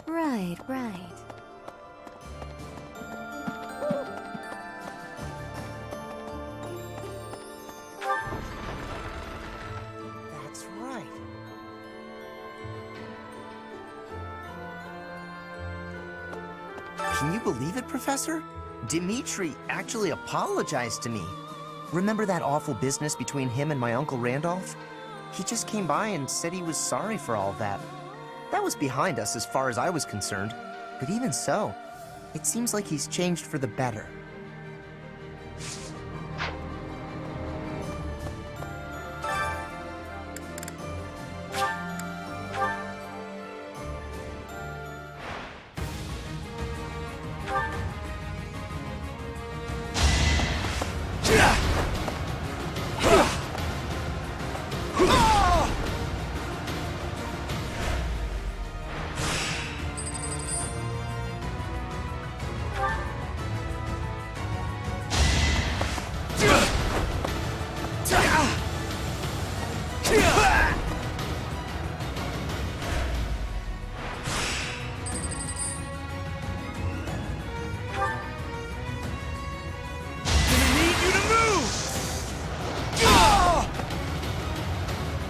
Right, right. That's right. Can you believe it, Professor? Dimitri actually apologized to me. Remember that awful business between him and my Uncle Randolph? He just came by and said he was sorry for all that. That was behind us as far as I was concerned. But even so, it seems like he's changed for the better.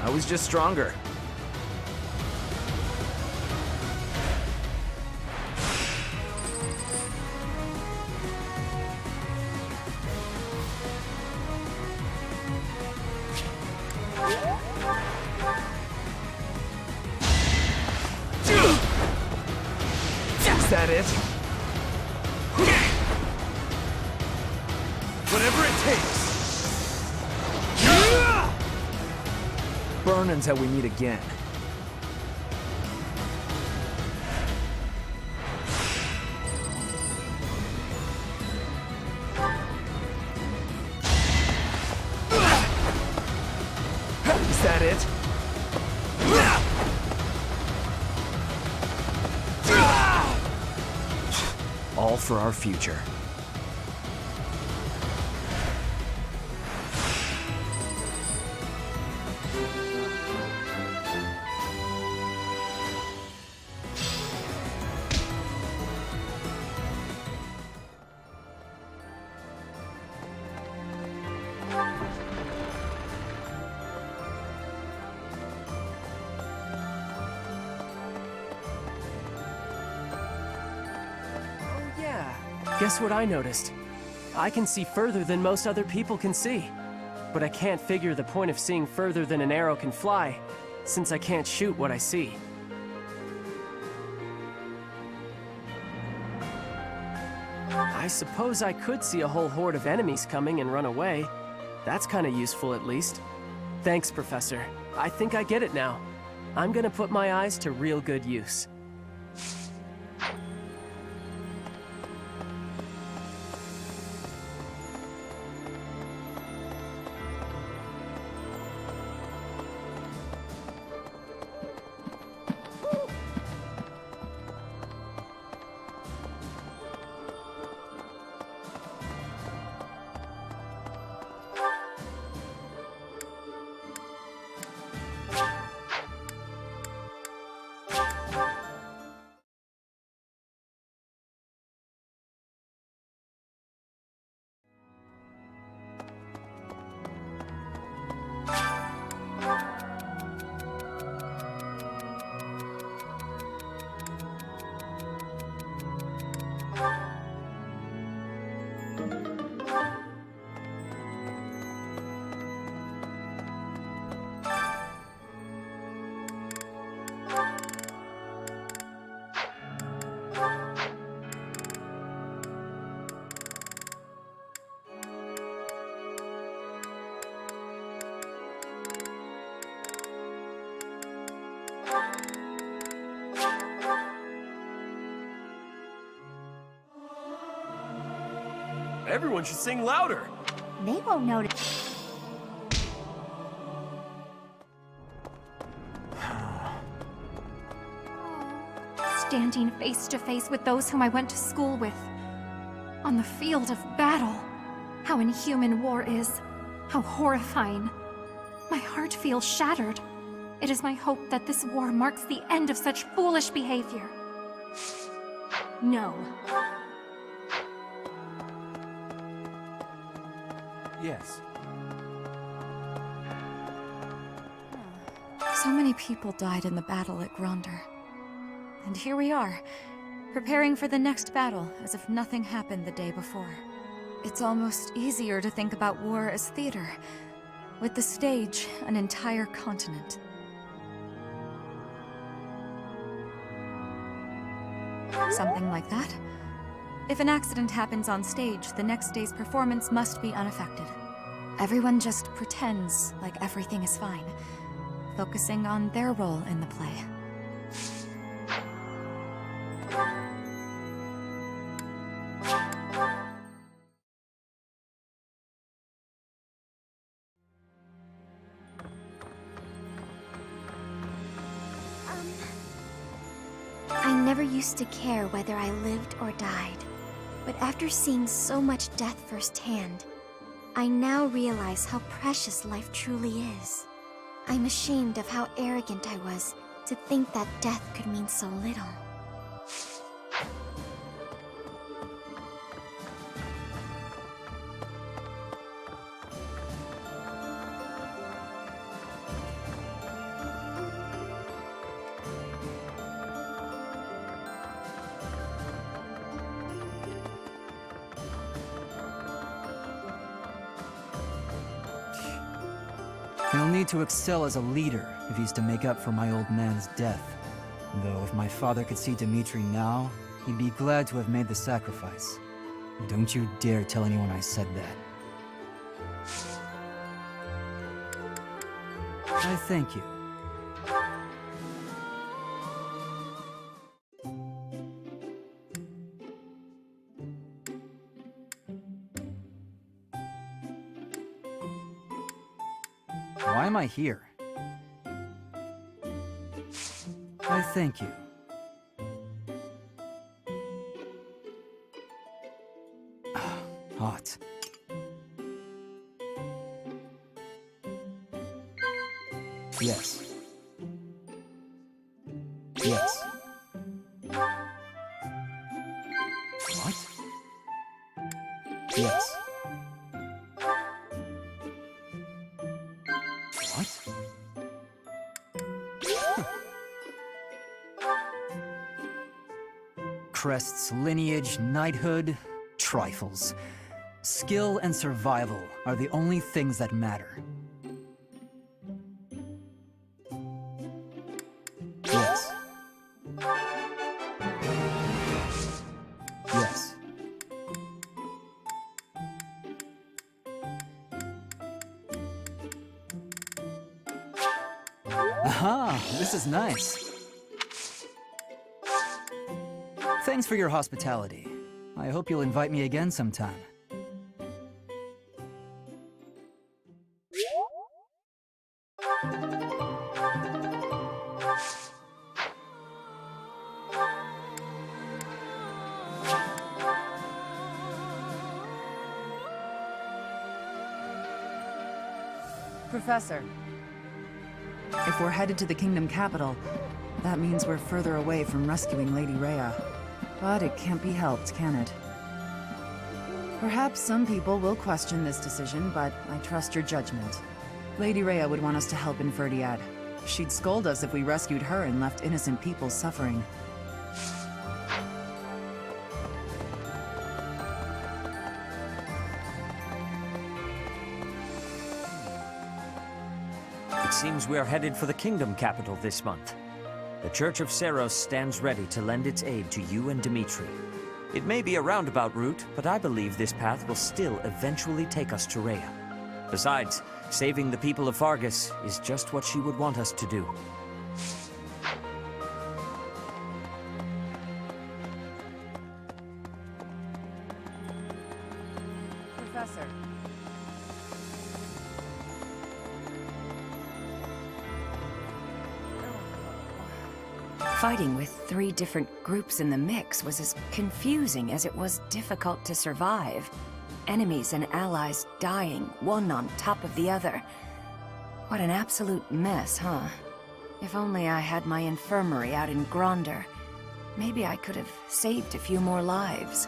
I was just stronger. Is that it? Whatever it takes. Burn until we meet again. Is that it? All for our future. Guess what I noticed? I can see further than most other people can see. But I can't figure the point of seeing further than an arrow can fly, since I can't shoot what I see. I suppose I could see a whole horde of enemies coming and run away. That's kind of useful, at least. Thanks, Professor. I think I get it now. I'm gonna put my eyes to real good use. Everyone should sing louder. They won't notice. Standing face to face with those whom I went to school with. On the field of battle. How inhuman war is. How horrifying. My heart feels shattered. It is my hope that this war marks the end of such foolish behavior. No. Yes. So many people died in the battle at Gronder. And here we are, preparing for the next battle as if nothing happened the day before. It's almost easier to think about war as theater, with the stage an entire continent. Something like that. If an accident happens on stage, the next day's performance must be unaffected. Everyone just pretends like everything is fine, focusing on their role in the play. I never used to care whether I lived or died. But after seeing so much death firsthand, I now realize how precious life truly is. I'm ashamed of how arrogant I was to think that death could mean so little. He'll need to excel as a leader if he's to make up for my old man's death. Though if my father could see Dimitri now, he'd be glad to have made the sacrifice. Don't you dare tell anyone I said that. I thank you. Why am I here? I thank you. Hot. Yes. Yes. What? Yes. What? Crest's lineage, knighthood, trifles. Skill and survival are the only things that matter. Yes. Yes. Aha, this is nice. Thanks for your hospitality. I hope you'll invite me again sometime. Professor, if we're headed to the Kingdom capital, that means we're further away from rescuing Lady Rhea. But it can't be helped, can it? Perhaps some people will question this decision, but I trust your judgment. Lady Rhea would want us to help in Ferdiad. She'd scold us if we rescued her and left innocent people suffering. It seems we are headed for the Kingdom capital this month. The Church of Seros stands ready to lend its aid to you and Dimitri. It may be a roundabout route, but I believe this path will still eventually take us to Rhea. Besides, saving the people of Fargus is just what she would want us to do. Professor. Fighting with 3 different groups in the mix was as confusing as it was difficult to survive. Enemies and allies dying, one on top of the other. What an absolute mess, huh? If only I had my infirmary out in Gronder. Maybe I could have saved a few more lives.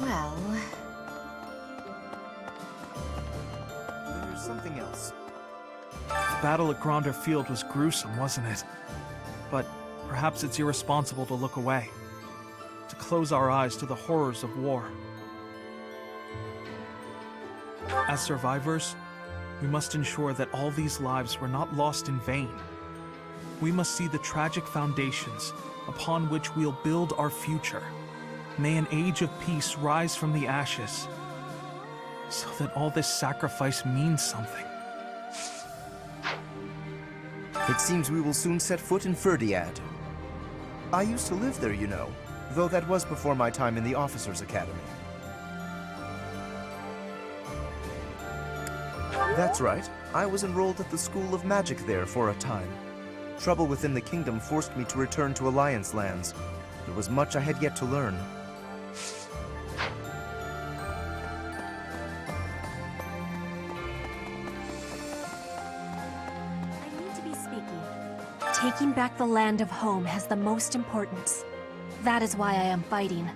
Well, There's something else. The battle at Gronder Field was gruesome, wasn't it? But perhaps it's irresponsible to look away, to close our eyes to the horrors of war. As survivors, we must ensure that all these lives were not lost in vain. We must see the tragic foundations upon which we'll build our future. May an age of peace rise from the ashes, so that all this sacrifice means something. It seems we will soon set foot in Ferdiad. I used to live there, you know, though that was before my time in the Officers' Academy. That's right. I was enrolled at the School of Magic there for a time. Trouble within the kingdom forced me to return to Alliance lands. There was much I had yet to learn. I need to be speaking. Taking back the land of home has the most importance. That is why I am fighting.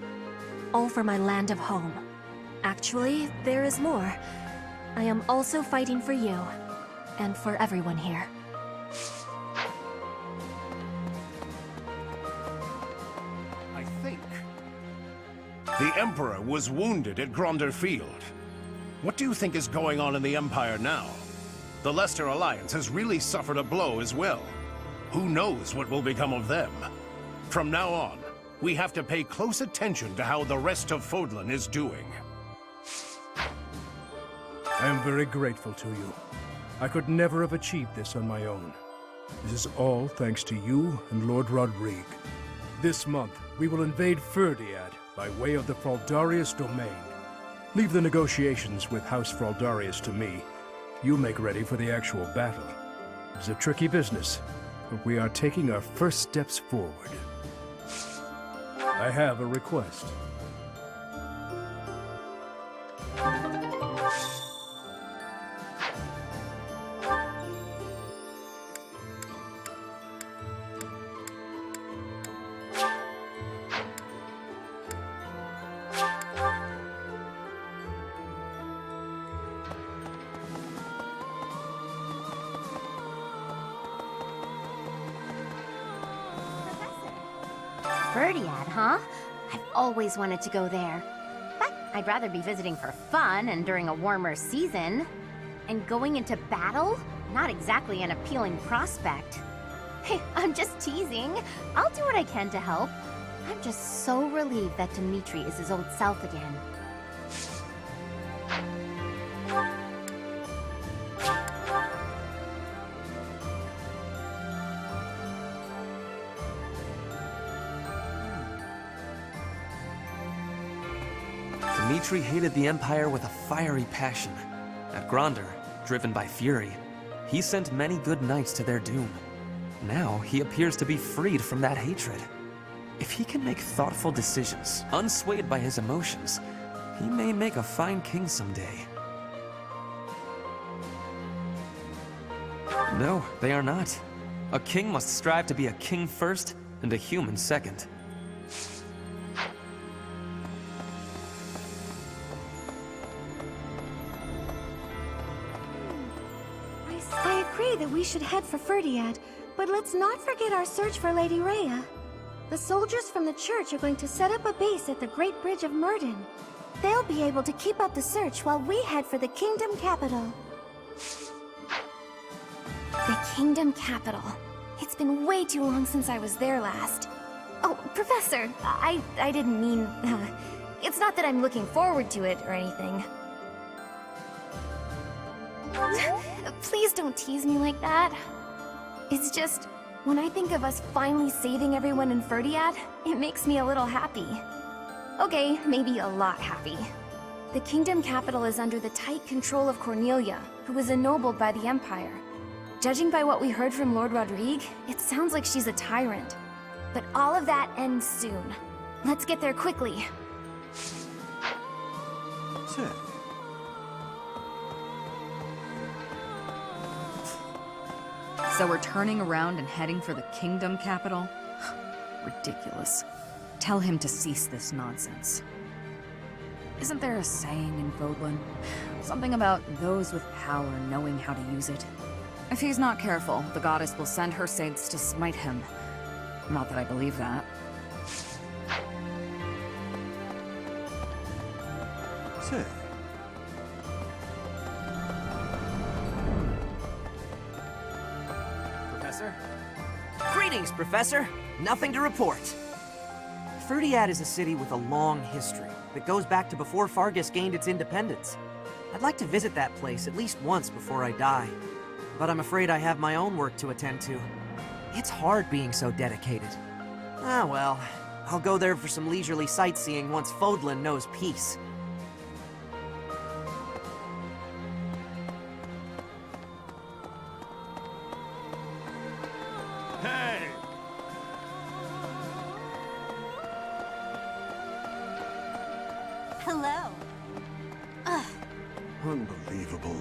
All for my land of home. Actually, there is more. I am also fighting for you, and for everyone here. I think the Emperor was wounded at Gronder Field. What do you think is going on in the Empire now? The Leicester Alliance has really suffered a blow as well. Who knows what will become of them? From now on, we have to pay close attention to how the rest of Fodlan is doing. I am very grateful to you. I could never have achieved this on my own. This is all thanks to you and Lord Rodrigue. This month, we will invade Ferdiad by way of the Fraldarius domain. Leave the negotiations with House Fraldarius to me. You make ready for the actual battle. It's a tricky business, but we are taking our first steps forward. I have a request. Ferdiad, huh? I've always wanted to go there. But I'd rather be visiting for fun and during a warmer season. And going into battle? Not exactly an appealing prospect. Hey, I'm just teasing. I'll do what I can to help. I'm just so relieved that Dimitri is his old self again. Dimitri hated the Empire with a fiery passion. At Gronder, driven by fury, he sent many good knights to their doom. Now he appears to be freed from that hatred. If he can make thoughtful decisions, unswayed by his emotions, he may make a fine king someday. No, they are not. A king must strive to be a king first and a human second. I agree that we should head for Ferdiad, but let's not forget our search for Lady Rhea. The soldiers from the church are going to set up a base at the Great Bridge of Myrden. They'll be able to keep up the search while we head for the kingdom capital. the kingdom capital. It's been way too long since I was there last. Oh, Professor, I didn't mean... it's not that I'm looking forward to it or anything. Please don't tease me like that. It's just, when I think of us finally saving everyone in Ferdiad, it makes me a little happy. Okay, maybe a lot happy. The kingdom capital is under the tight control of Cornelia, who was ennobled by the Empire. Judging by what we heard from Lord Rodrigue, it sounds like she's a tyrant. But all of that ends soon. Let's get there quickly. So we're turning around and heading for the kingdom capital? Ridiculous. Tell him to cease this nonsense. Isn't there a saying in Vodlin? Something about those with power knowing how to use it? If he's not careful, the goddess will send her saints to smite him. Not that I believe that. Say. Professor? Greetings, Professor! Nothing to report. Ferdiad is a city with a long history that goes back to before Fargus gained its independence. I'd like to visit that place at least once before I die, but I'm afraid I have my own work to attend to. It's hard being so dedicated. Ah well, I'll go there for some leisurely sightseeing once Fodlan knows peace. Hey! Hello. Unbelievable.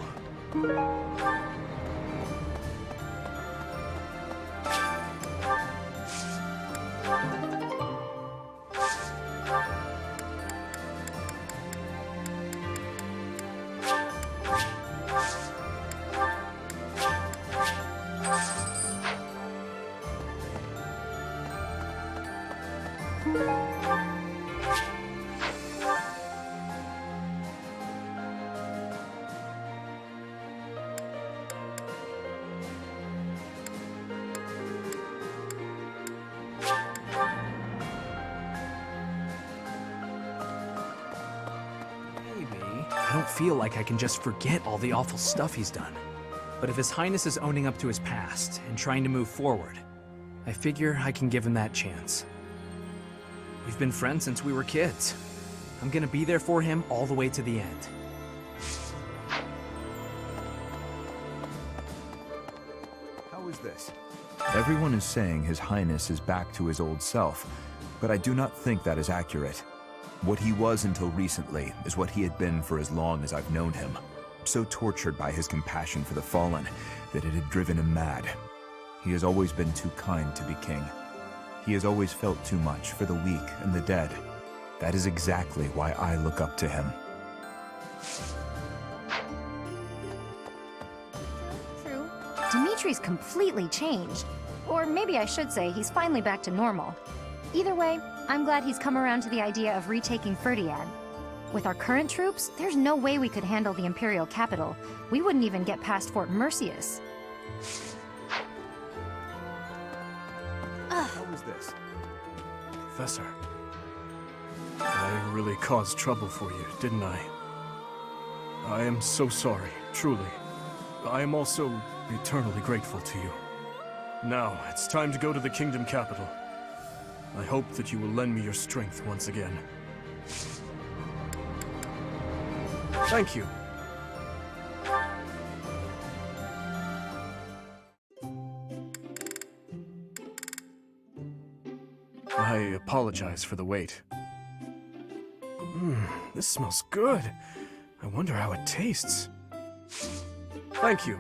I don't feel like I can just forget all the awful stuff he's done. But if His Highness is owning up to his past and trying to move forward, I figure I can give him that chance. We've been friends since we were kids. I'm gonna be there for him all the way to the end. How is this? Everyone is saying His Highness is back to his old self, but I do not think that is accurate. What he was until recently is what he had been for as long as I've known him. So tortured by his compassion for the fallen that it had driven him mad. He has always been too kind to be king. He has always felt too much for the weak and the dead. That is exactly why I look up to him. True. Dimitri's completely changed. Or maybe I should say he's finally back to normal. Either way, I'm glad he's come around to the idea of retaking Ferdiad. With our current troops, there's no way we could handle the Imperial capital. We wouldn't even get past Fort Mercius. How was this? Professor. I really caused trouble for you, didn't I? I am so sorry, truly. I am also eternally grateful to you. Now, it's time to go to the kingdom capital. I hope that you will lend me your strength once again. Thank you. I apologize for the wait. This smells good. I wonder how it tastes. Thank you.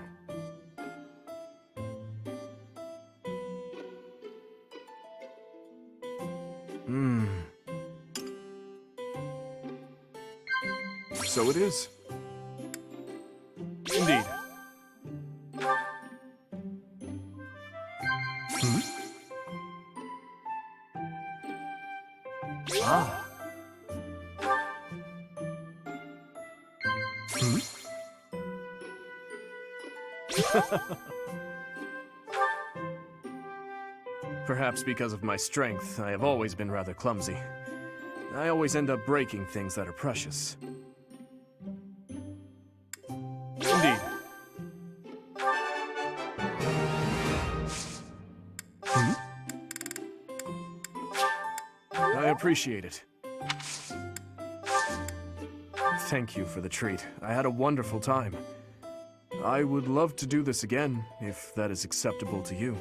So it is. Indeed. Ah. Perhaps because of my strength, I have always been rather clumsy. I always end up breaking things that are precious. Indeed. appreciate it. Thank you for the treat. I had a wonderful time. I would love to do this again, if that is acceptable to you.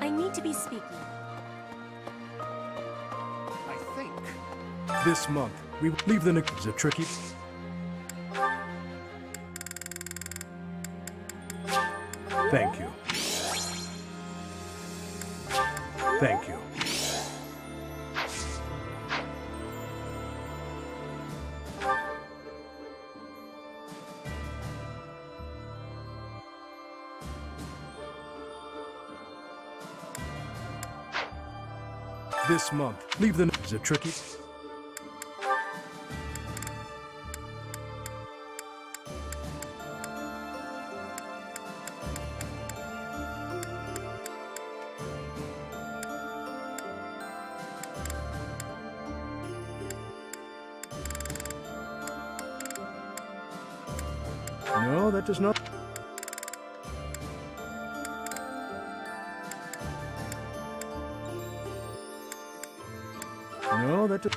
I need to be speaking. I think. This month, we will leave the Is it tricky? Thank you. Thank you. This month, leave the Is it tricky? No, that does not. No, that does.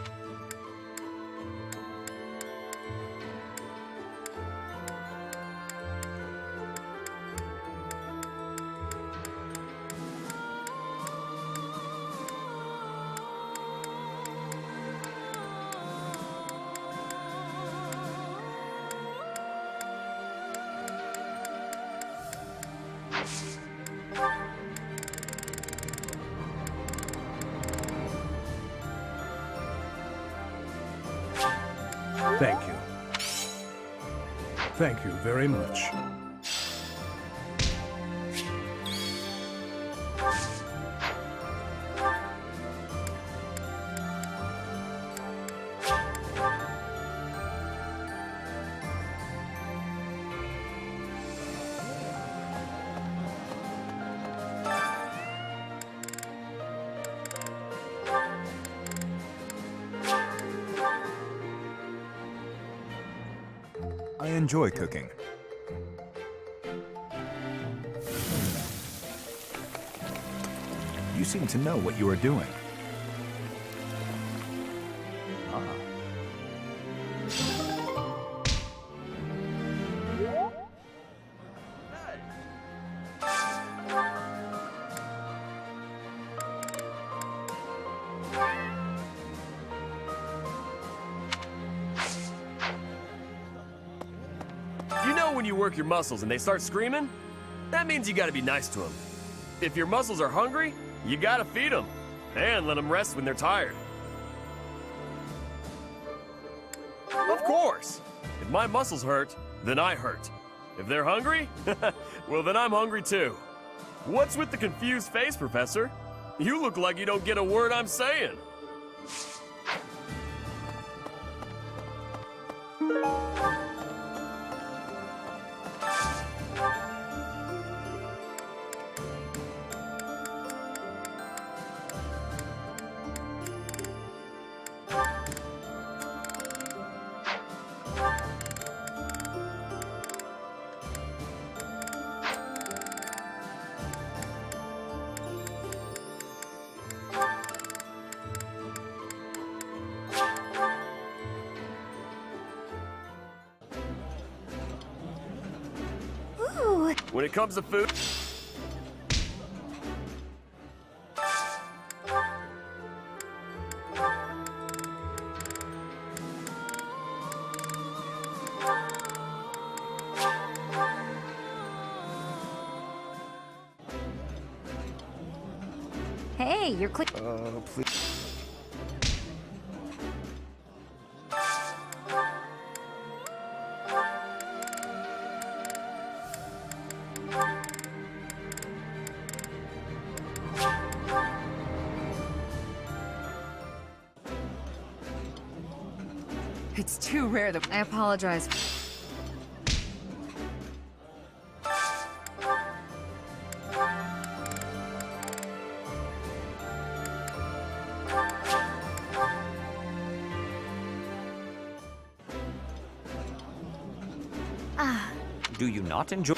Thank you. Thank you very much. I enjoy cooking. You seem to know what you are doing. You know when you work your muscles and they start screaming? That means you gotta be nice to them. If your muscles are hungry, you gotta feed them. And let them rest when they're tired. Of course! If my muscles hurt, then I hurt. If they're hungry, well then I'm hungry too. What's with the confused face, Professor? You look like you don't get a word I'm saying. When it comes to food... Hey, you're click. Please. It's too rare that— I apologize. Do you not enjoy...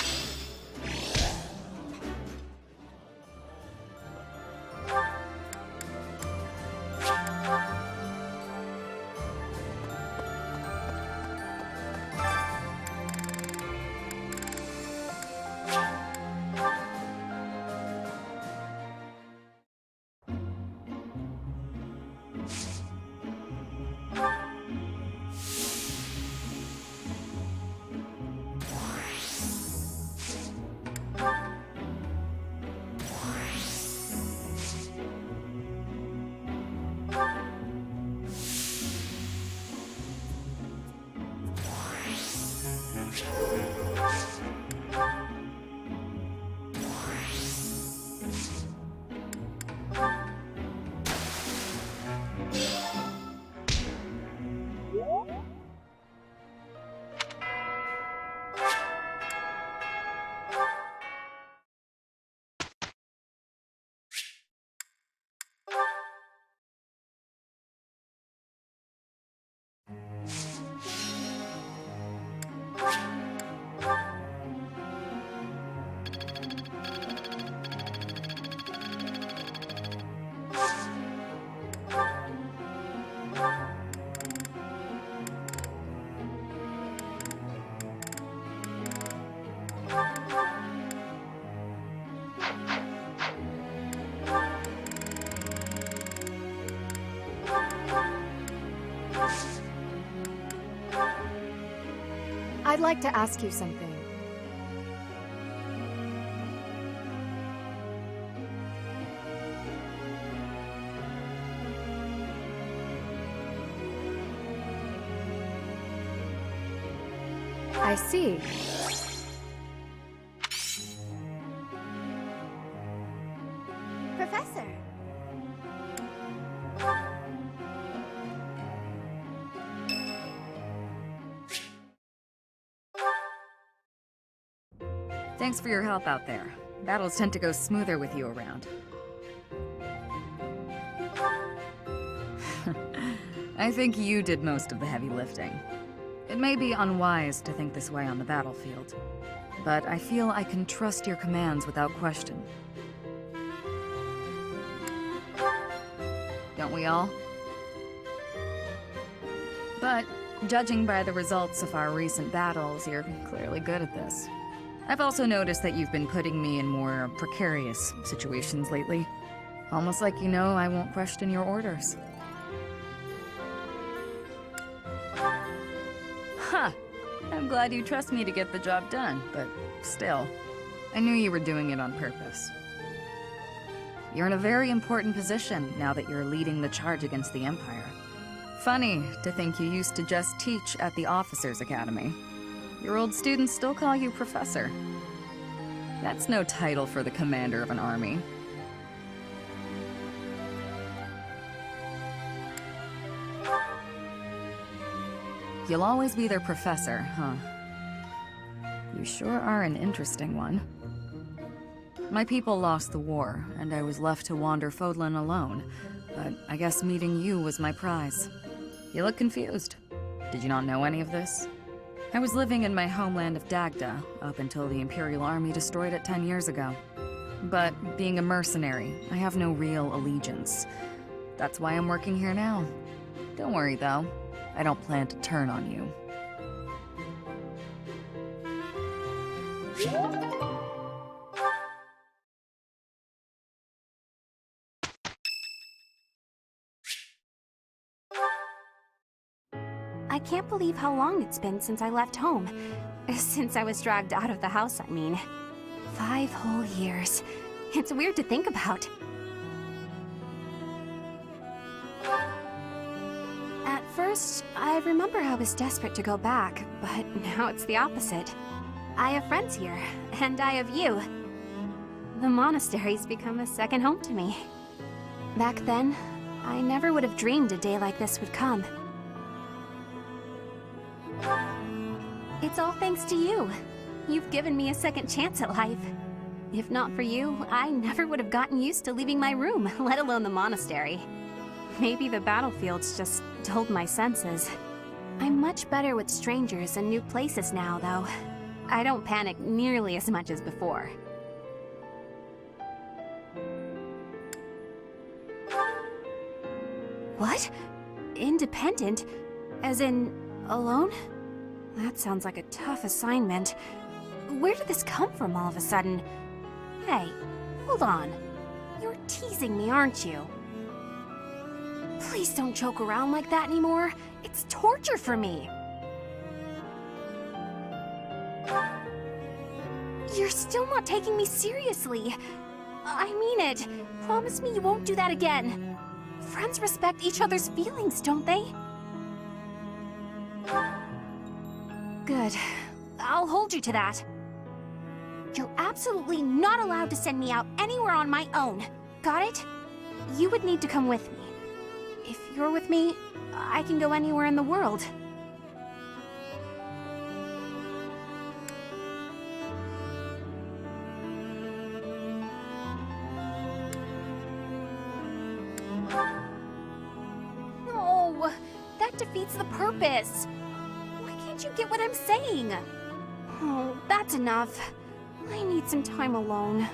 I'd like to ask you something. I see. Professor! Thanks for your help out there. Battles tend to go smoother with you around. I think you did most of the heavy lifting. It may be unwise to think this way on the battlefield, but I feel I can trust your commands without question. Don't we all? But, judging by the results of our recent battles, you're clearly good at this. I've also noticed that you've been putting me in more precarious situations lately. Almost like you know I won't question your orders. Huh! I'm glad you trust me to get the job done, but still, I knew you were doing it on purpose. You're in a very important position now that you're leading the charge against the Empire. Funny to think you used to just teach at the Officers' Academy. Your old students still call you Professor. That's no title for the commander of an army. You'll always be their professor, huh? You sure are an interesting one. My people lost the war, and I was left to wander Fodlan alone, but I guess meeting you was my prize. You look confused. Did you not know any of this? I was living in my homeland of Dagda up until the Imperial Army destroyed it 10 years ago. But being a mercenary, I have no real allegiance. That's why I'm working here now. Don't worry, though. I don't plan to turn on you. I can't believe how long it's been since I left home. Since I was dragged out of the house, I mean. 5 whole years. It's weird to think about. At first, I remember I was desperate to go back, but now it's the opposite. I have friends here, and I have you. The monastery's become a second home to me. Back then, I never would have dreamed a day like this would come. It's all thanks to you. You've given me a second chance at life. If not for you, I never would have gotten used to leaving my room, let alone the monastery. Maybe the battlefields just dulled my senses. I'm much better with strangers and new places now, though. I don't panic nearly as much as before. What? Independent? As in, alone? That sounds like a tough assignment. Where did this come from all of a sudden? Hey, hold on. You're teasing me, aren't you? Please don't joke around like that anymore. It's torture for me. You're still not taking me seriously. I mean it. Promise me you won't do that again. Friends respect each other's feelings, don't they? Good. I'll hold you to that. You're absolutely not allowed to send me out anywhere on my own. Got it? You would need to come with me. If you're with me, I can go anywhere in the world. No, that defeats the purpose. Why can't you get what I'm saying? Oh, that's enough. I need some time alone.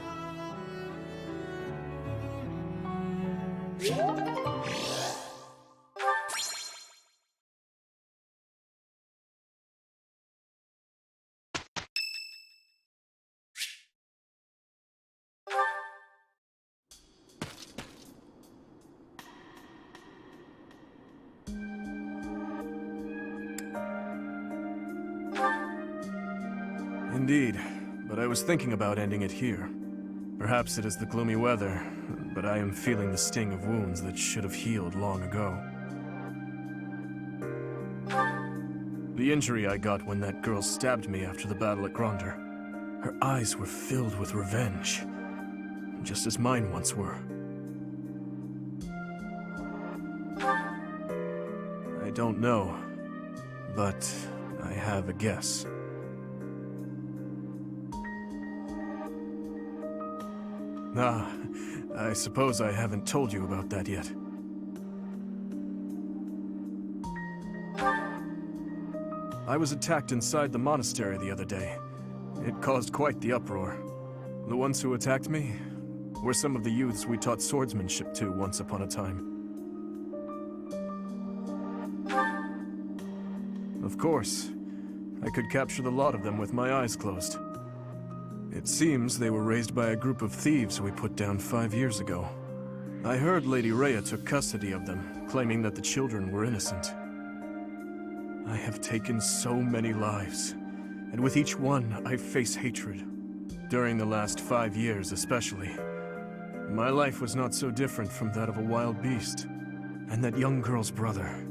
Indeed, but I was thinking about ending it here. Perhaps it is the gloomy weather, but I am feeling the sting of wounds that should have healed long ago. The injury I got when that girl stabbed me after the battle at Gronder. Her eyes were filled with revenge, just as mine once were. I don't know, but I have a guess. Ah, I suppose I haven't told you about that yet. I was attacked inside the monastery the other day. It caused quite the uproar. The ones who attacked me were some of the youths we taught swordsmanship to once upon a time. Of course, I could capture the lot of them with my eyes closed. It seems they were raised by a group of thieves we put down 5 years ago. I heard Lady Rhea took custody of them, claiming that the children were innocent. I have taken so many lives, and with each one I face hatred. During the last 5 years especially. My life was not so different from that of a wild beast. And that young girl's brother.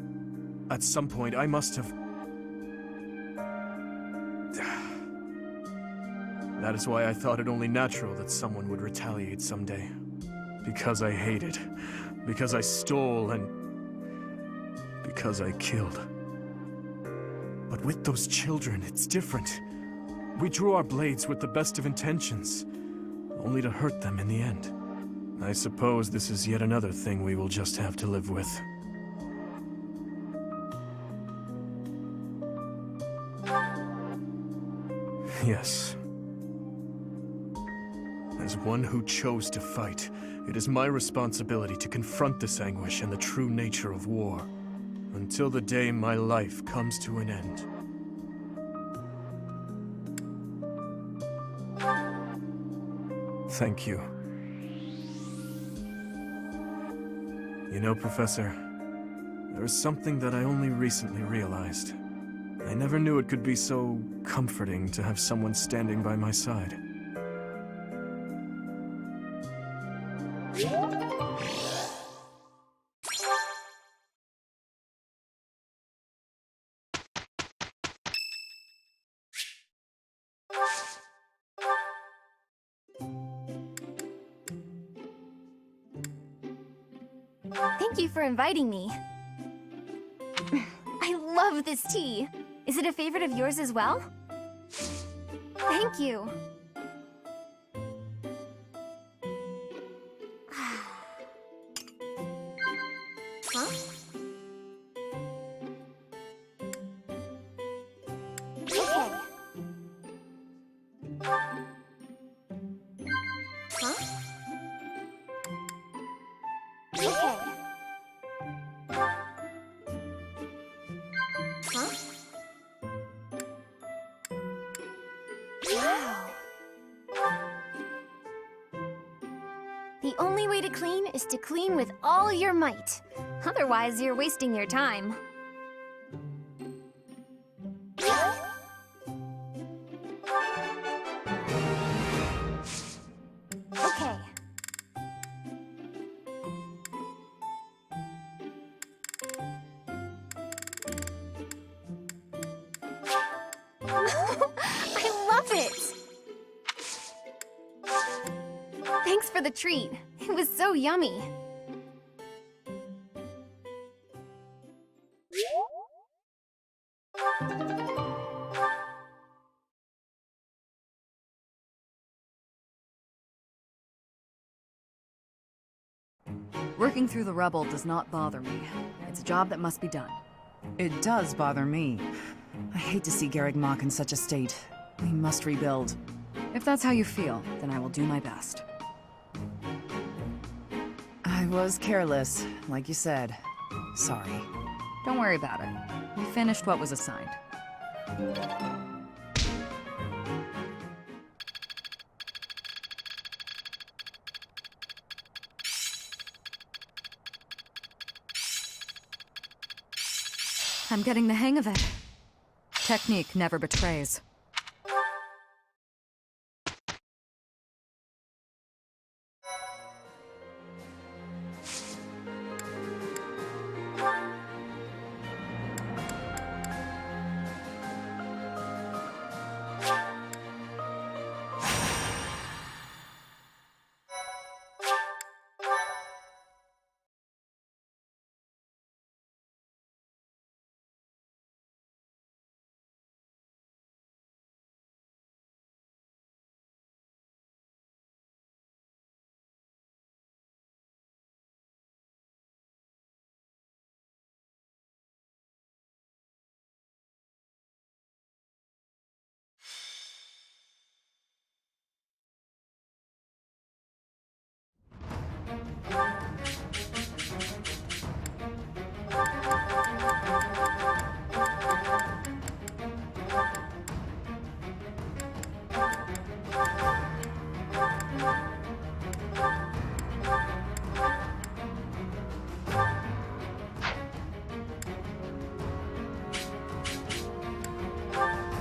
At some point I must have... That is why I thought it only natural that someone would retaliate someday. Because I hated, because I stole, and because I killed. But with those children, it's different. We drew our blades with the best of intentions, only to hurt them in the end. I suppose this is yet another thing we will just have to live with. Yes. As one who chose to fight, it is my responsibility to confront this anguish and the true nature of war, until the day my life comes to an end. Thank you. You know, Professor, there is something that I only recently realized. I never knew it could be so comforting to have someone standing by my side. Thank you for inviting me. I love this tea. Is it a favorite of yours as well? Thank you. Huh? Okay. Huh? Okay. Huh? Wow. The only way to clean is to clean with all your might. Otherwise, you're wasting your time. Okay. I love it! Thanks for the treat. It was so yummy. Working through the rubble does not bother me. It's a job that must be done. It does bother me. I hate to see Garreg Mach in such a state. We must rebuild. If that's how you feel, then I will do my best. I was careless, like you said. Sorry. Don't worry about it. We finished what was assigned. I'm getting the hang of it. Technique never betrays.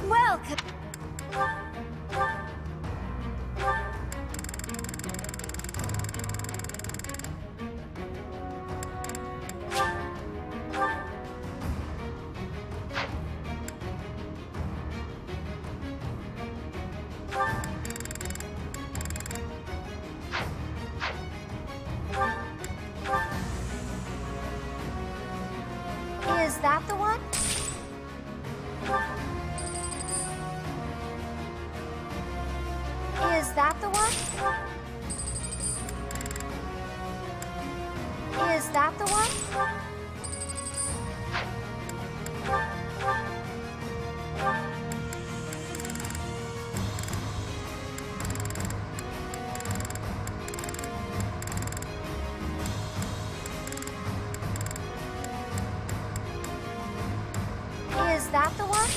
Welcome. Is that the one? Is that the one? Is that the one? Is that the one?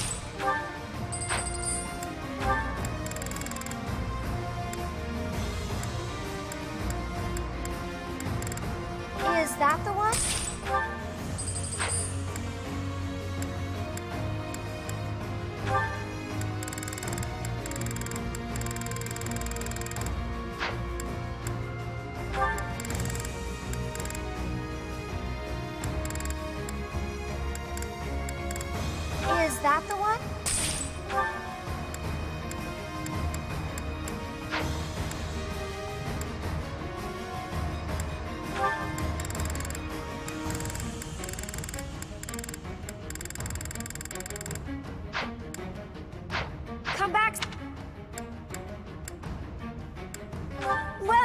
Is that the one? Is that the one?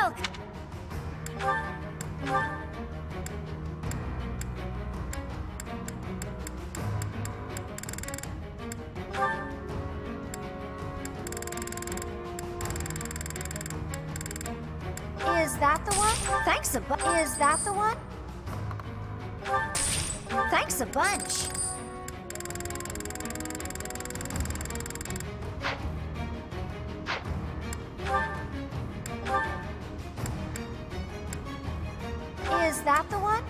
milk! Is that the one? Thanks a bunch. Is that the one? Thanks a bunch. Is that the one?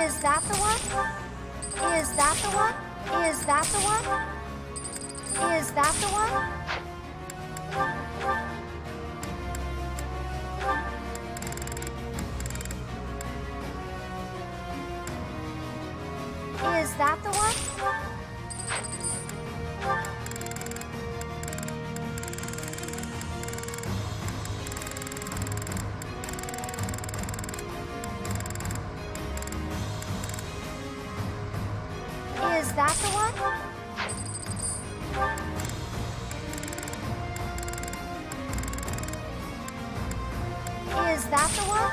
Is that the one? Is that the one? Is that the one? Is that the one? Is that the one? Is that the one? Is that the one?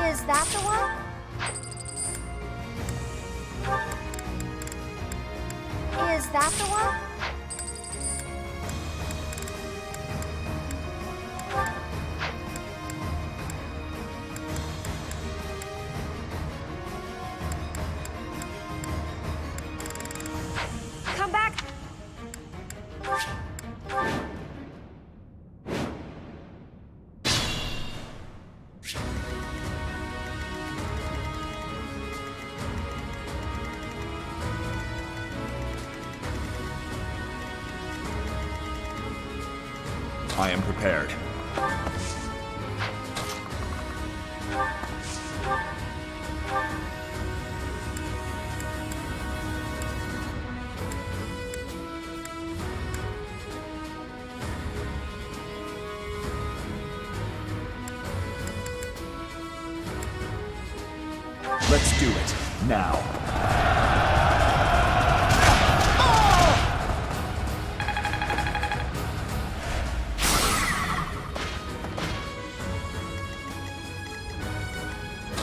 Is that the one? Is that the one? Come back! I am prepared. Let's do it, now.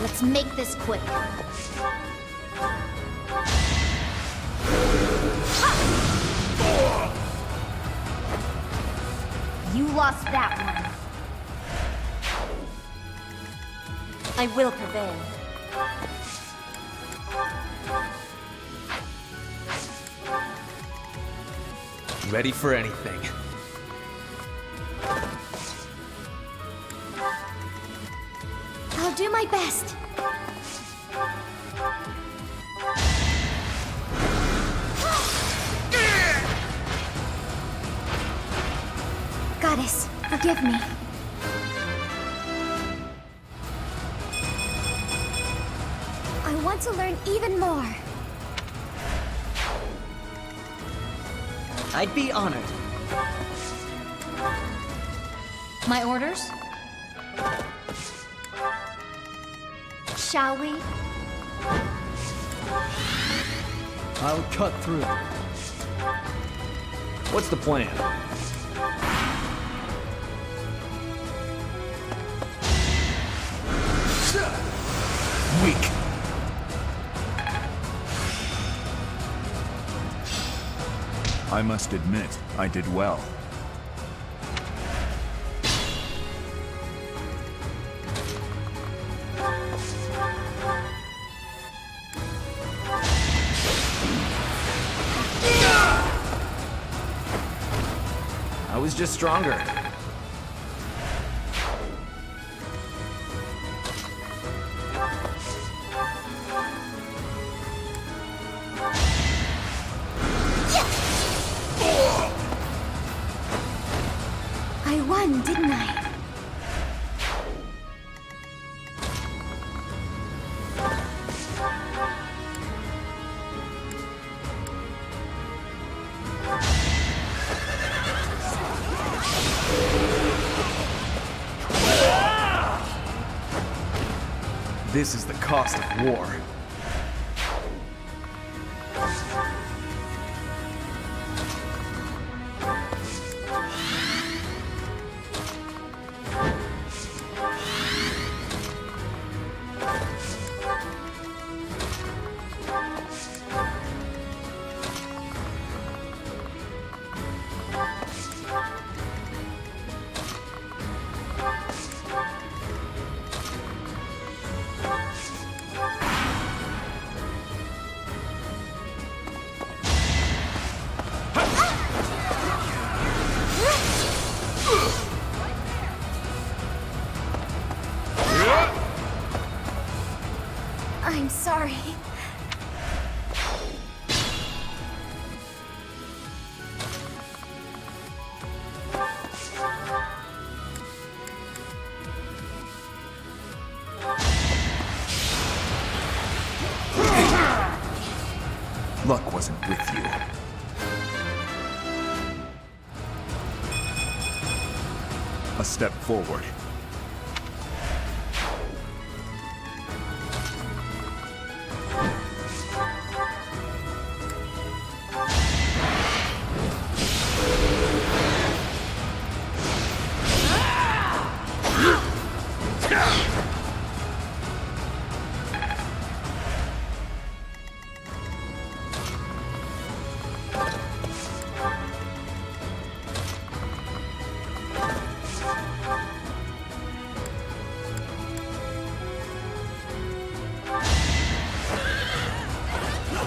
Let's make this quick. You lost that one. I will prevail. Ready for anything. I'll do my best. Goddess, forgive me. I want to learn even more. I'd be honored. My orders? Shall we? I'll cut through. What's the plan? Weak. I must admit, I did well. I was just stronger. I won, didn't I? This is the cost of war. I'm sorry. Luck wasn't with you. A step forward.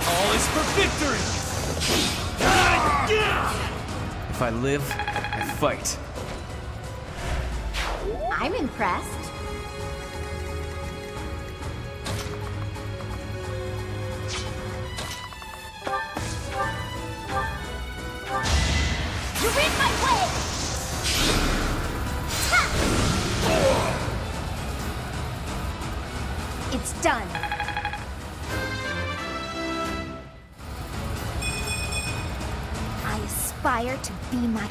All is for victory! If I live, I fight. I'm impressed. You're in my way! It's done. I aspire to be my...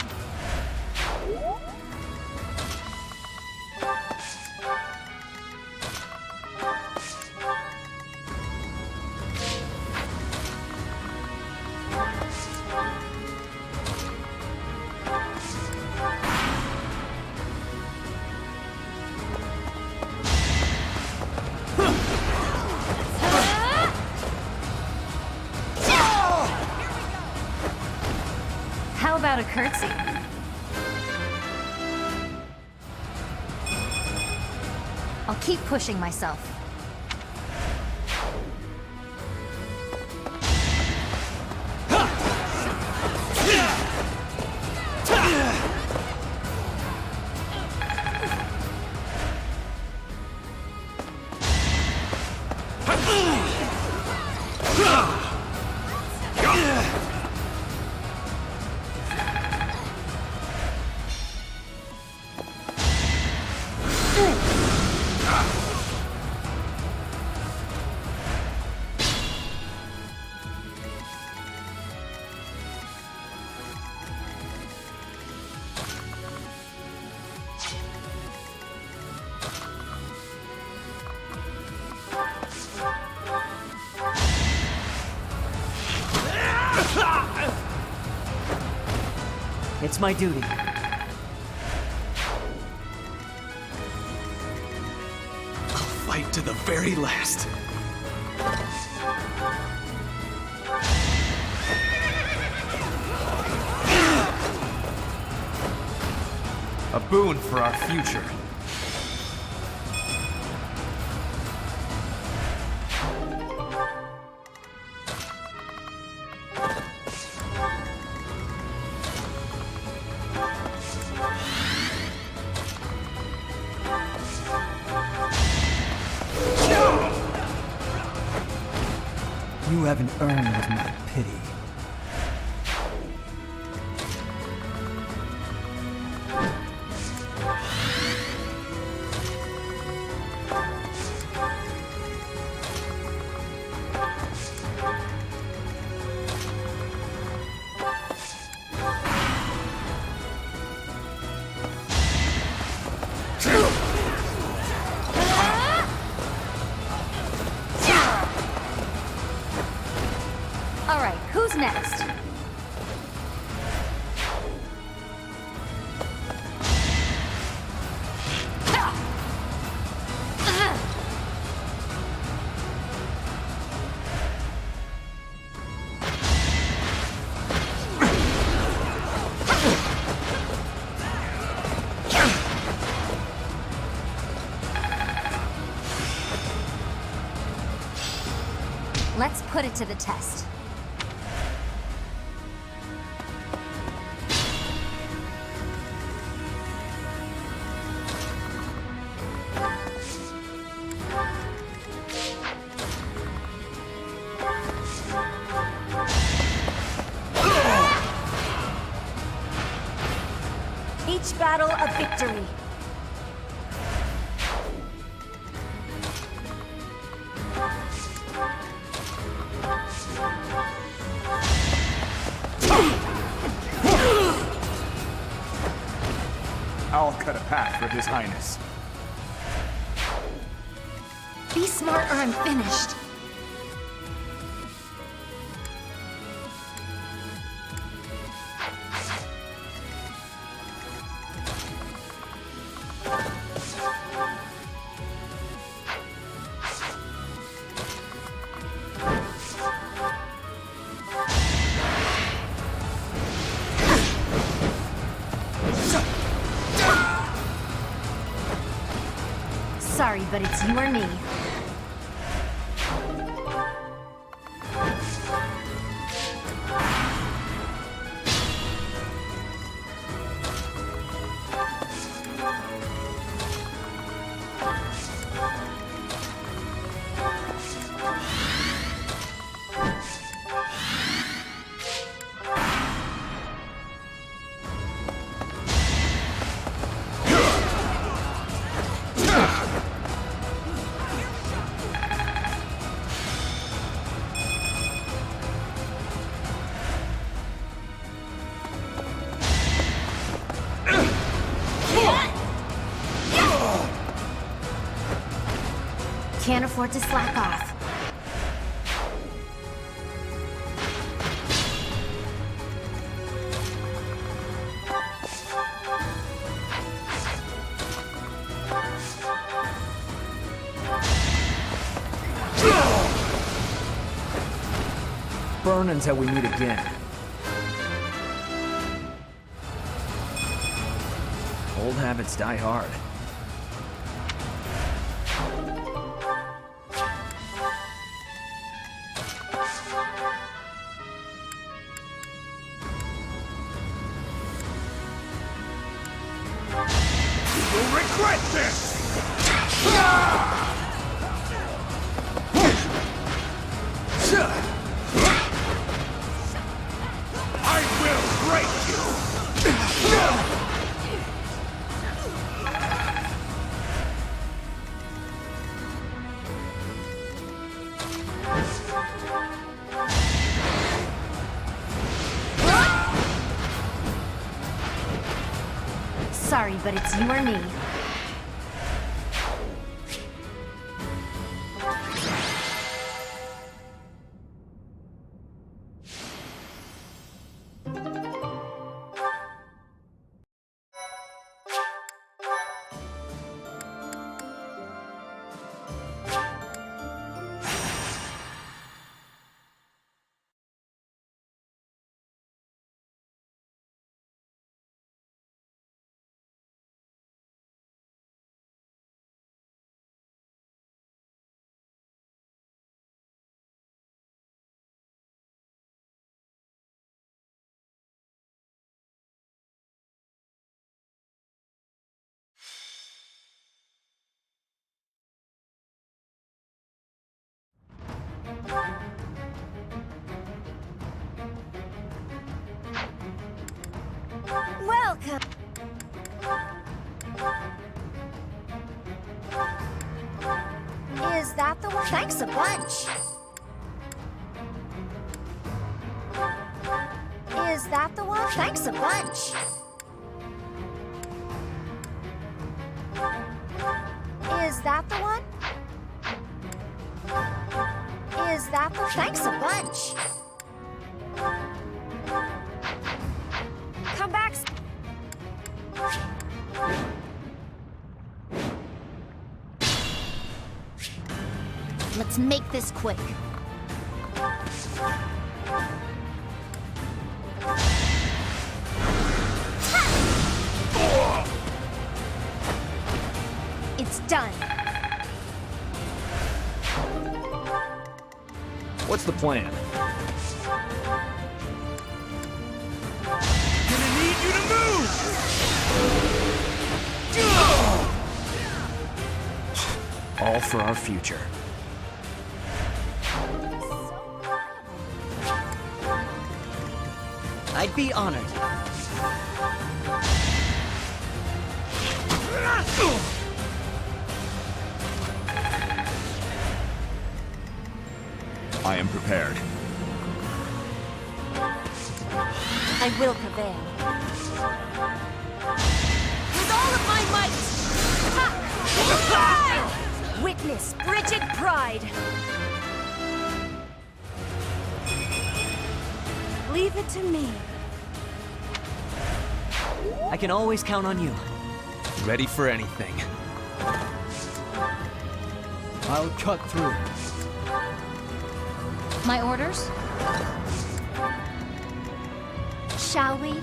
How about a curtsy? I'll keep pushing myself. It's my duty. I'll fight to the very last. A boon for our future. You haven't earned my pity. Let's put it to the test. Each battle a victory. I'll cut a path for His Highness. Be smart or I'm finished. Sorry, but it's you or me. Can't afford to slack off. Burn until we meet again. Old habits die hard. You'll regret this! I will break you! Sorry, but it's you or me. Welcome! Is that the one? Thanks a bunch! Is that the one? Thanks a bunch! Is that the one? Is that the... Thanks a bunch! Come back! Let's make this quick. It's done. What's the plan? Gonna need you to move! All for our future. I'd be honored. I am prepared. I will prevail. With all of my might! Ha! Witness Bridget Pride! Leave it to me. I can always count on you. Ready for anything. I'll cut through. My orders? Shall we?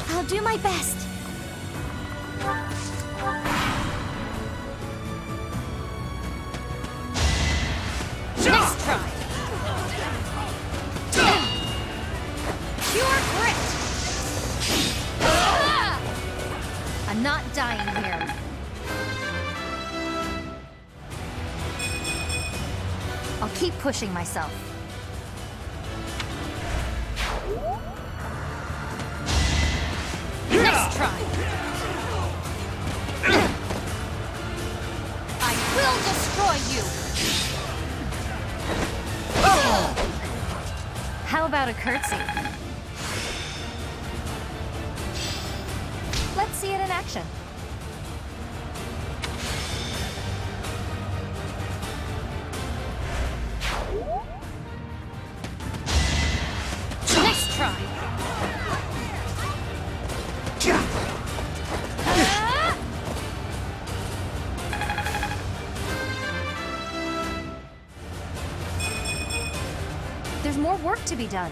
I'll do my best. Nice try! Pure grit! I'm not dying here. I'll keep pushing myself. Nice try! I will destroy you! How about a curtsy? Let's see it in action. Nice try! There's more work to be done.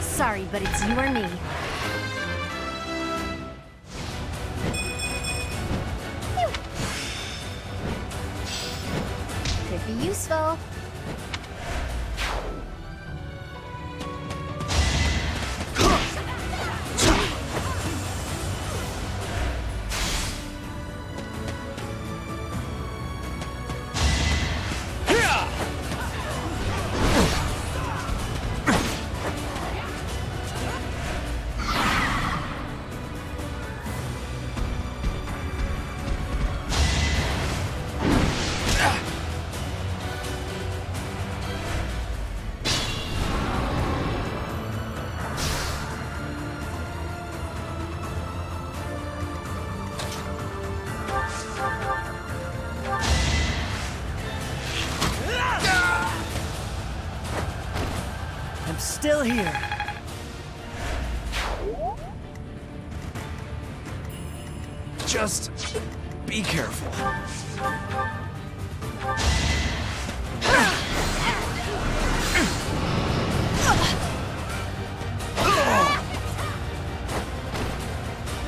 Sorry, but it's you or me. Could be useful. I'm still here. Just be careful.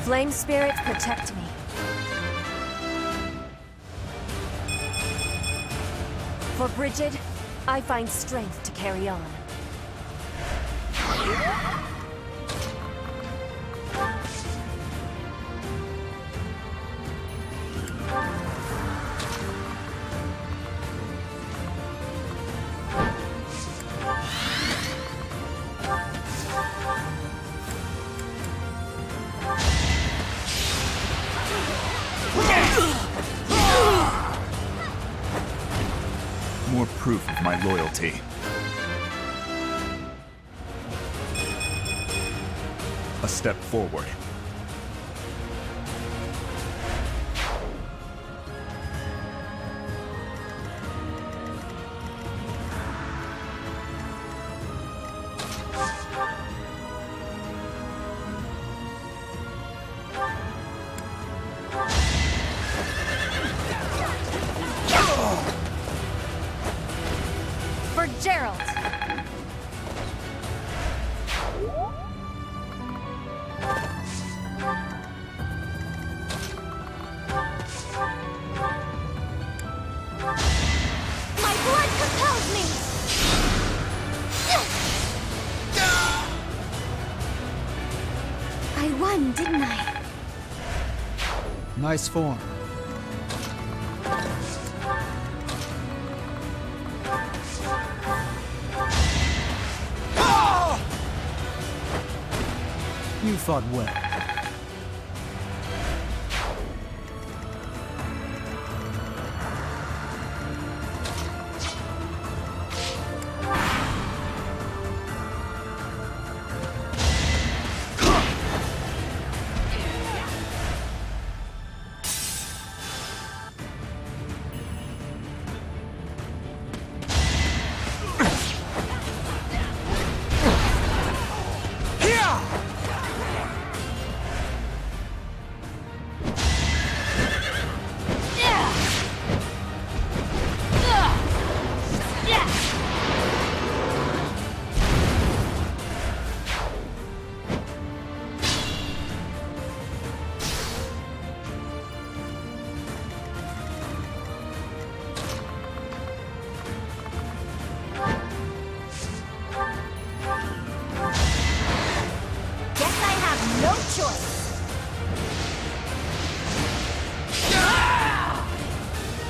Flame spirits protect me. For Bridget, I find strength to carry on. more proof of my loyalty. A step forward. For Gerald! My blood compels me! I won, didn't I? Nice form. You fought well. No choice.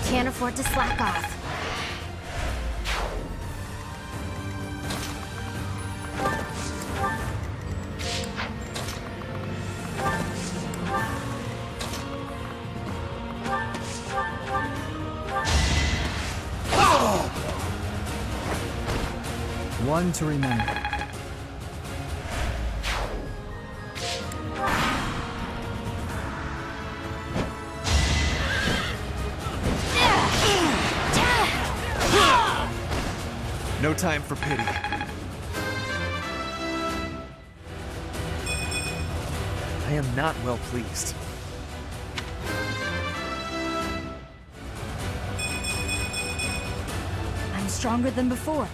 Can't afford to slack off. One to remember. No time for pity. I am not well pleased. I'm stronger than before.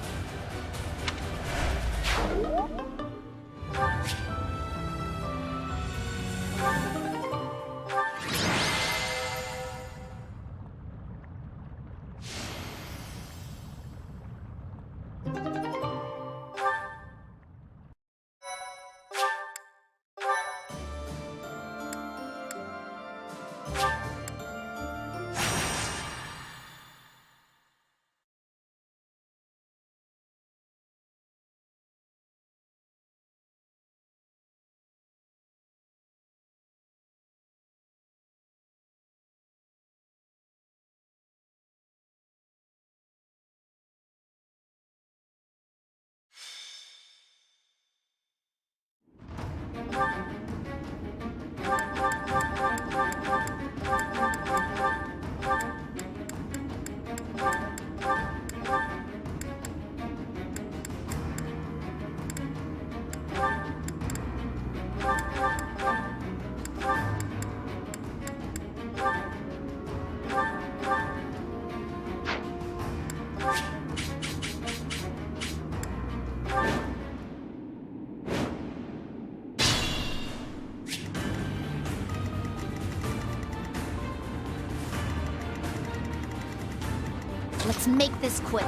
Let's make this quick.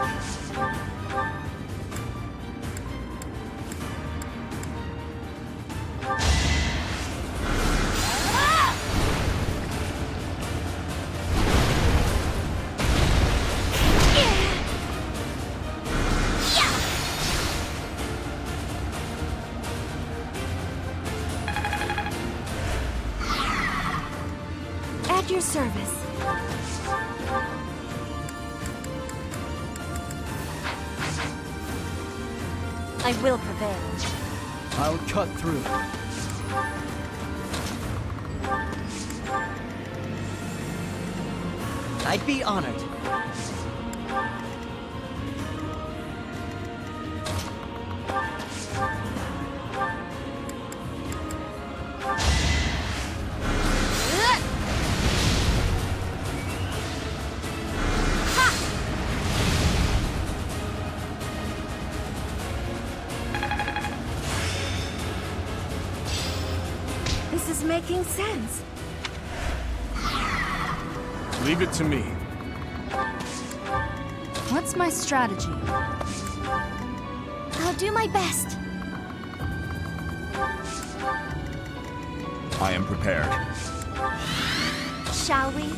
At your service. I will prevail. I'll cut through. I'd be honored. This is making sense. Leave it to me. What's my strategy? I'll do my best. I am prepared. Shall we?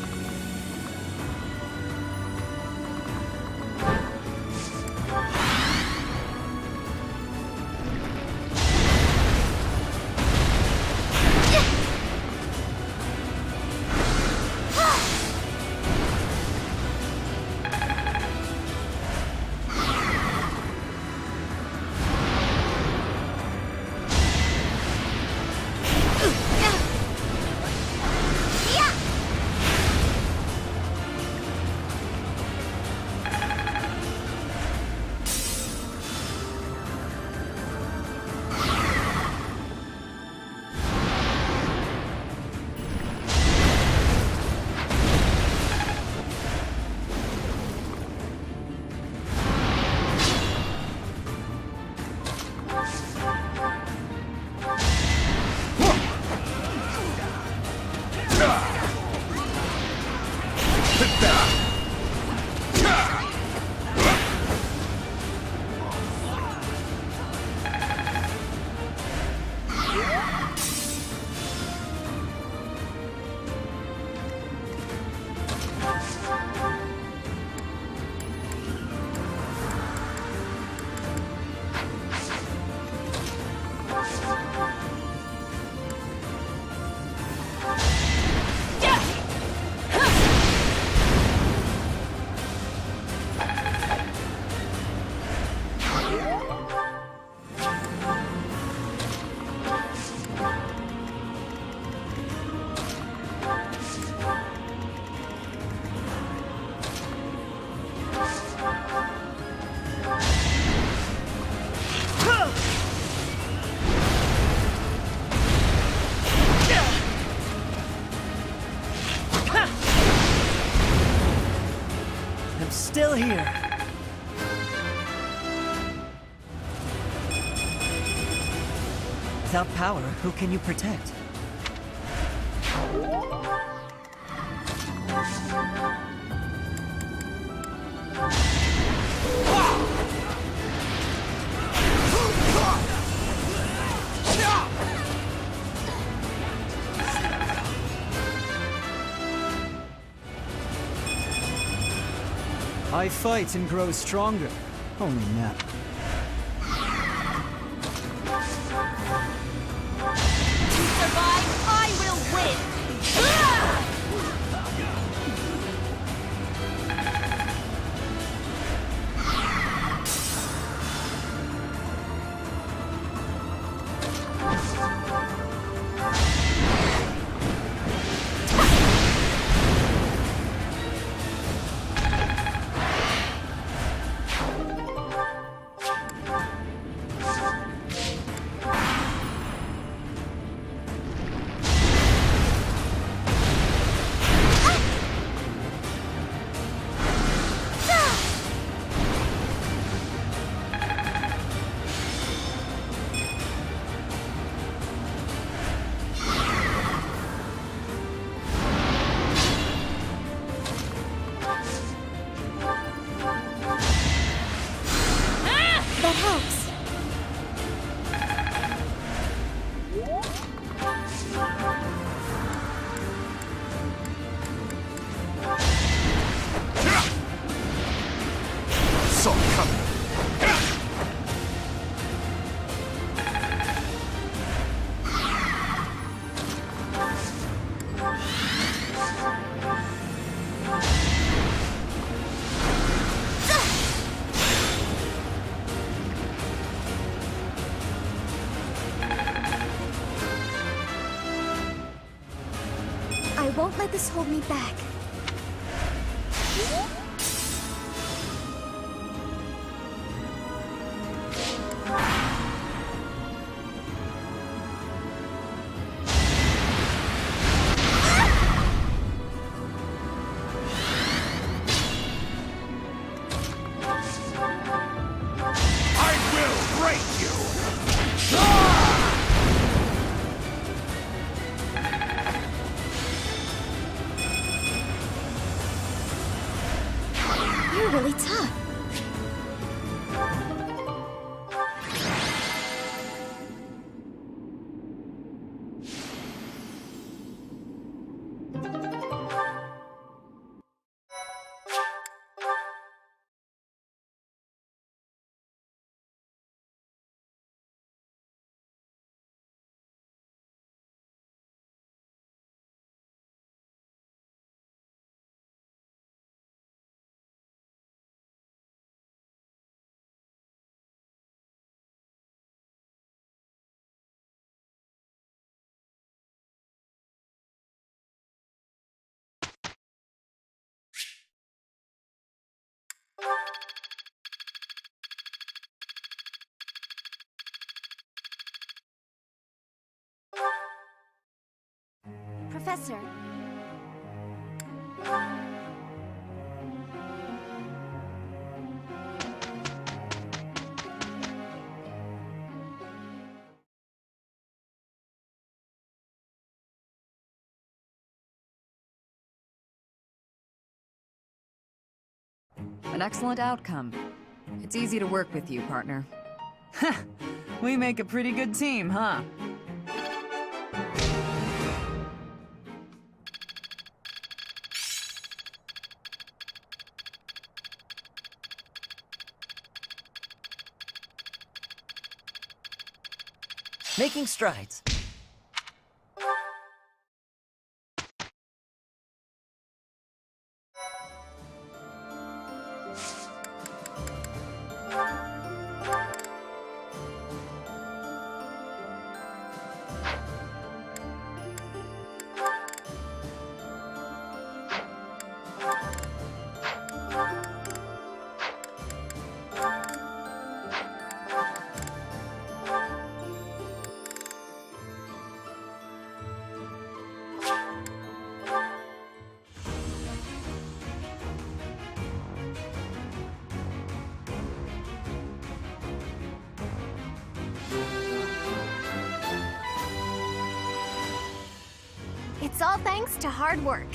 Still here. Without power, who can you protect? I fight and grow stronger. Only now. To survive, I will win! I won't let this hold me back. You're really tough. Professor. An excellent outcome. It's easy to work with you, partner. We make a pretty good team, huh? Making strides. It's all thanks to hard work.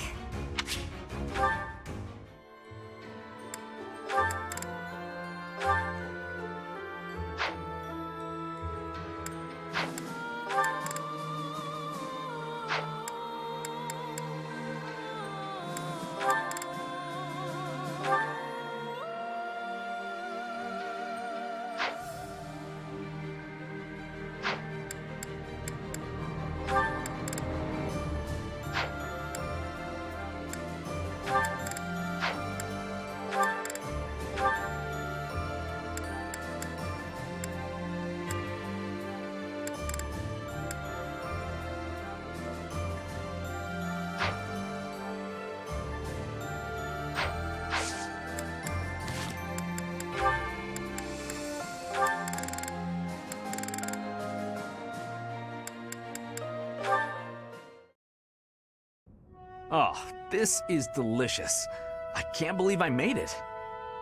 Oh, this is delicious. I can't believe I made it.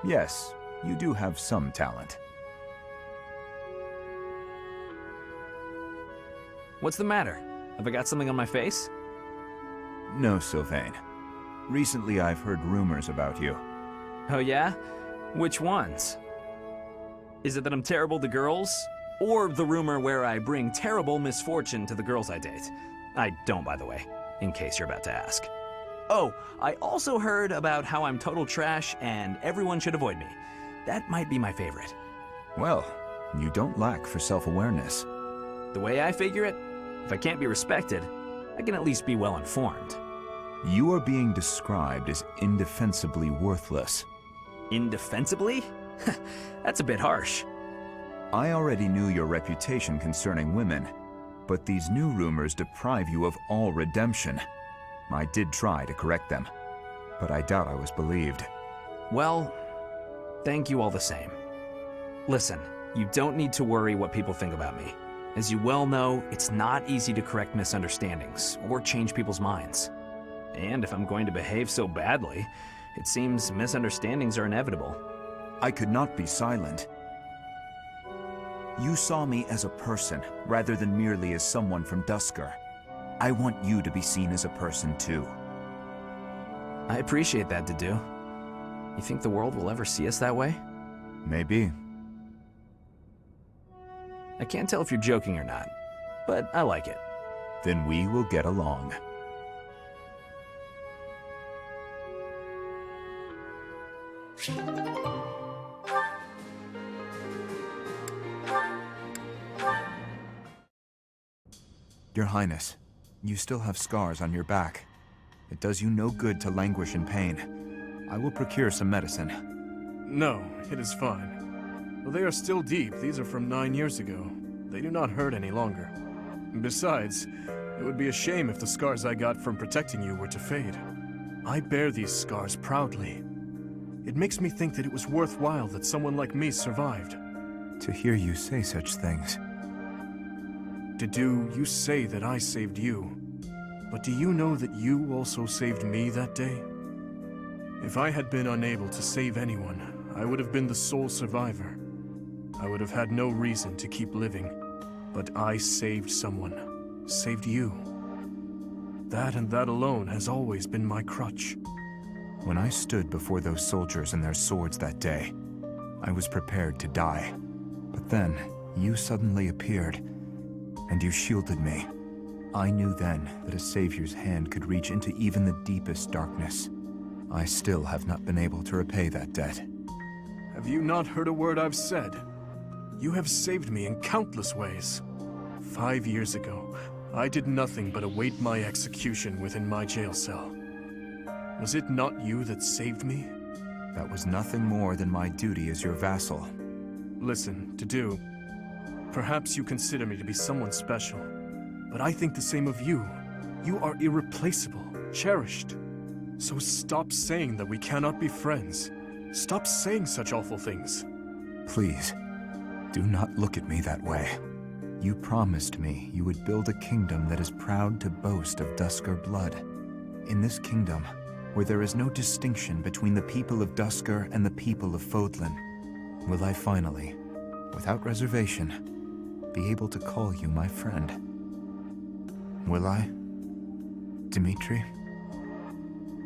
Yes, you do have some talent. What's the matter? Have I got something on my face? No, Sylvain. Recently I've heard rumors about you. Oh yeah? Which ones? Is it that I'm terrible to girls? Or the rumor where I bring terrible misfortune to the girls I date? I don't, by the way, in case you're about to ask. Oh, I also heard about how I'm total trash and everyone should avoid me. That might be my favorite. Well, you don't lack for self-awareness. The way I figure it, if I can't be respected, I can at least be well informed. You are being described as indefensibly worthless. Indefensibly? That's a bit harsh. I already knew your reputation concerning women, but these new rumors deprive you of all redemption. I did try to correct them, but I doubt I was believed. Well, thank you all the same. Listen, you don't need to worry what people think about me. As you well know, it's not easy to correct misunderstandings or change people's minds. And if I'm going to behave so badly, it seems misunderstandings are inevitable. I could not be silent. You saw me as a person, rather than merely as someone from Duscur. I want you to be seen as a person, too. I appreciate that, Dedu. You think the world will ever see us that way? Maybe. I can't tell if you're joking or not, but I like it. Then we will get along. Your Highness, you still have scars on your back. It does you no good to languish in pain. I will procure some medicine. No, it is fine. Though they are still deep, these are from 9 years ago. They do not hurt any longer. Besides, it would be a shame if the scars I got from protecting you were to fade. I bear these scars proudly. It makes me think that it was worthwhile that someone like me survived. To hear you say such things. Dedu, you say that I saved you. But do you know that you also saved me that day? If I had been unable to save anyone, I would have been the sole survivor. I would have had no reason to keep living. But I saved someone. Saved you. That and that alone has always been my crutch. When I stood before those soldiers and their swords that day, I was prepared to die. But then, you suddenly appeared, and you shielded me. I knew then that a savior's hand could reach into even the deepest darkness. I still have not been able to repay that debt. Have you not heard a word I've said? You have saved me in countless ways. 5 years ago, I did nothing but await my execution within my jail cell. Was it not you that saved me? That was nothing more than my duty as your vassal. Listen, Dedu, perhaps you consider me to be someone special, but I think the same of you. You are irreplaceable, cherished. So stop saying that we cannot be friends. Stop saying such awful things. Please, do not look at me that way. You promised me you would build a kingdom that is proud to boast of Duscur blood. In this kingdom, where there is no distinction between the people of Duscur and the people of Fodlan, will I finally, without reservation, be able to call you my friend? Will I, Dimitri?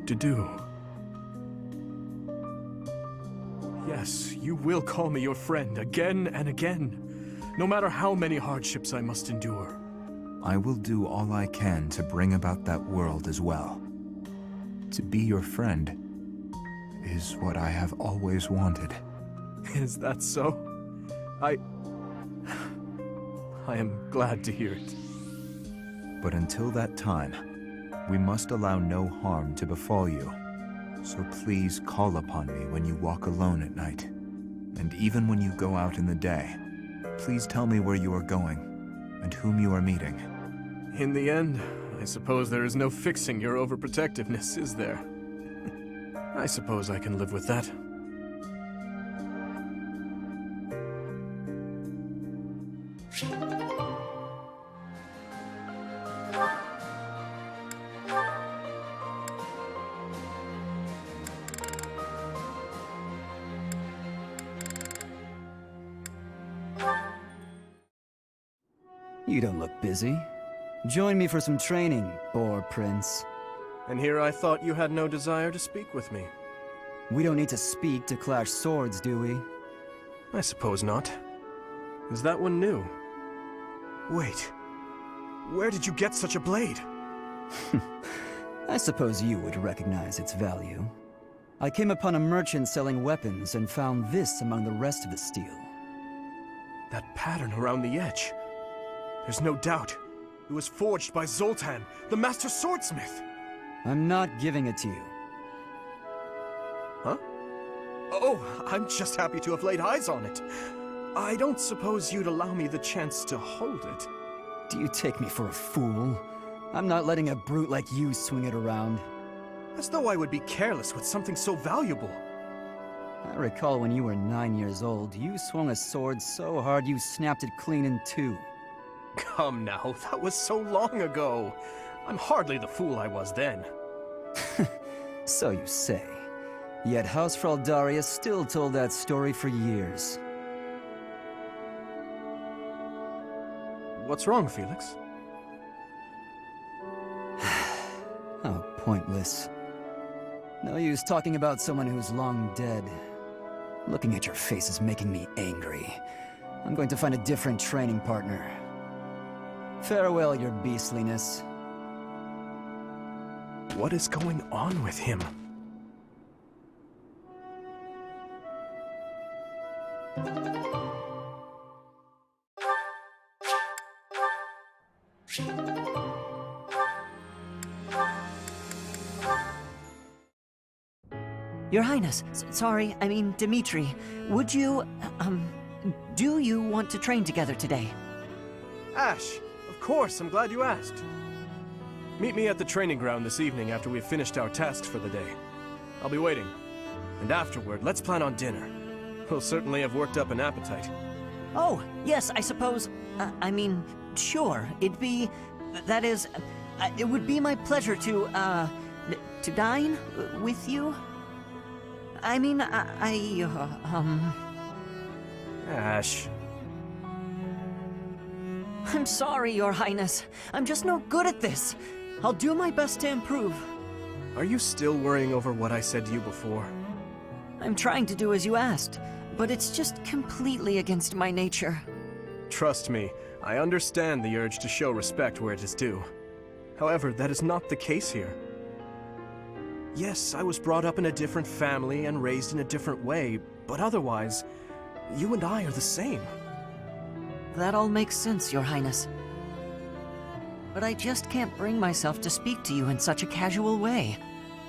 Dedu. Yes, you will call me your friend again and again, no matter how many hardships I must endure. I will do all I can to bring about that world as well. To be your friend is what I have always wanted. Is that so? I am glad to hear it. But until that time, we must allow no harm to befall you. So please call upon me when you walk alone at night. And even when you go out in the day, please tell me where you are going and whom you are meeting. In the end, I suppose there is no fixing your overprotectiveness, is there? I suppose I can live with that. You don't look busy. Join me for some training, Boar Prince. And here I thought you had no desire to speak with me. We don't need to speak to clash swords, do we? I suppose not. Is that one new? Wait. Where did you get such a blade? I suppose you would recognize its value. I came upon a merchant selling weapons and found this among the rest of the steel. That pattern around the edge. There's no doubt. It was forged by Zoltan, the master swordsmith. I'm not giving it to you. Huh? Oh, I'm just happy to have laid eyes on it. I don't suppose you'd allow me the chance to hold it. Do you take me for a fool? I'm not letting a brute like you swing it around. As though I would be careless with something so valuable. I recall when you were 9 years old, you swung a sword so hard you snapped it clean in two. Come now, that was so long ago. I'm hardly the fool I was then. So you say. Yet Hausfrau Darius still told that story for years. What's wrong, Felix? How pointless. No use talking about someone who's long dead. Looking at your face is making me angry. I'm going to find a different training partner. Farewell, your beastliness. What is going on with him? Your Highness, sorry, I mean Dimitri, would you, do you want to train together today? Ash, of course, I'm glad you asked. Meet me at the training ground this evening after we've finished our tasks for the day. I'll be waiting. And afterward, let's plan on dinner. We'll certainly have worked up an appetite. Oh, yes, I suppose, I mean, sure, that is, it would be my pleasure to dine with you? I mean, Ash. I'm sorry, Your Highness. I'm just no good at this. I'll do my best to improve. Are you still worrying over what I said to you before? I'm trying to do as you asked, but it's just completely against my nature. Trust me, I understand the urge to show respect where it is due. However, that is not the case here. Yes, I was brought up in a different family and raised in a different way, but otherwise, you and I are the same. That all makes sense, Your Highness. But I just can't bring myself to speak to you in such a casual way.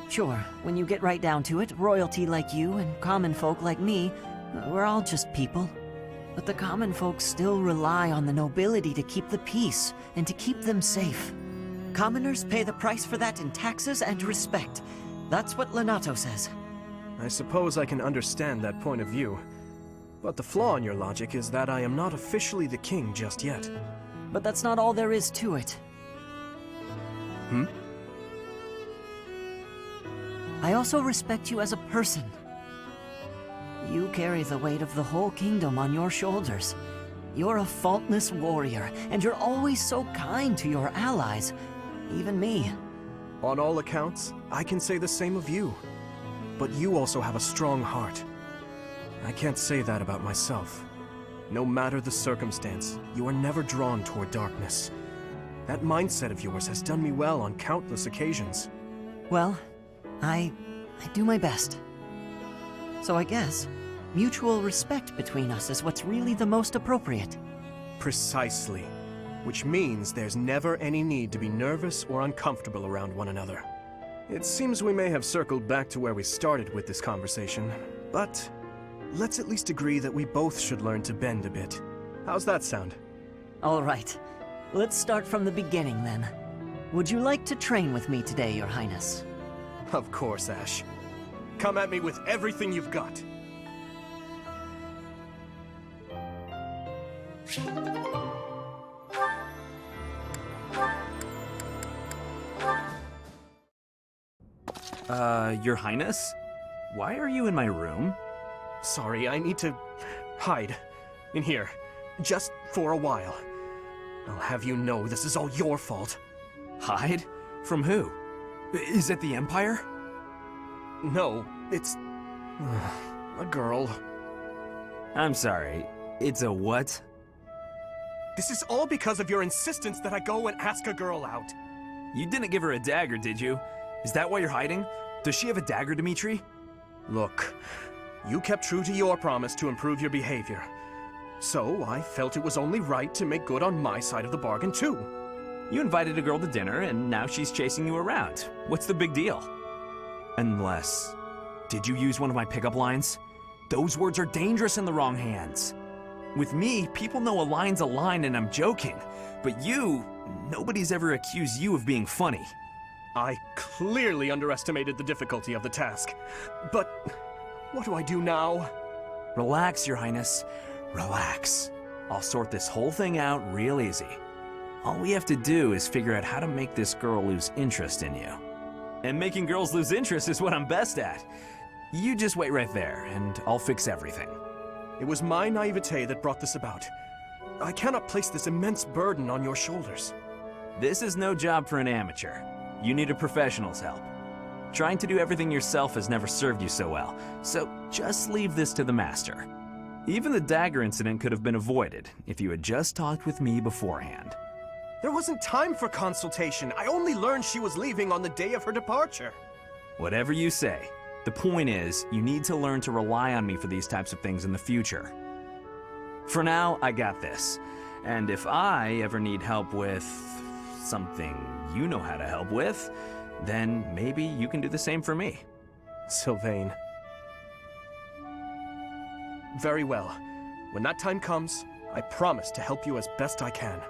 Sure, when you get right down to it, royalty like you and common folk like me, we're all just people. But the common folk still rely on the nobility to keep the peace and to keep them safe. Commoners pay the price for that in taxes and respect. That's what Lenato says. I suppose I can understand that point of view. But the flaw in your logic is that I am not officially the king just yet. But that's not all there is to it. I also respect you as a person. You carry the weight of the whole kingdom on your shoulders. You're a faultless warrior, and you're always so kind to your allies, even me. On all accounts, I can say the same of you. But you also have a strong heart. I can't say that about myself. No matter the circumstance, you are never drawn toward darkness. That mindset of yours has done me well on countless occasions. Well, I do my best. So I guess mutual respect between us is what's really the most appropriate. Precisely. Which means there's never any need to be nervous or uncomfortable around one another. It seems we may have circled back to where we started with this conversation, but let's at least agree that we both should learn to bend a bit. How's that sound? All right. Let's start from the beginning, then. Would you like to train with me today, Your Highness? Of course, Ash. Come at me with everything you've got. Your Highness? Why are you in my room? Sorry, I need to hide in here, just for a while. I'll have you know this is all your fault. Hide? From who? Is it the Empire? No, it's a girl. I'm sorry, it's a what? This is all because of your insistence that I go and ask a girl out. You didn't give her a dagger, did you? Is that why you're hiding? Does she have a dagger, Dimitri? Look, you kept true to your promise to improve your behavior. So I felt it was only right to make good on my side of the bargain, too. You invited a girl to dinner, and now she's chasing you around. What's the big deal? Unless... Did you use one of my pickup lines? Those words are dangerous in the wrong hands. With me, people know a line's a line and I'm joking. But you... Nobody's ever accused you of being funny. I clearly underestimated the difficulty of the task. But what do I do now? Relax, Your Highness. Relax. I'll sort this whole thing out real easy. All we have to do is figure out how to make this girl lose interest in you. And making girls lose interest is what I'm best at. You just wait right there, and I'll fix everything. It was my naivete that brought this about. I cannot place this immense burden on your shoulders. This is no job for an amateur. You need a professional's help. Trying to do everything yourself has never served you so well, so just leave this to the master. Even the dagger incident could have been avoided if you had just talked with me beforehand. There wasn't time for consultation. I only learned she was leaving on the day of her departure. Whatever you say. The point is, you need to learn to rely on me for these types of things in the future. For now, I got this. And if I ever need help with something you know how to help with, then maybe you can do the same for me. Sylvain. Very well. When that time comes, I promise to help you as best I can.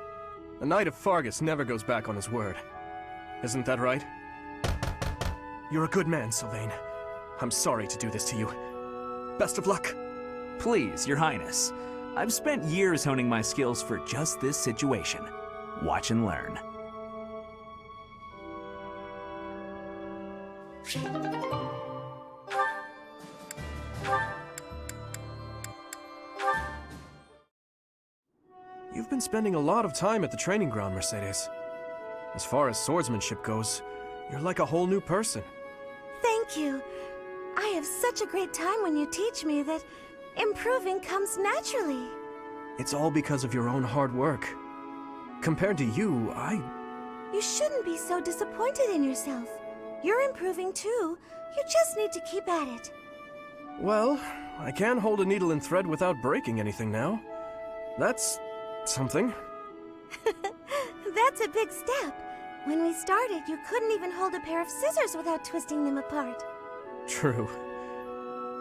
A Knight of Fargus never goes back on his word. Isn't that right? You're a good man, Sylvain. I'm sorry to do this to you. Best of luck. Please, Your Highness. I've spent years honing my skills for just this situation. Watch and learn. You've been spending a lot of time at the training ground, Mercedes. As far as swordsmanship goes, you're like a whole new person. Thank you. I have such a great time when you teach me that improving comes naturally. It's all because of your own hard work. Compared to you, You shouldn't be so disappointed in yourself. You're improving too. You just need to keep at it. Well, I can hold a needle and thread without breaking anything now. That's something. That's a big step. When we started, you couldn't even hold a pair of scissors without twisting them apart. True.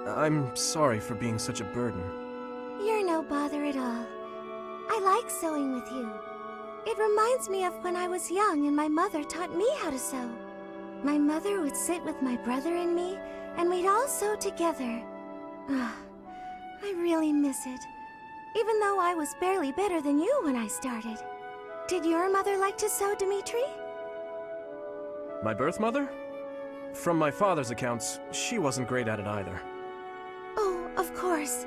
I'm sorry for being such a burden. You're no bother at all. I like sewing with you. It reminds me of when I was young and my mother taught me how to sew. My mother would sit with my brother and me, and we'd all sew together. I really miss it. Even though I was barely better than you when I started. Did your mother like to sew, Dimitri? My birth mother? From my father's accounts, she wasn't great at it either. Oh, of course.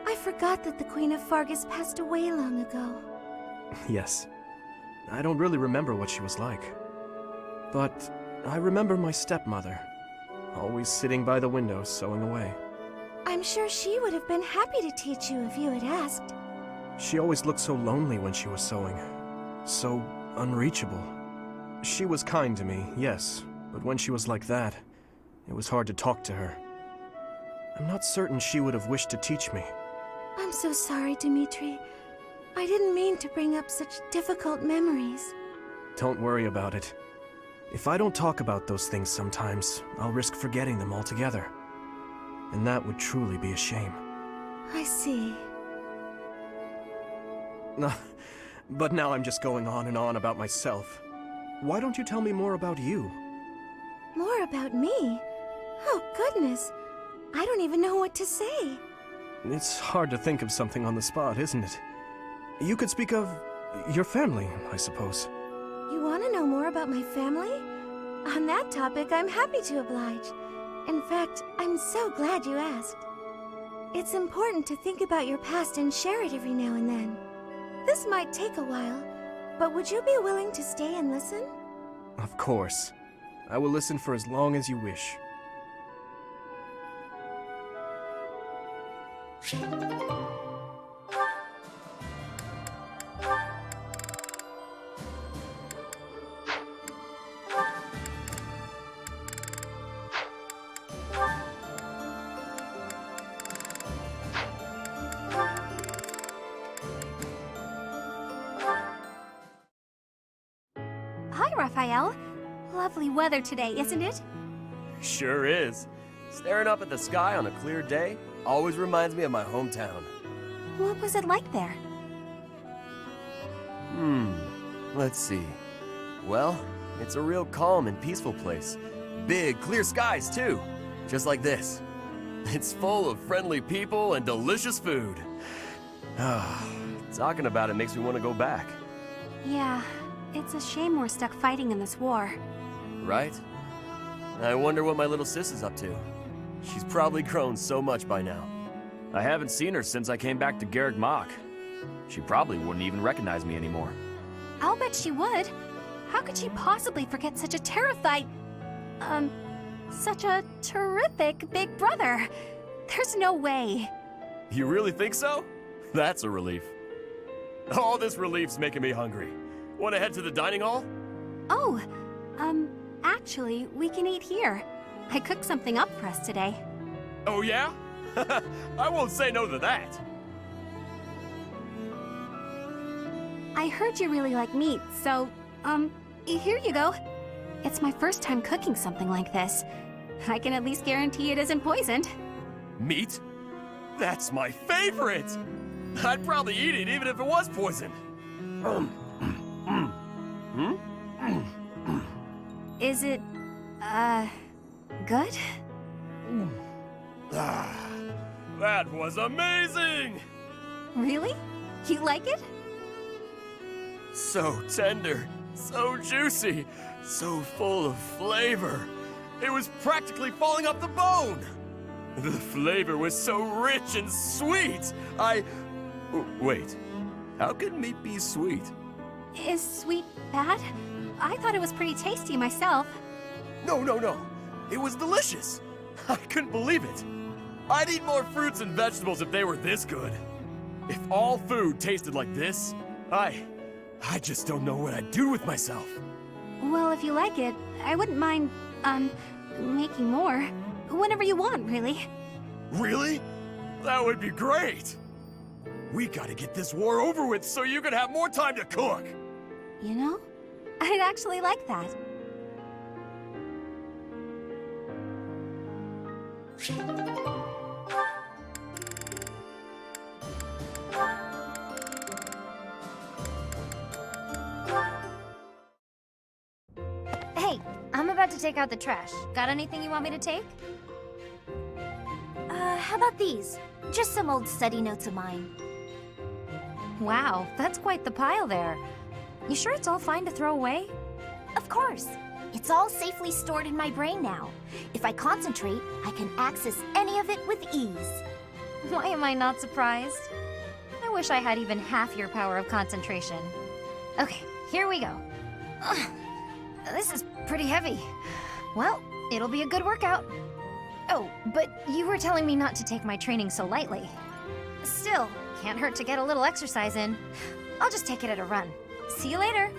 I forgot that the Queen of Fargus passed away long ago. Yes. I don't really remember what she was like. But I remember my stepmother, always sitting by the window sewing away. I'm sure she would have been happy to teach you if you had asked. She always looked so lonely when she was sewing. So unreachable. She was kind to me, yes, but when she was like that, it was hard to talk to her. I'm not certain she would have wished to teach me. I'm so sorry, Dimitri. I didn't mean to bring up such difficult memories. Don't worry about it. If I don't talk about those things sometimes, I'll risk forgetting them altogether. And that would truly be a shame. I see. But now I'm just going on and on about myself. Why don't you tell me more about you? More about me? Oh, goodness. I don't even know what to say. It's hard to think of something on the spot, isn't it? You could speak of your family, I suppose. You want to know more about my family? On that topic, I'm happy to oblige. In fact, I'm so glad you asked. It's important to think about your past and share it every now and then. This might take a while, but would you be willing to stay and listen? Of course. I will listen for as long as you wish. Hi, Raphael. Lovely weather today, isn't it? Sure is. Staring up at the sky on a clear day always reminds me of my hometown. What was it like there? Let's see. Well, it's a real calm and peaceful place. Big, clear skies, too. Just like this. It's full of friendly people and delicious food. Talking about it makes me want to go back. Yeah, it's a shame we're stuck fighting in this war. Right? I wonder what my little sis is up to. She's probably grown so much by now. I haven't seen her since I came back to Garrick Mach. She probably wouldn't even recognize me anymore. I'll bet she would. How could she possibly forget such a such a terrific big brother? There's no way. You really think so? That's a relief. All this relief's making me hungry. Want to head to the dining hall? Oh, actually, we can eat here. I cooked something up for us today. Oh yeah? I won't say no to that. I heard you really like meat, so, here you go. It's my first time cooking something like this. I can at least guarantee it isn't poisoned. Meat? That's my favorite! I'd probably eat it even if it was poisoned. Is it, good? That was amazing! Really? You like it? So tender, so juicy, so full of flavor. It was practically falling off the bone. The flavor was so rich and sweet. Wait, how can meat be sweet? Is sweet bad? I thought it was pretty tasty myself. No. It was delicious. I couldn't believe it. I'd eat more fruits and vegetables if they were this good. If all food tasted like this, I just don't know what I'd do with myself. Well, if you like it, I wouldn't mind, making more. Whenever you want, really. Really? That would be great. We gotta get this war over with so you can have more time to cook. You know, I'd actually like that. Hey, I'm about to take out the trash. Got anything you want me to take? How about these? Just some old study notes of mine. Wow, that's quite the pile there. You sure it's all fine to throw away? Of course. It's all safely stored in my brain now. If I concentrate, I can access any of it with ease. Why am I not surprised? I wish I had even half your power of concentration. Okay, here we go. Ugh, this is pretty heavy. Well, it'll be a good workout. Oh, but you were telling me not to take my training so lightly. Still, can't hurt to get a little exercise in. I'll just take it at a run. See you later.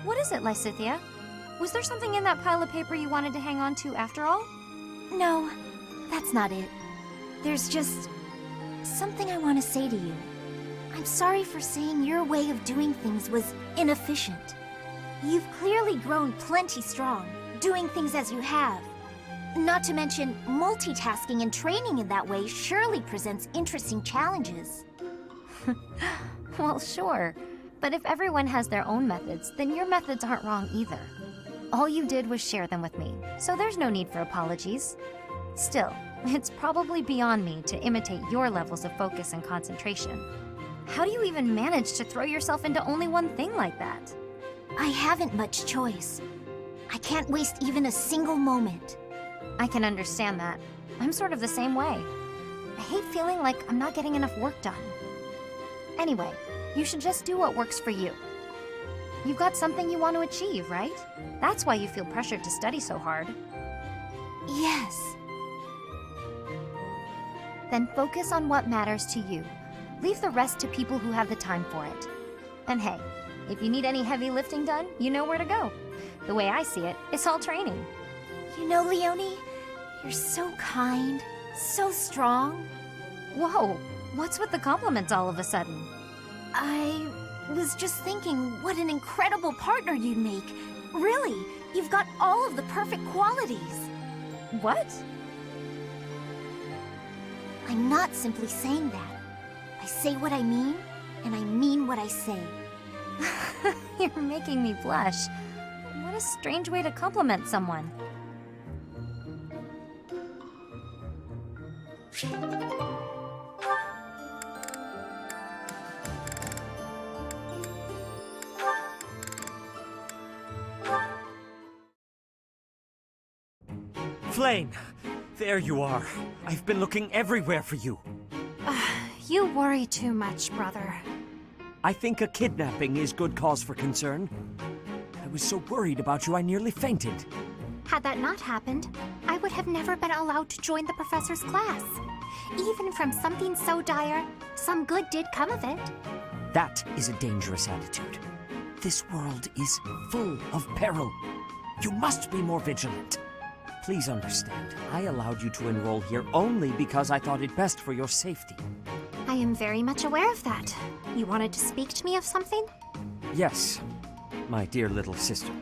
What is it, Lysithia? Was there something in that pile of paper you wanted to hang on to after all? No, that's not it. There's just something I want to say to you. I'm sorry for saying your way of doing things was inefficient. You've clearly grown plenty strong, doing things as you have. Not to mention, multitasking and training in that way surely presents interesting challenges. Well, sure. But if everyone has their own methods, then your methods aren't wrong either. All you did was share them with me, so there's no need for apologies. Still, it's probably beyond me to imitate your levels of focus and concentration. How do you even manage to throw yourself into only one thing like that? I haven't much choice. I can't waste even a single moment. I can understand that. I'm sort of the same way. I hate feeling like I'm not getting enough work done. Anyway, you should just do what works for you. You've got something you want to achieve, right? That's why you feel pressured to study so hard. Yes. Then focus on what matters to you. Leave the rest to people who have the time for it. And hey, if you need any heavy lifting done, you know where to go. The way I see it, it's all training. You know, Leonie, you're so kind, so strong. Whoa, what's with the compliments all of a sudden? I was just thinking what an incredible partner you'd make. Really, you've got all of the perfect qualities. What? I'm not simply saying that. I say what I mean, and I mean what I say. You're making me blush. What a strange way to compliment someone. Flame! There you are. I've been looking everywhere for you. You worry too much, brother. I think a kidnapping is good cause for concern. I was so worried about you I nearly fainted. Had that not happened, I would have never been allowed to join the professor's class. Even from something so dire, some good did come of it. That is a dangerous attitude. This world is full of peril. You must be more vigilant. Please understand, I allowed you to enroll here only because I thought it best for your safety. I am very much aware of that. You wanted to speak to me of something? Yes, my dear little sister.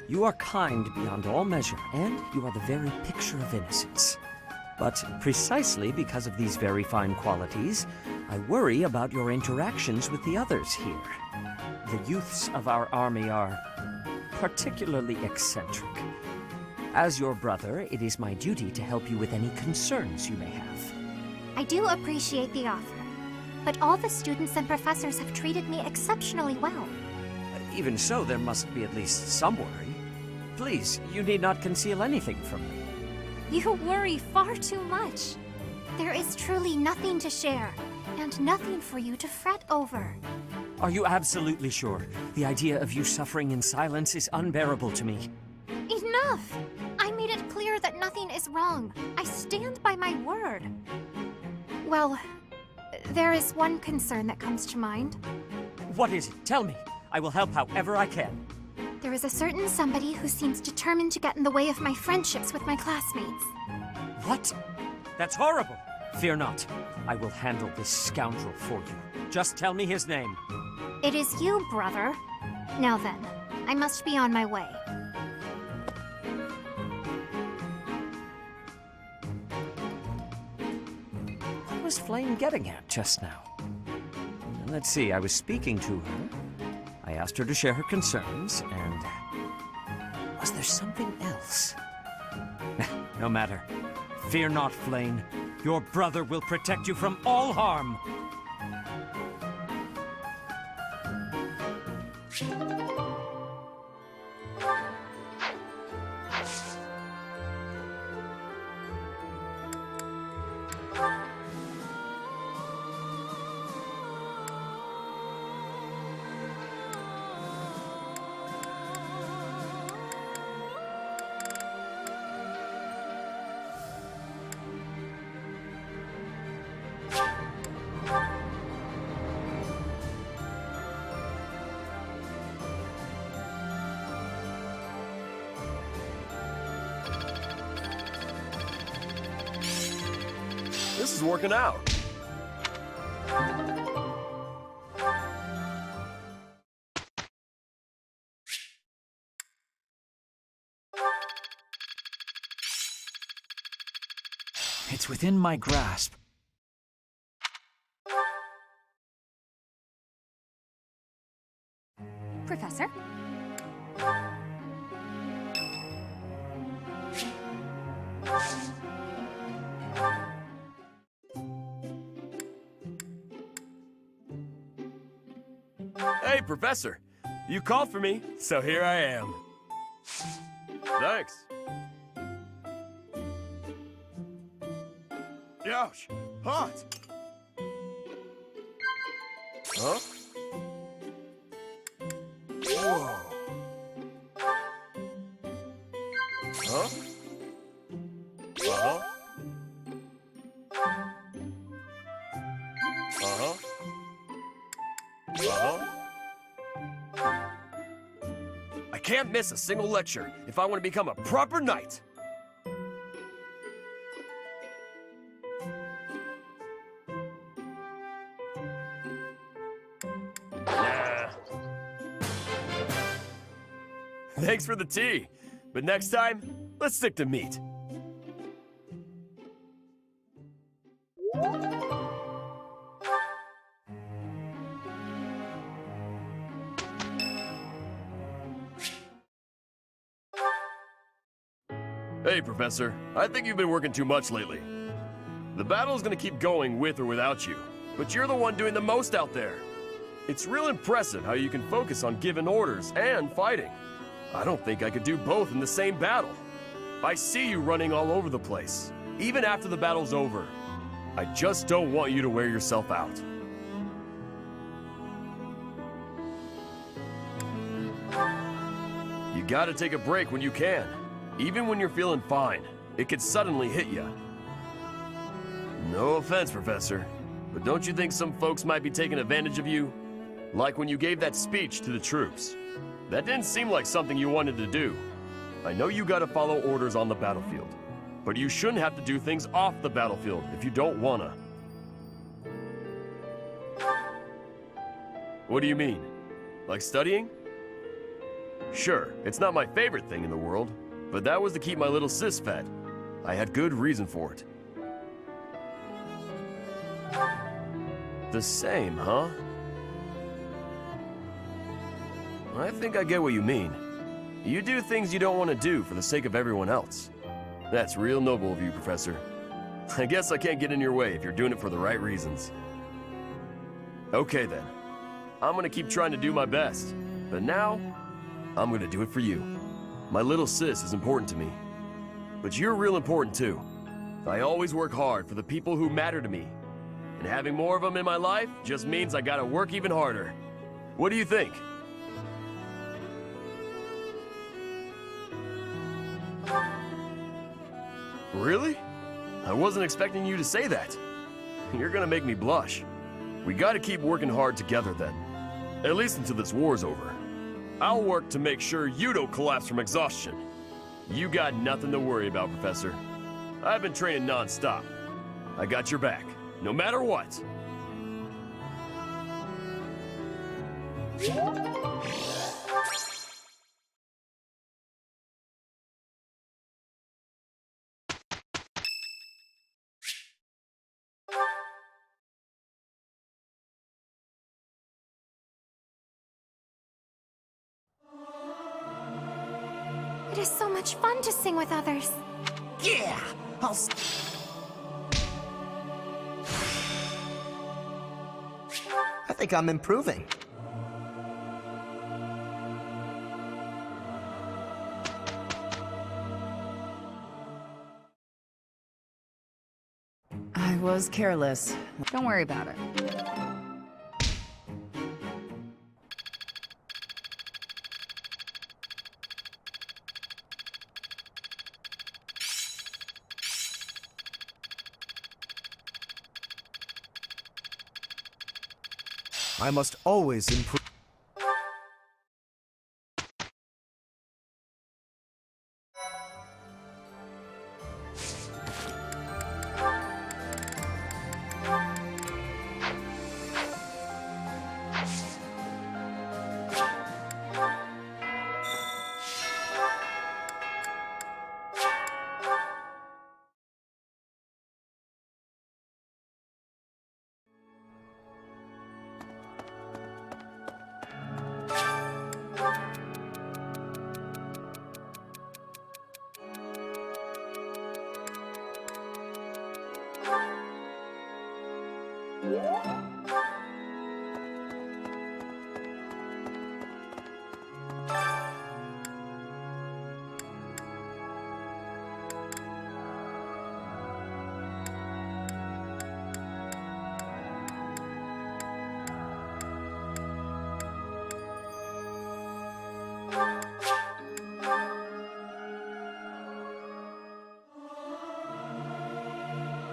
You are kind beyond all measure, and you are the very picture of innocence. But precisely because of these very fine qualities, I worry about your interactions with the others here. The youths of our army are particularly eccentric. As your brother, it is my duty to help you with any concerns you may have. I do appreciate the offer, but all the students and professors have treated me exceptionally well. Even so, there must be at least some worry. Please, you need not conceal anything from me. You worry far too much. There is truly nothing to share, and nothing for you to fret over. Are you absolutely sure? The idea of you suffering in silence is unbearable to me. Enough! I made it clear that nothing is wrong. I stand by my word. Well, there is one concern that comes to mind. What is it? Tell me. I will help however I can. There is a certain somebody who seems determined to get in the way of my friendships with my classmates. What? That's horrible. Fear not. I will handle this scoundrel for you. Just tell me his name. It is you, brother. Now then, I must be on my way. What was Flame getting at just now? And let's see, I was speaking to her. I asked her to share her concerns, and... was there something else? No matter. Fear not, Flame. Your brother will protect you from all harm. This is working out. It's within my grasp. Professor? Hey, Professor. You called for me, so here I am. Thanks. Ouch! Hot! Huh? Whoa! Huh? Uh-huh. Uh-huh. Uh-huh. I can't miss a single lecture if I want to become a proper knight. Nah. Thanks for the tea, but next time, let's stick to meat. Hey, Professor. I think you've been working too much lately. The battle is gonna keep going with or without you, but you're the one doing the most out there. It's real impressive how you can focus on giving orders and fighting. I don't think I could do both in the same battle. I see you running all over the place, even after the battle's over. I just don't want you to wear yourself out. You gotta take a break when you can. Even when you're feeling fine, it could suddenly hit you. No offense, Professor, but don't you think some folks might be taking advantage of you? Like when you gave that speech to the troops. That didn't seem like something you wanted to do. I know you gotta follow orders on the battlefield, but you shouldn't have to do things off the battlefield if you don't wanna. What do you mean? Like studying? Sure, it's not my favorite thing in the world, but that was to keep my little sis fed. I had good reason for it. The same, huh? I think I get what you mean. You do things you don't want to do for the sake of everyone else. That's real noble of you, Professor. I guess I can't get in your way if you're doing it for the right reasons. Okay then. I'm gonna keep trying to do my best. But now, I'm gonna do it for you. My little sis is important to me. But you're real important too. I always work hard for the people who matter to me. And having more of them in my life just means I gotta work even harder. What do you think? Really? I wasn't expecting you to say that. You're gonna make me blush. We gotta keep working hard together then. At least until this war's over. I'll work to make sure you don't collapse from exhaustion. You got nothing to worry about, Professor. I've been training non-stop. I got your back, no matter what. It is so much fun to sing with others. Yeah! I think I'm improving. I was careless. Don't worry about it. I must always improve.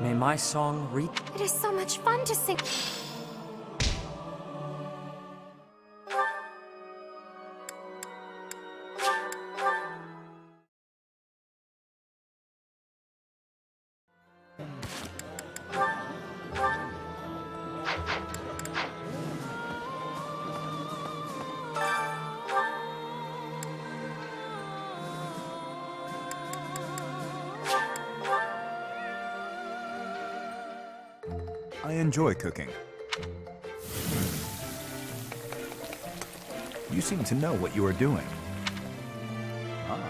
May my song reach. It is so much fun to sing. I enjoy cooking. You seem to know what you are doing. Ah.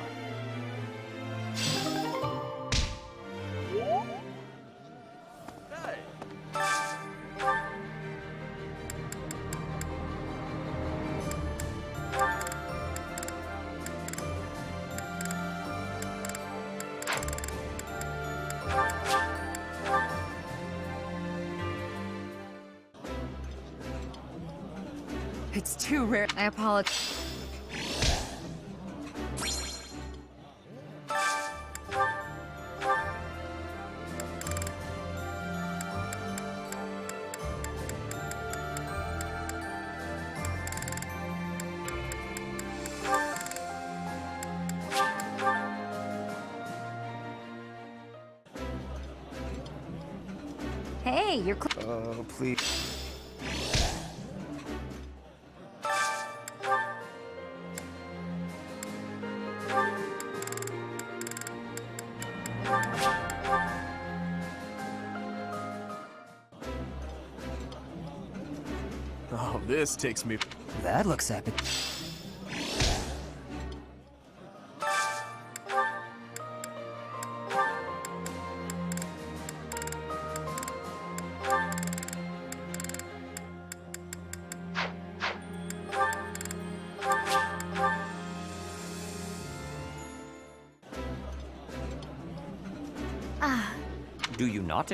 It's too rare. I apologize. Hey, you're Oh, please. Oh, this takes me... That looks epic. Do you not?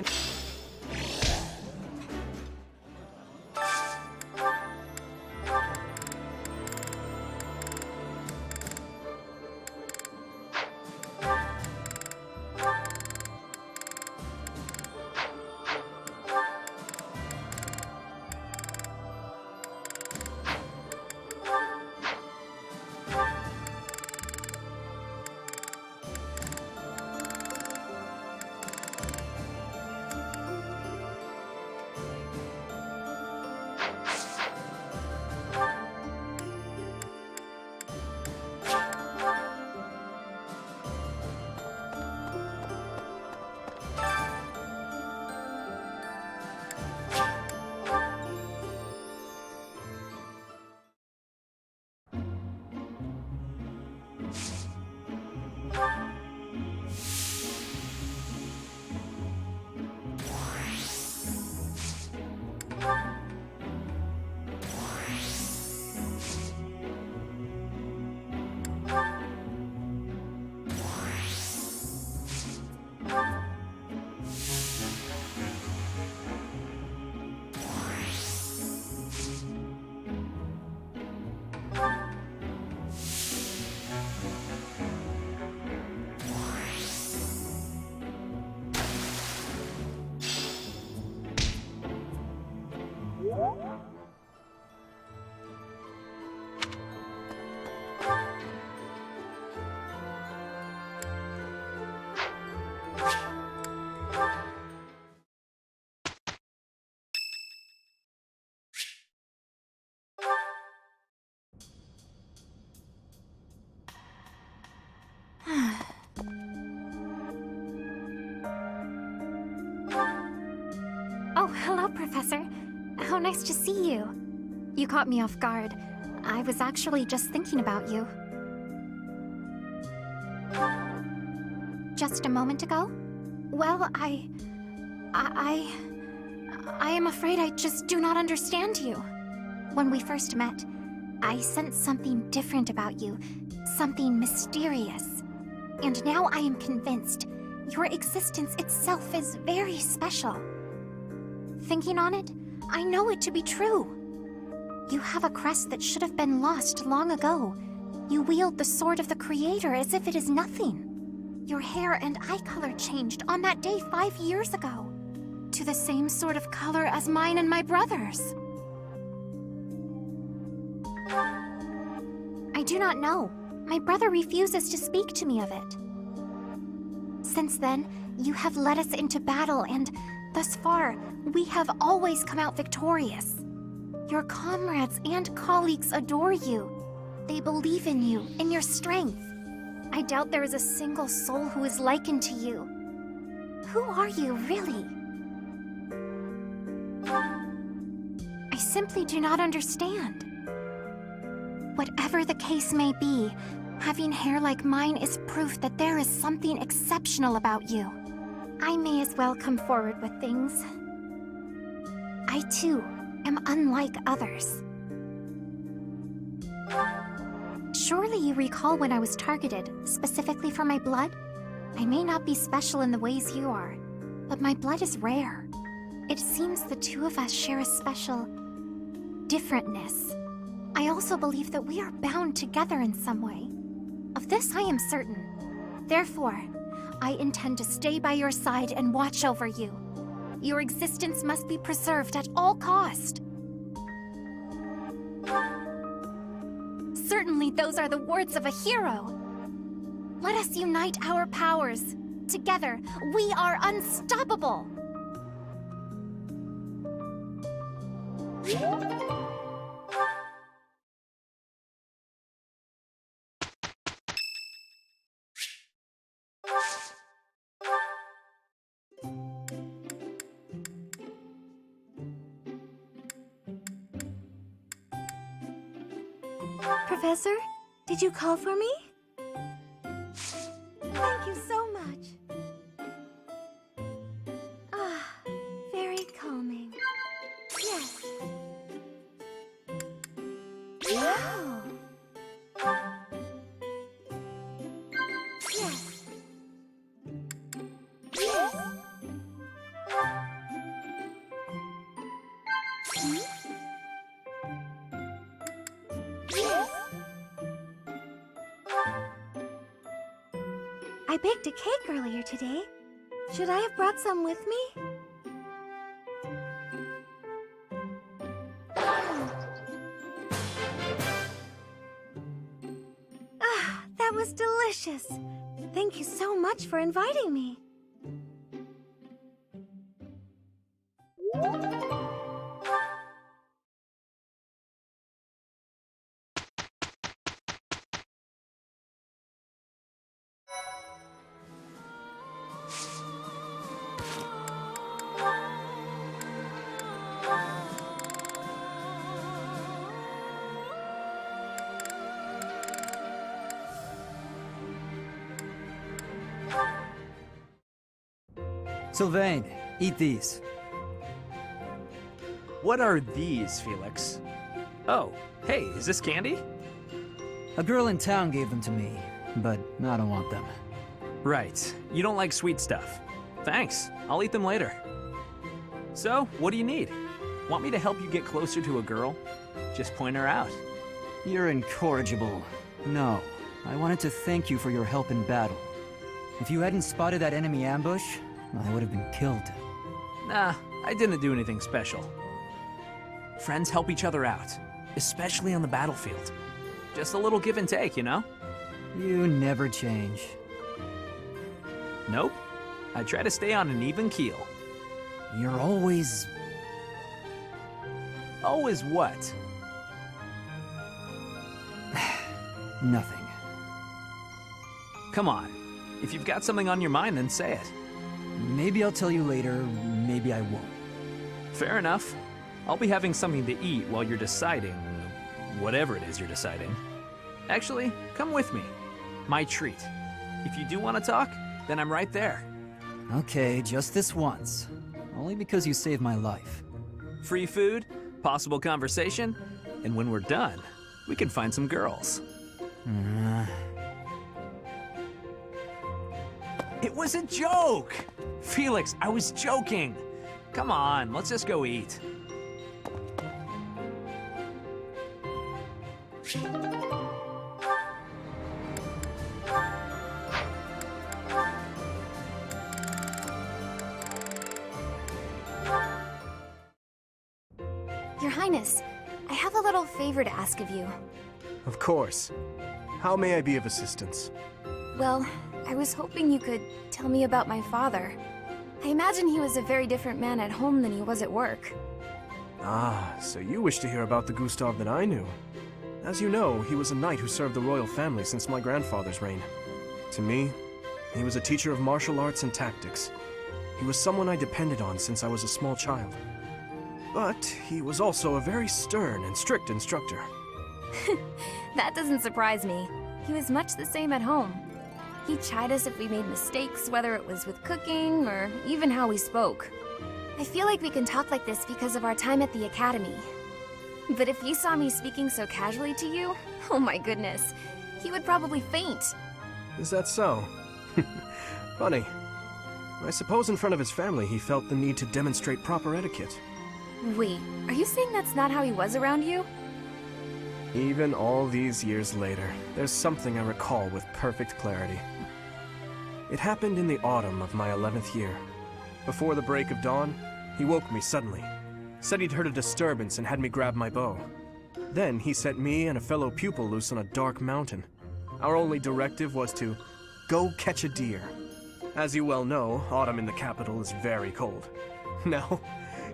Oh, hello, Professor. How nice to see you. You caught me off guard. I was actually just thinking about you. Just a moment ago? Well, I am afraid I just do not understand you. When we first met, I sensed something different about you, something mysterious. And now I am convinced your existence itself is very special. Thinking on it, I know it to be true. You have a crest that should have been lost long ago. You wield the sword of the Creator as if it is nothing. Your hair and eye color changed on that day 5 years ago, to the same sort of color as mine and my brother's. I do not know. My brother refuses to speak to me of it. Since then, you have led us into battle, and thus far, we have always come out victorious. Your comrades and colleagues adore you. They believe in you, in your strength. I doubt there is a single soul who is likened to you. Who are you, really? I simply do not understand. Whatever the case may be, having hair like mine is proof that there is something exceptional about you. I may as well come forward with things. I, too, am unlike others. Surely you recall when I was targeted, specifically for my blood? I may not be special in the ways you are, but my blood is rare. It seems the two of us share a special differentness. I also believe that we are bound together in some way. Of this I am certain. Therefore, I intend to stay by your side and watch over you. Your existence must be preserved at all cost. Certainly those are the words of a hero. Let us unite our powers. Together, we are unstoppable! Professor, did you call for me? Thank you so much. Ah, very calming. Yes. Wow. Yes. Yes. Hmm? Yes. I baked a cake earlier today. Should I have brought some with me? Ah, that was delicious. Thank you so much for inviting me. Sylvain, eat these. What are these, Felix? Oh, hey, is this candy? A girl in town gave them to me, but I don't want them. Right. You don't like sweet stuff. Thanks. I'll eat them later. So, what do you need? Want me to help you get closer to a girl? Just point her out. You're incorrigible. No, I wanted to thank you for your help in battle. If you hadn't spotted that enemy ambush, I would have been killed. Nah, I didn't do anything special. Friends help each other out, especially on the battlefield. Just a little give and take, you know? You never change. Nope. I try to stay on an even keel. You're always... Always what? Nothing. Come on. If you've got something on your mind, then say it. Maybe I'll tell you later, maybe I won't. Fair enough. I'll be having something to eat while you're deciding... whatever it is you're deciding. Actually, come with me. My treat. If you do want to talk, then I'm right there. Okay, just this once. Only because you saved my life. Free food, possible conversation, and when we're done, we can find some girls. It was a joke! Felix, I was joking! Come on, let's just go eat. Your Highness, I have a little favor to ask of you. Of course. How may I be of assistance? Well, I was hoping you could tell me about my father. I imagine he was a very different man at home than he was at work. Ah, so you wish to hear about the Gustav that I knew. As you know, he was a knight who served the royal family since my grandfather's reign. To me, he was a teacher of martial arts and tactics. He was someone I depended on since I was a small child. But he was also a very stern and strict instructor. That doesn't surprise me. He was much the same at home. He'd chide us if we made mistakes, whether it was with cooking or even how we spoke. I feel like we can talk like this because of our time at the academy. But if he saw me speaking so casually to you, oh my goodness, he would probably faint. Is that so? Funny. I suppose in front of his family he felt the need to demonstrate proper etiquette. Wait, are you saying that's not how he was around you? Even all these years later, there's something I recall with perfect clarity. It happened in the autumn of my 11th year. Before the break of dawn, he woke me suddenly, said he'd heard a disturbance and had me grab my bow. Then he set me and a fellow pupil loose on a dark mountain. Our only directive was to go catch a deer. As you well know, autumn in the capital is very cold. Now,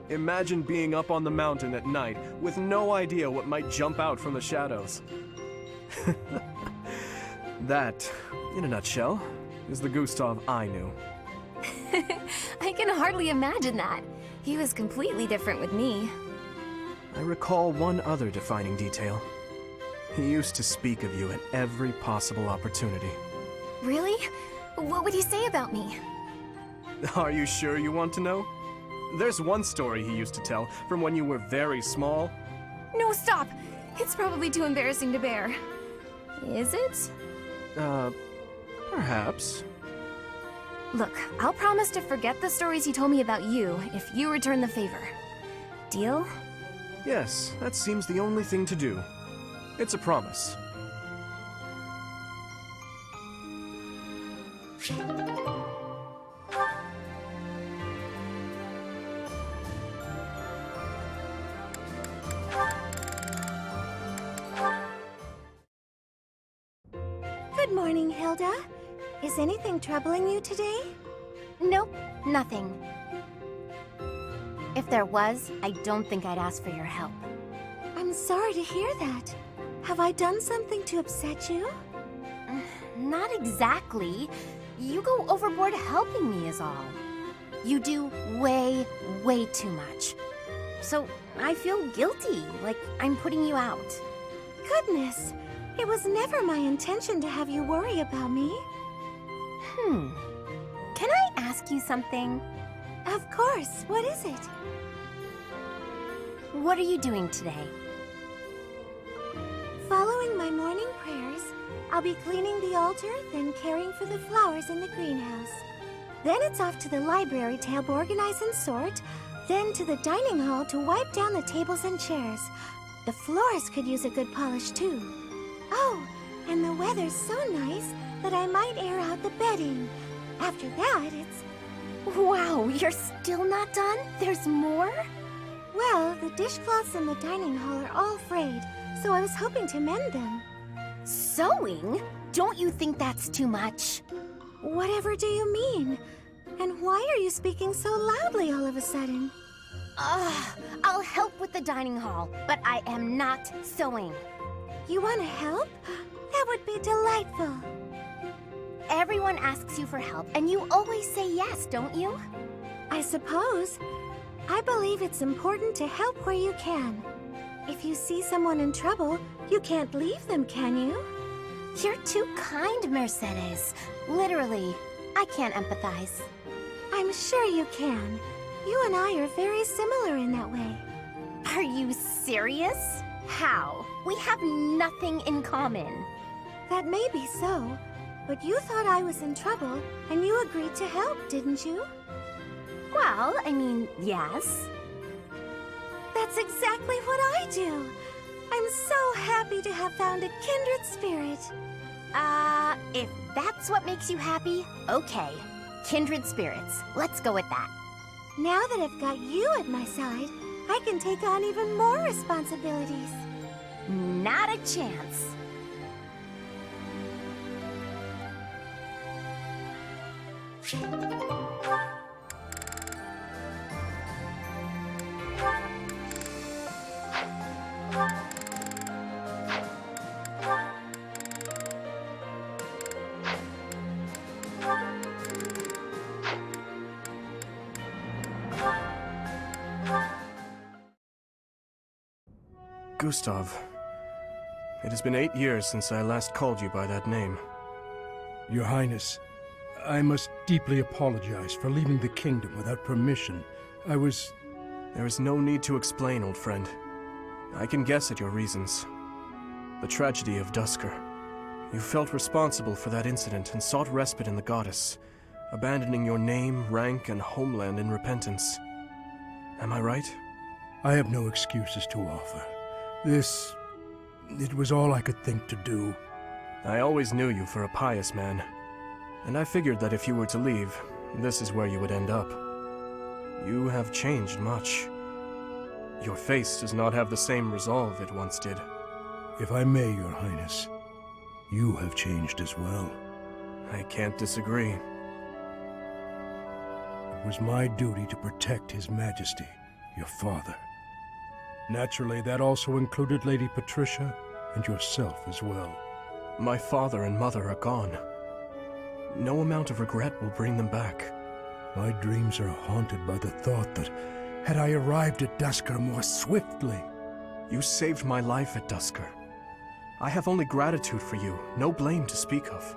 imagine being up on the mountain at night with no idea what might jump out from the shadows. That, in a nutshell, is the Gustav I knew. I can hardly imagine that. He was completely different with me. I recall one other defining detail. He used to speak of you at every possible opportunity. Really? What would he say about me? Are you sure you want to know? There's one story he used to tell from when you were very small. No, stop! It's probably too embarrassing to bear. Is it? Perhaps. Look, I'll promise to forget the stories he told me about you if you return the favor. Deal? Yes, that seems the only thing to do. It's a promise. Good morning, Hilda. Is anything troubling you today? Nope, nothing. If there was, I don't think I'd ask for your help. I'm sorry to hear that. Have I done something to upset you? Not exactly. You go overboard helping me is all. You do way, way too much. So I feel guilty, like I'm putting you out. Goodness, it was never my intention to have you worry about me. Can I ask you something? Of course, what is it? What are you doing today? Following my morning prayers, I'll be cleaning the altar, then caring for the flowers in the greenhouse. Then it's off to the library to help organize and sort, then to the dining hall to wipe down the tables and chairs. The floors could use a good polish too. Oh, and the weather's so nice that I might air out the bedding. After that, it's... Wow, you're still not done? There's more? Well, the dishcloths in the dining hall are all frayed, so I was hoping to mend them. Sewing? Don't you think that's too much? Whatever do you mean? And why are you speaking so loudly all of a sudden? I'll help with the dining hall, but I am not sewing. You want to help? That would be delightful. Everyone asks you for help, and you always say yes, don't you? I suppose. I believe it's important to help where you can. If you see someone in trouble, you can't leave them, can you? You're too kind, Mercedes. Literally, I can't empathize. I'm sure you can. You and I are very similar in that way. Are you serious? How? We have nothing in common. That may be so, but you thought I was in trouble, and you agreed to help, didn't you? Well, I mean, yes. That's exactly what I do. I'm so happy to have found a kindred spirit. If that's what makes you happy, okay. Kindred spirits. Let's go with that. Now that I've got you at my side, I can take on even more responsibilities. Not a chance. Gustav, it has been 8 years since I last called you by that name. Your Highness, I must deeply apologize for leaving the kingdom without permission. There is no need to explain, old friend. I can guess at your reasons. The tragedy of Dusker. You felt responsible for that incident and sought respite in the goddess, abandoning your name, rank, and homeland in repentance. Am I right? I have no excuses to offer. This It was all I could think to do. I always knew you for a pious man, and I figured that if you were to leave, this is where you would end up. You have changed much. Your face does not have the same resolve it once did. If I may, Your Highness, you have changed as well. I can't disagree. It was my duty to protect His Majesty, your father. Naturally, that also included Lady Patricia and yourself as well. My father and mother are gone. No amount of regret will bring them back. My dreams are haunted by the thought that, had I arrived at Duscur more swiftly... You saved my life at Duscur. I have only gratitude for you, no blame to speak of.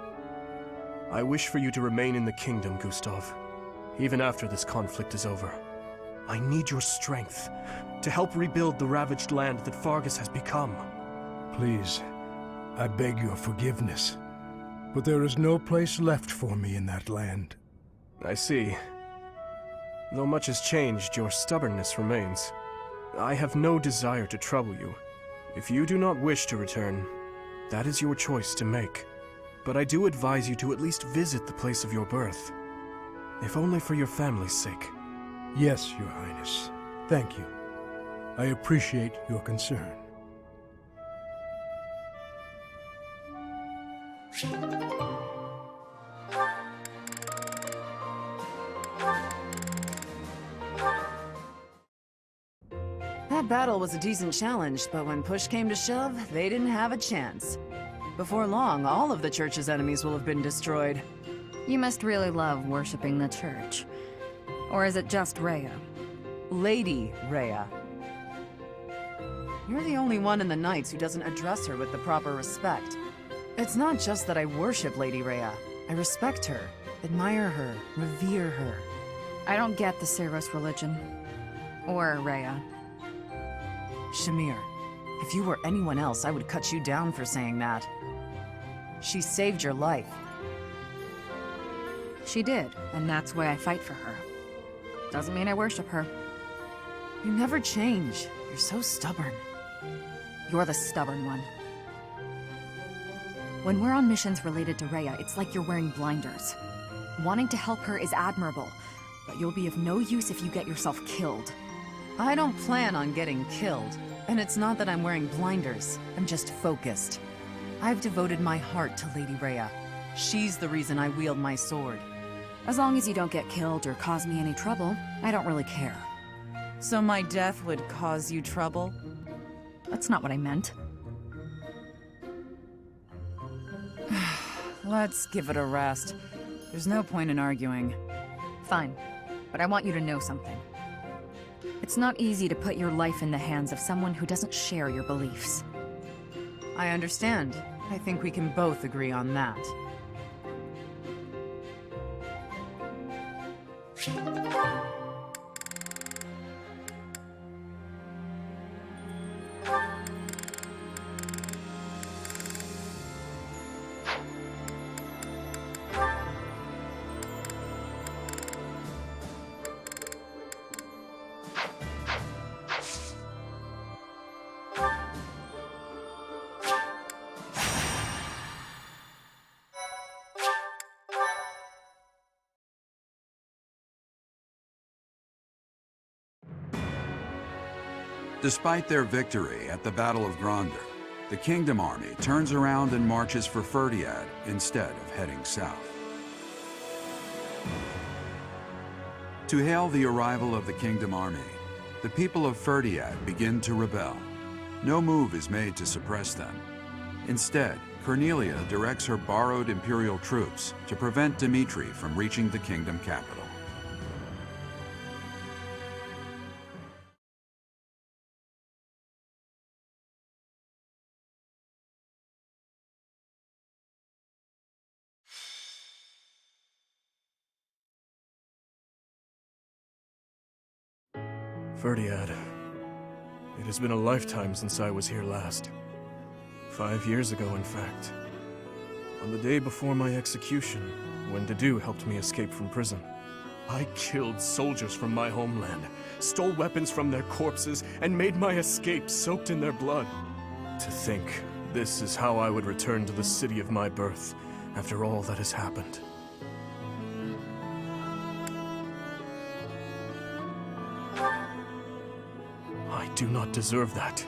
I wish for you to remain in the kingdom, Gustav, even after this conflict is over. I need your strength to help rebuild the ravaged land that Fargus has become. Please, I beg your forgiveness, but there is no place left for me in that land. I see. Though much has changed, your stubbornness remains. I have no desire to trouble you. If you do not wish to return, that is your choice to make. But I do advise you to at least visit the place of your birth, if only for your family's sake. Yes, Your Highness. Thank you. I appreciate your concern. That battle was a decent challenge, but when push came to shove, they didn't have a chance. Before long, all of the church's enemies will have been destroyed. You must really love worshipping the church. Or is it just Rhea? Lady Rhea. You're the only one in the Knights who doesn't address her with the proper respect. It's not just that I worship Lady Rhea. I respect her, admire her, revere her. I don't get the Seros religion. Or Rhea. Shamir, if you were anyone else, I would cut you down for saying that. She saved your life. She did, and that's why I fight for her. Doesn't mean I worship her. You never change. You're so stubborn. You're the stubborn one. When we're on missions related to Rhea, it's like you're wearing blinders. Wanting to help her is admirable, but you'll be of no use if you get yourself killed. I don't plan on getting killed. And it's not that I'm wearing blinders. I'm just focused. I've devoted my heart to Lady Rhea. She's the reason I wield my sword. As long as you don't get killed or cause me any trouble, I don't really care. So my death would cause you trouble? That's not what I meant. Let's give it a rest. There's no point in arguing. Fine, but I want you to know something. It's not easy to put your life in the hands of someone who doesn't share your beliefs. I understand. I think we can both agree on that. Despite their victory at the Battle of Gronder, the Kingdom Army turns around and marches for Ferdiad instead of heading south. To hail the arrival of the Kingdom Army, the people of Ferdiad begin to rebel. No move is made to suppress them. Instead, Cornelia directs her borrowed Imperial troops to prevent Dmitri from reaching the Kingdom capital. Ferdiad. It has been a lifetime since I was here last. 5 years ago, in fact. On the day before my execution, when Dedu helped me escape from prison. I killed soldiers from my homeland, stole weapons from their corpses, and made my escape soaked in their blood. To think this is how I would return to the city of my birth after all that has happened. I do not deserve that.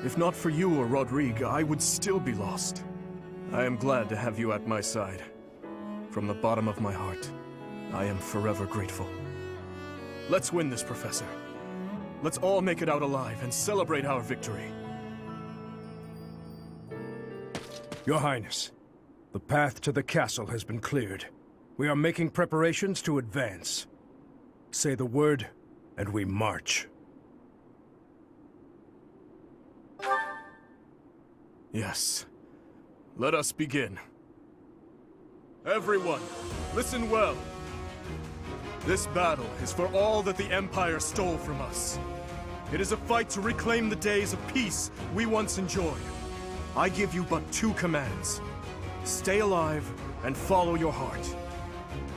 If not for you or Rodrigue, I would still be lost. I am glad to have you at my side. From the bottom of my heart, I am forever grateful. Let's win this, Professor. Let's all make it out alive and celebrate our victory. Your Highness, the path to the castle has been cleared. We are making preparations to advance. Say the word, and we march. Yes. Let us begin. Everyone, listen well. This battle is for all that the Empire stole from us. It is a fight to reclaim the days of peace we once enjoyed. I give you but 2 commands. Stay alive and follow your heart.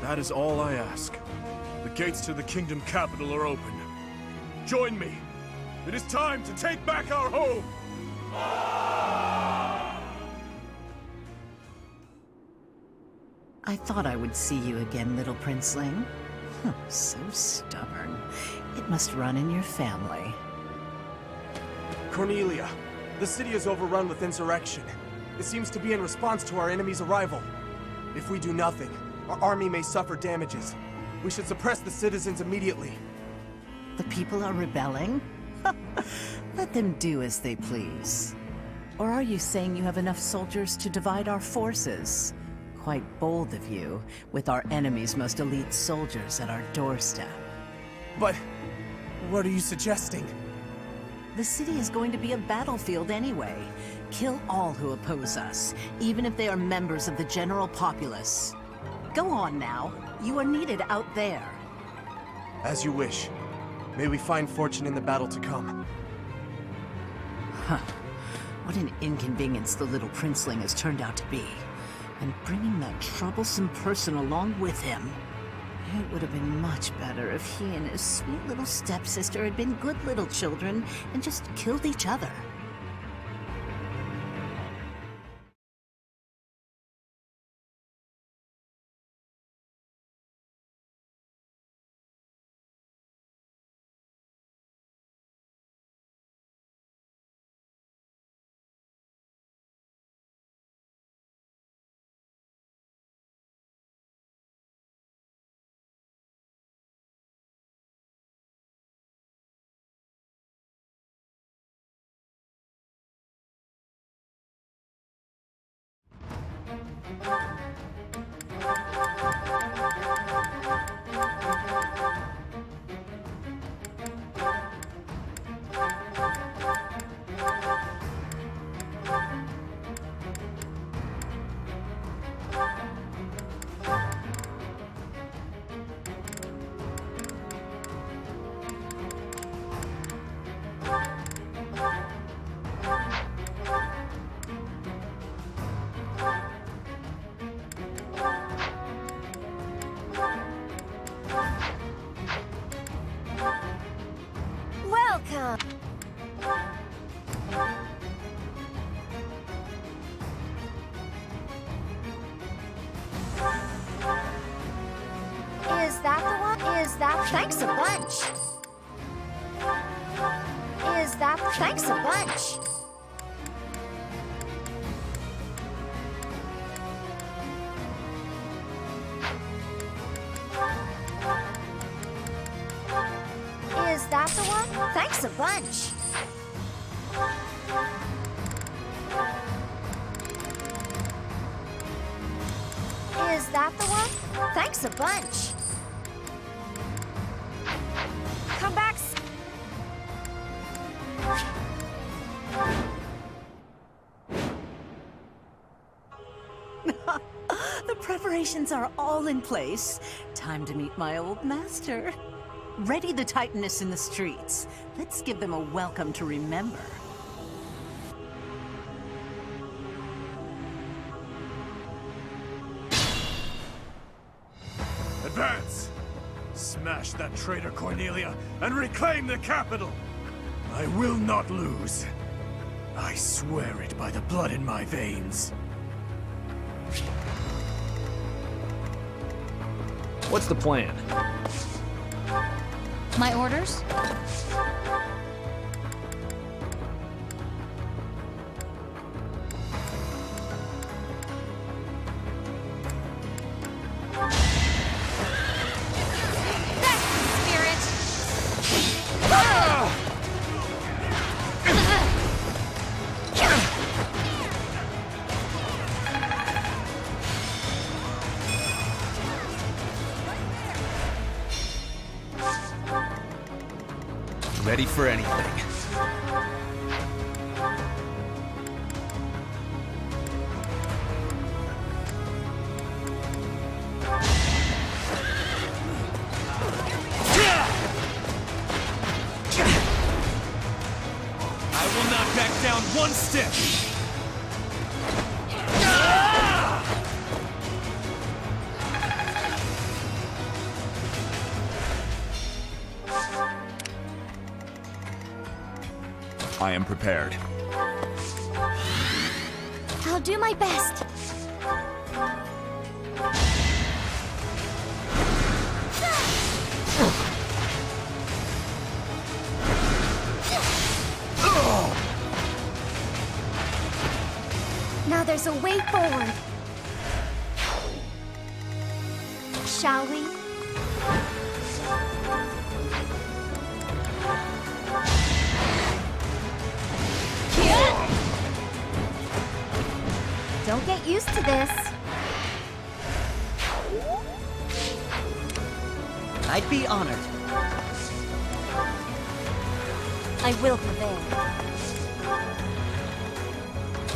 That is all I ask. The gates to the kingdom capital are open. Join me. It is time to take back our home! I thought I would see you again, little princeling. So stubborn. It must run in your family. Cornelia, the city is overrun with insurrection. It seems to be in response to our enemy's arrival. If we do nothing, our army may suffer damages. We should suppress the citizens immediately. The people are rebelling? Let them do as they please. Or are you saying you have enough soldiers to divide our forces? Quite bold of you, with our enemy's most elite soldiers at our doorstep. But what are you suggesting? The city is going to be a battlefield anyway. Kill all who oppose us, even if they are members of the general populace. Go on now. You are needed out there. As you wish. May we find fortune in the battle to come. Huh. What an inconvenience the little princeling has turned out to be. And bringing that troublesome person along with him. It would have been much better if he and his sweet little stepsister had been good little children and just killed each other. Welcome! Is that the one? Is that... Thanks a bunch! Is that... Thanks a bunch! Is that the one? Thanks a bunch! Is that the one? Thanks a bunch! Come back! The preparations are all in place. Time to meet my old master. Ready the Titaness in the streets. Let's give them a welcome to remember. Advance! Smash that traitor Cornelia and reclaim the capital! I will not lose. I swear it by the blood in my veins. What's the plan? My orders? Ready for anything. I will not back down one step! I am prepared. I'll do my best. Now there's a way forward. Shall we? Don't get used to this. I'd be honored. I will prevail.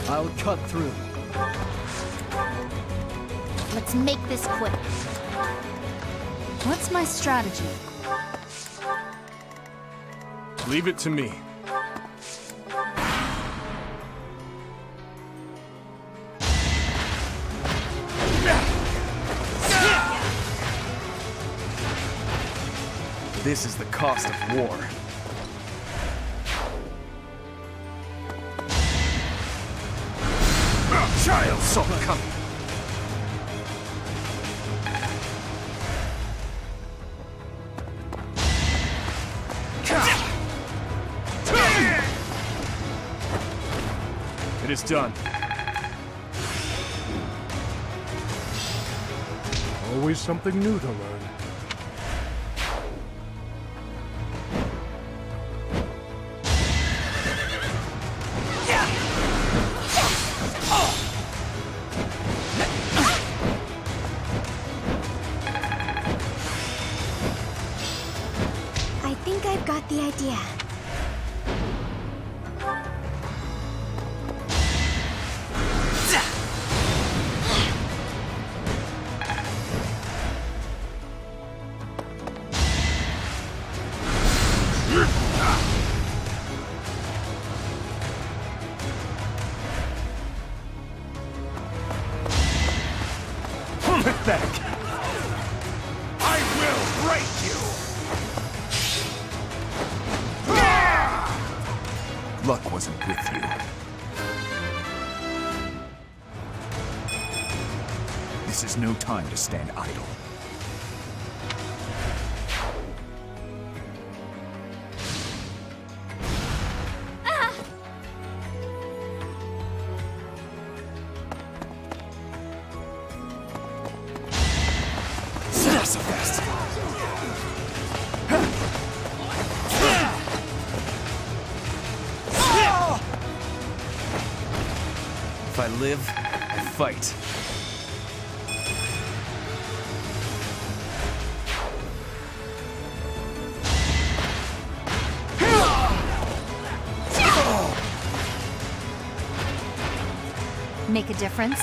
I'll cut through. Let's make this quick. What's my strategy? Leave it to me. This is the cost of war. Child saw it coming. It is done. Always something new to learn. I think I've got the idea. Pathetic. I will break you! Luck wasn't with you. This is no time to stand idle. So fast. If I live, I fight. Make a difference?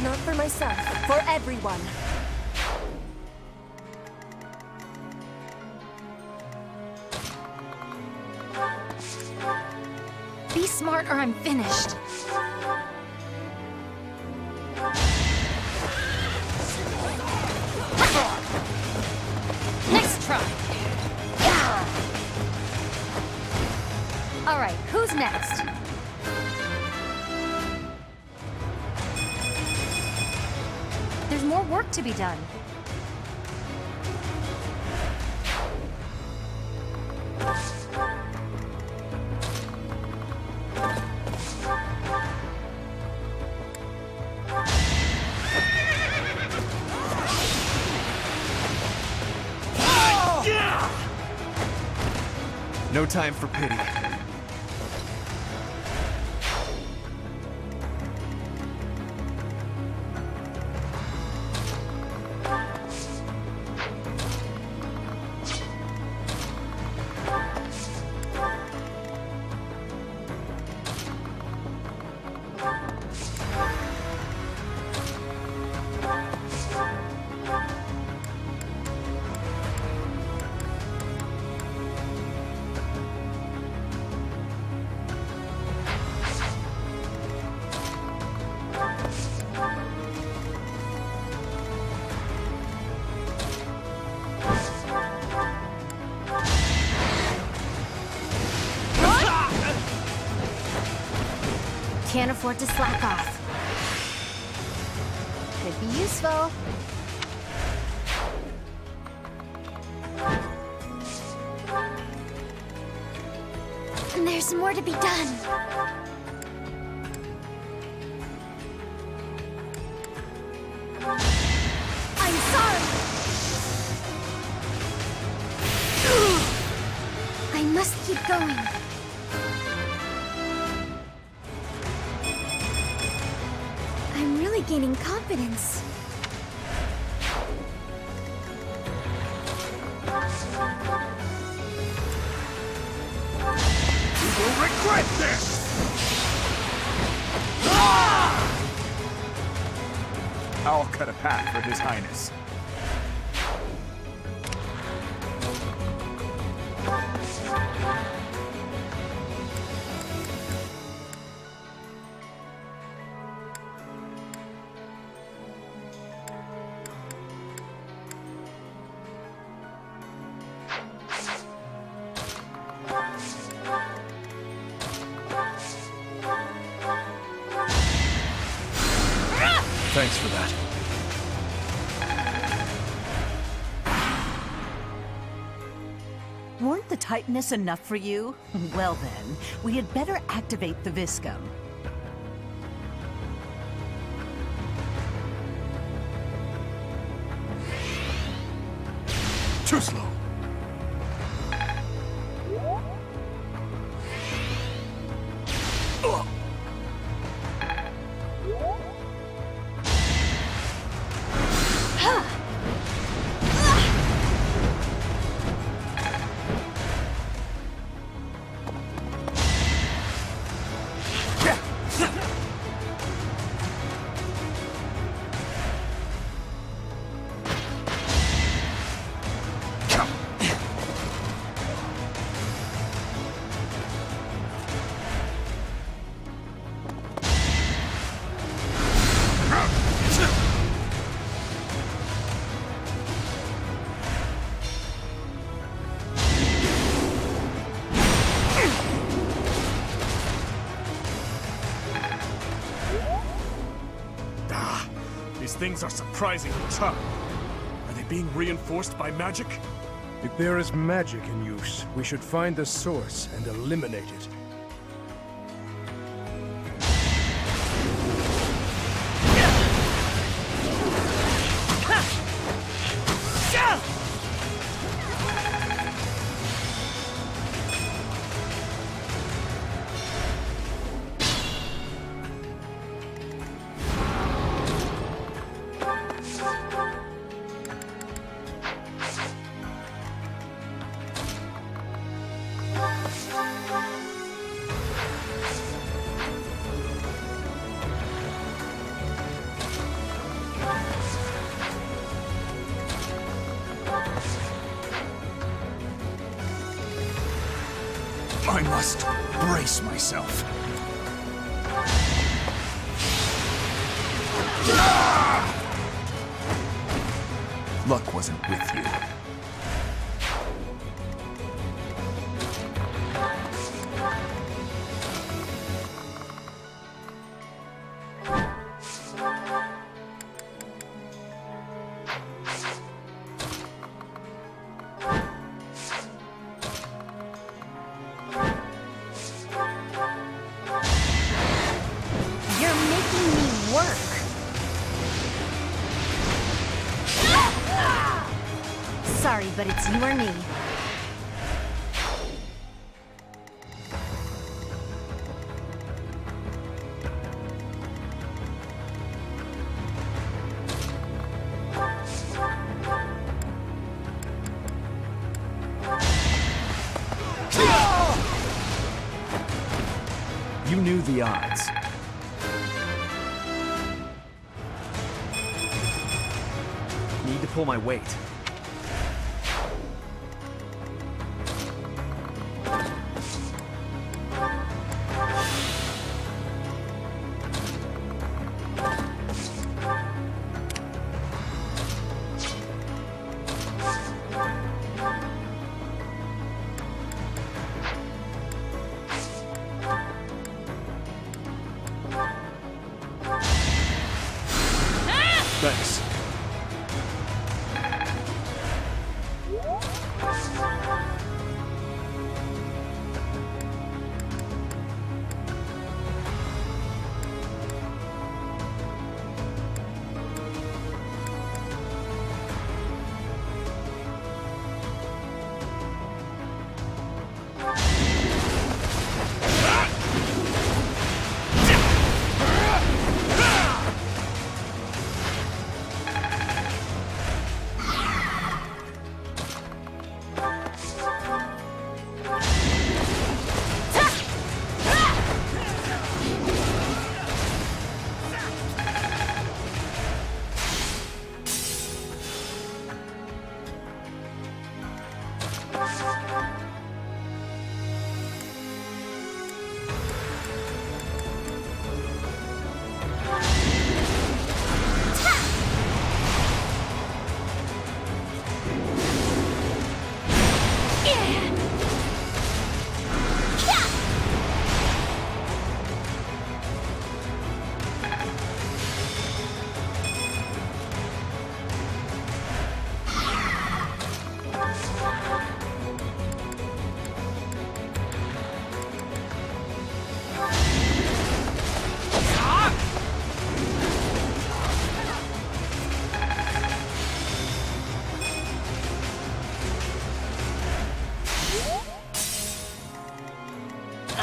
Not for for myself, for everyone. Be smart or I'm finished. Nice try. All right, who's next? There's more work to be done. No time for pity. Can't afford to slack off. Could be useful. There's more to be done. I'm sorry. I must keep going. I'm really gaining confidence. You will regret this! I'll cut a path for His Highness. Thanks for that. Weren't the Titaness enough for you? Well then, we had better activate the Viscum. Too slow. These things are surprisingly tough. Are they being reinforced by magic? If there is magic in use, we should find the source and eliminate it. I must brace myself. Luck wasn't with you. You're making me work. Sorry, but it's you or me. You knew the odds. Need to pull my weight. Thanks.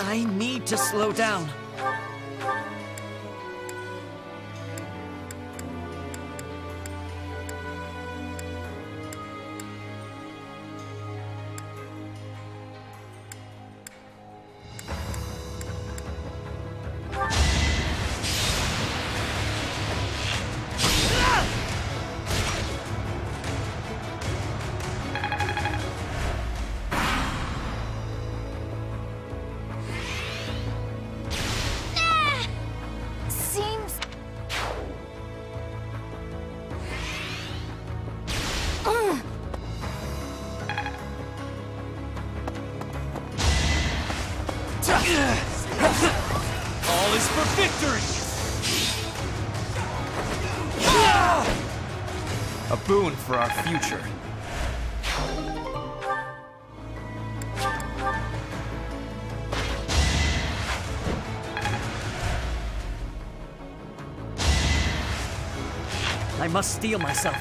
I need to slow down. Seems... All is for victory! A boon for our future. I must steel myself.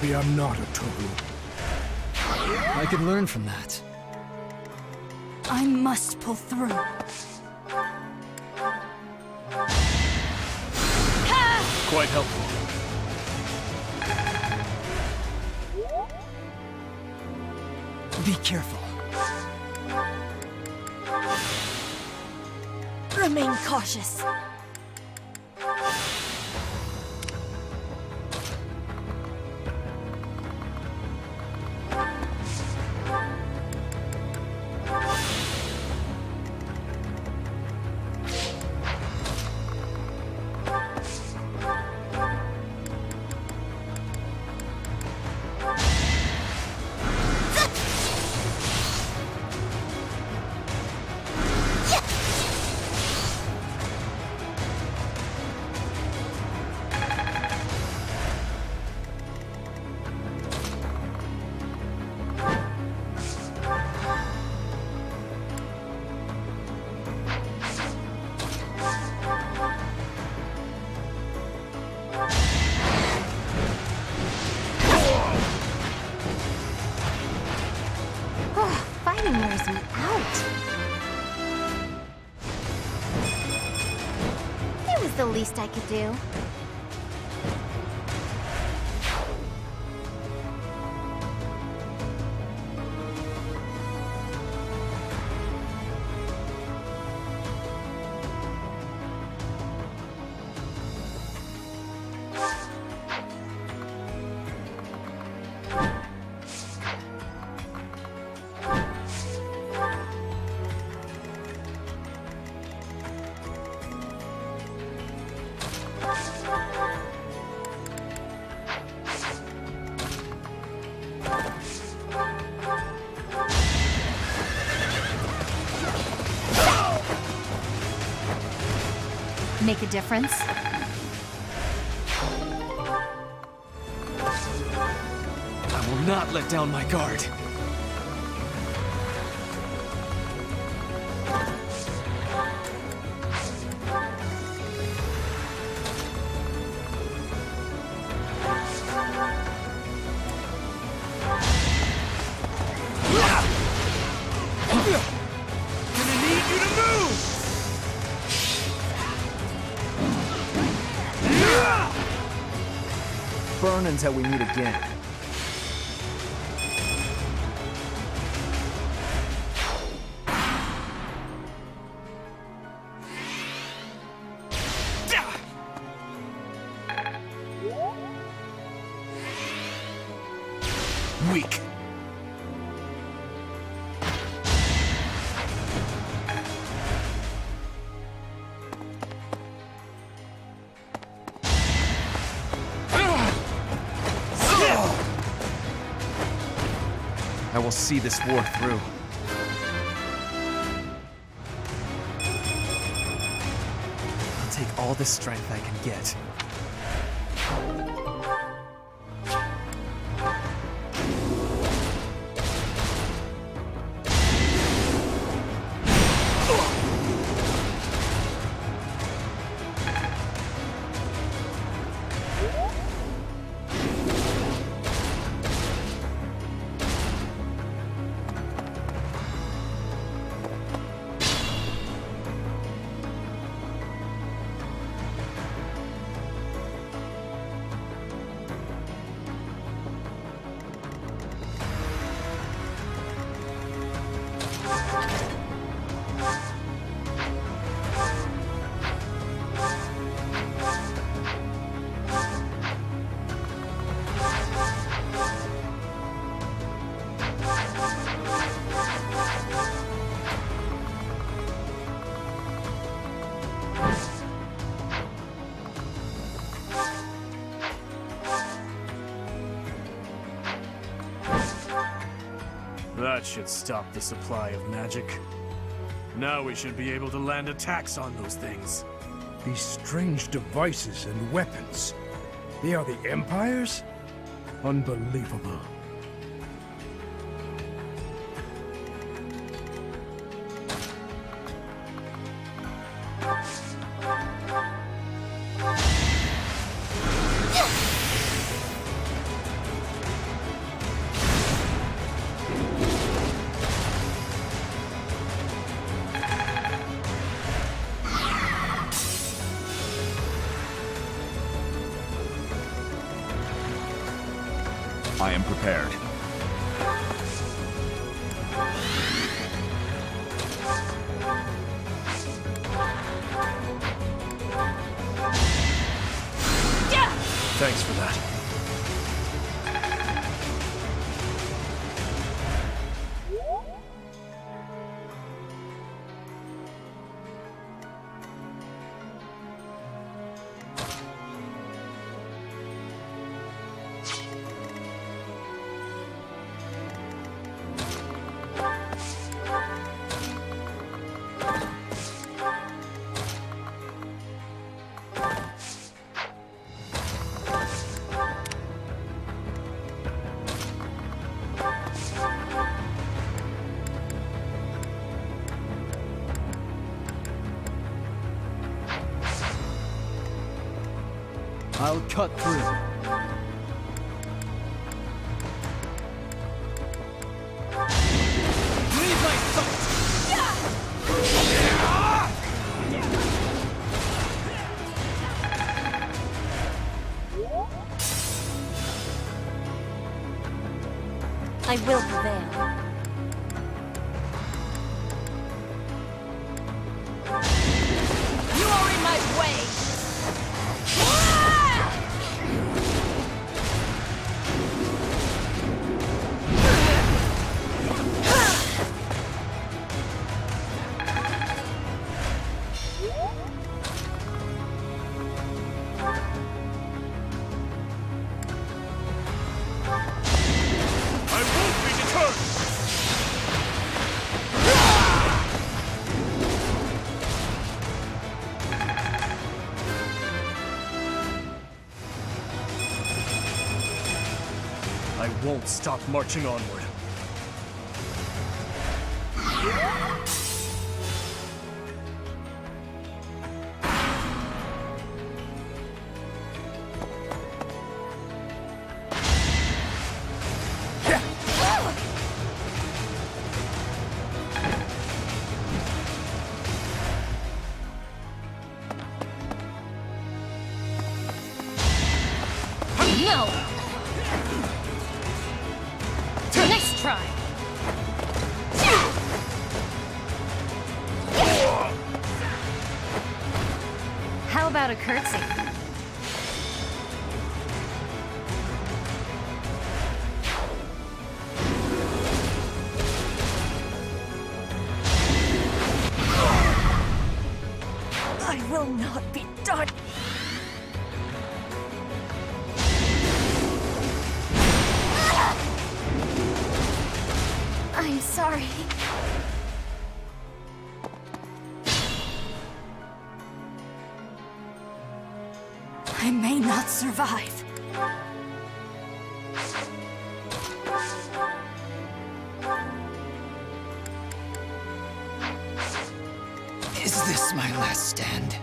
Maybe I'm not a Toru. I could learn from that. I must pull through. Quite helpful. Be careful. Remain cautious. Fighting wears me out. It was the least I could do. Make a difference? I will not let down my guard. Gonna need you to move! Burn until we meet again. Weak. I will see this war through. I'll take all the strength I can get. That should stop the supply of magic. Now we should be able to land attacks on those things. These strange devices and weapons. They are the Empire's? Unbelievable. I am prepared. Thanks for that. I'll cut through. Leave my sight! I will prevail. You are in my way! I won't stop marching onward. No! Nice try! How about a curtsy? I will not be done! I'm sorry. I may not survive. Is this my last stand?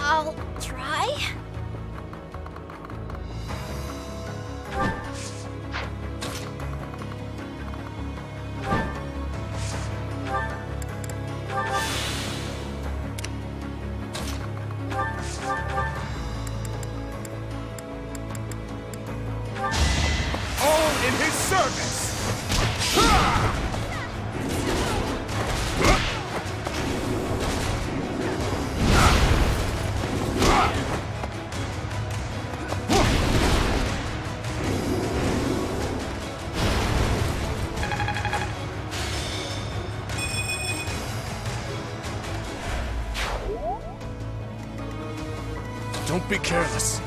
I'll try. All in his service! Don't be careless.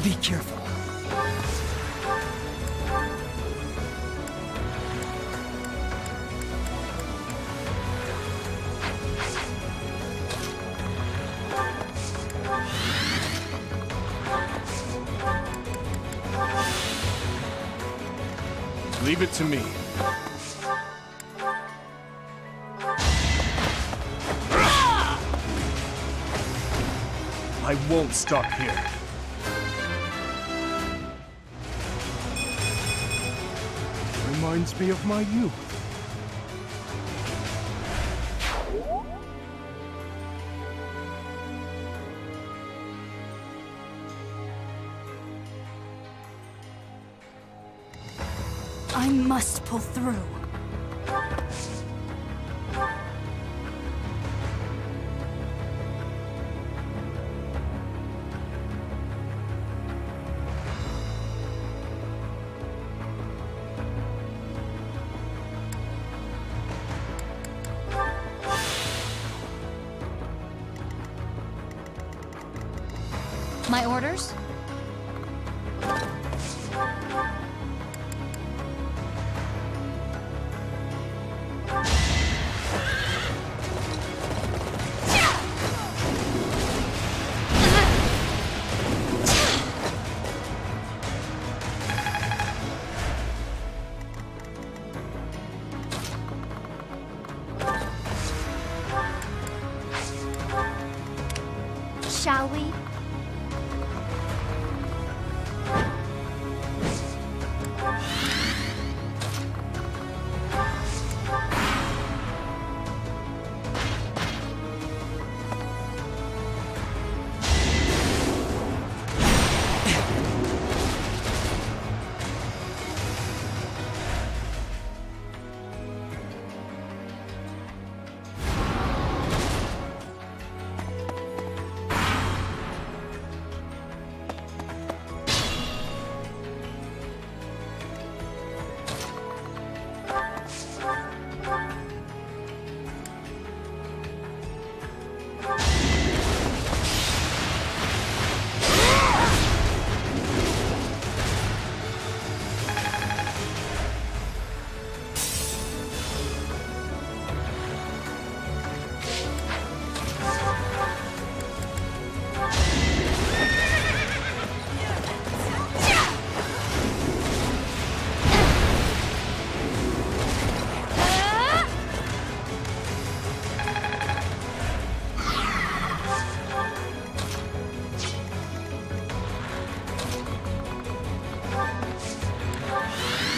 Be careful. Leave it to me. I won't stop here. Reminds me of my youth. I must pull through. My orders? Shall we?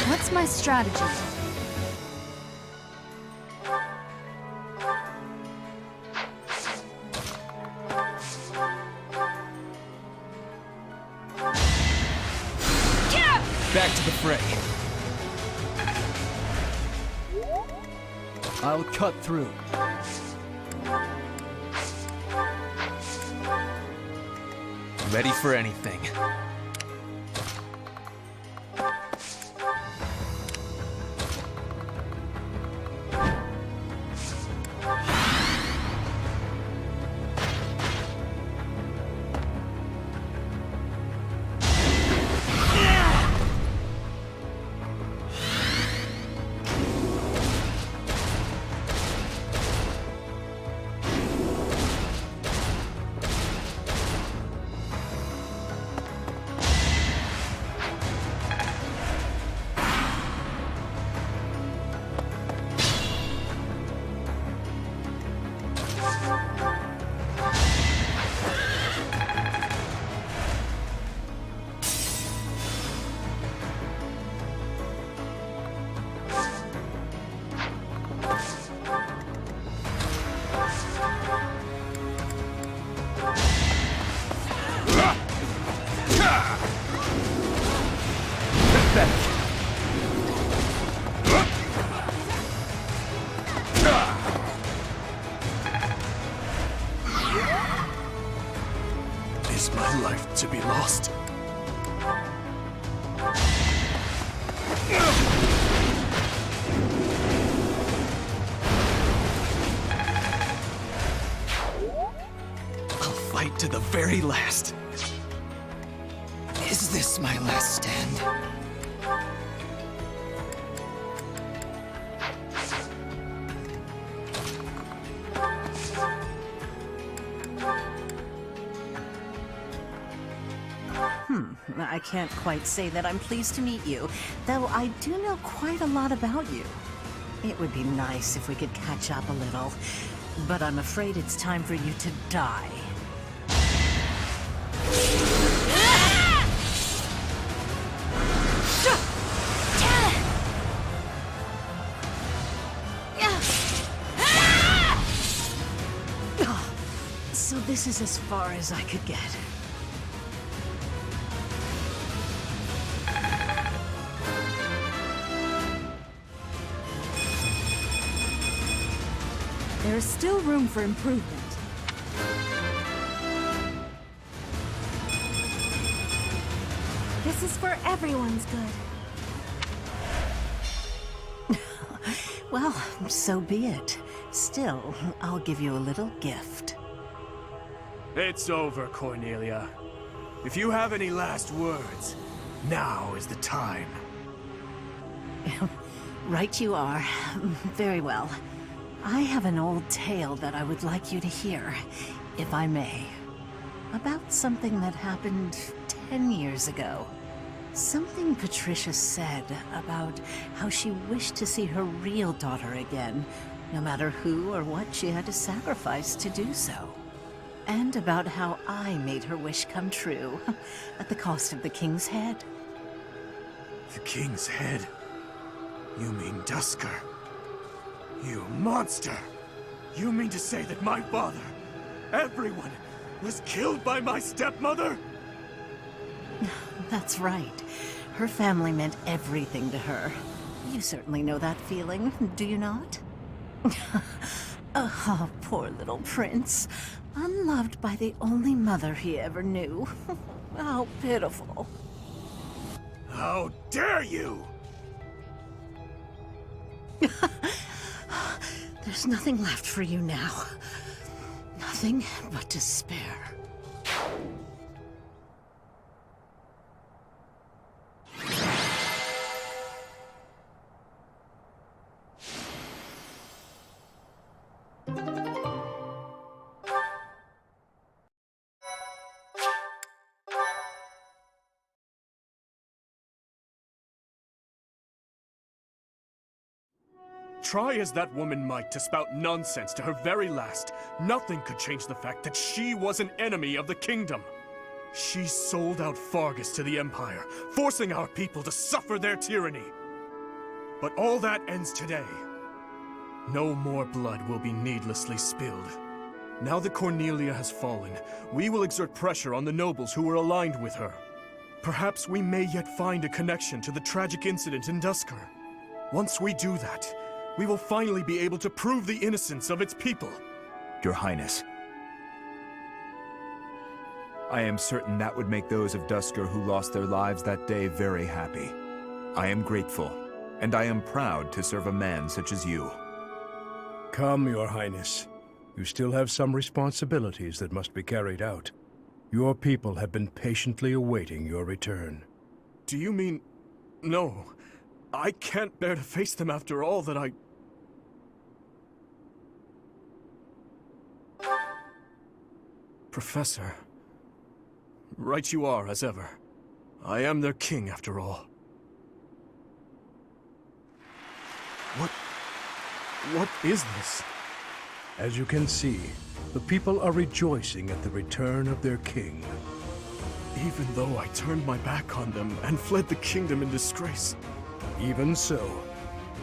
What's my strategy? Back to the fray. I'll cut through. Ready for anything. Is my life to be lost? I'll fight to the very last. Is this my last stand? I can't quite say that I'm pleased to meet you, though I do know quite a lot about you. It would be nice if we could catch up a little, but I'm afraid it's time for you to die. So this is as far as I could get. There's still room for improvement. This is for everyone's good. Well, so be it. Still, I'll give you a little gift. It's over, Cornelia. If you have any last words, now is the time. Right you are. Very well. I have an old tale that I would like you to hear, if I may. About something that happened 10 years ago. Something Patricia said about how she wished to see her real daughter again, no matter who or what she had to sacrifice to do so. And about how I made her wish come true, at the cost of the king's head. The king's head? You mean Dusker? You monster! You mean to say that my father, everyone, was killed by my stepmother? That's right. Her family meant everything to her. You certainly know that feeling, do you not? Oh, poor little prince. Unloved by the only mother he ever knew. How pitiful. How dare you! There's nothing left for you now. Nothing but despair. Try as that woman might to spout nonsense to her very last, nothing could change the fact that she was an enemy of the kingdom. She sold out Fargus to the Empire, forcing our people to suffer their tyranny. But all that ends today. No more blood will be needlessly spilled. Now that Cornelia has fallen, we will exert pressure on the nobles who were aligned with her. Perhaps we may yet find a connection to the tragic incident in Dusker. Once we do that, we will finally be able to prove the innocence of its people. Your Highness. I am certain that would make those of Dusker who lost their lives that day very happy. I am grateful, and I am proud to serve a man such as you. Come, Your Highness. You still have some responsibilities that must be carried out. Your people have been patiently awaiting your return. Do you mean... No. I can't bear to face them after all that I... Professor. Right you are, as ever. I am their king, after all. What is this? As you can see, the people are rejoicing at the return of their king. Even though I turned my back on them and fled the kingdom in disgrace. Even so,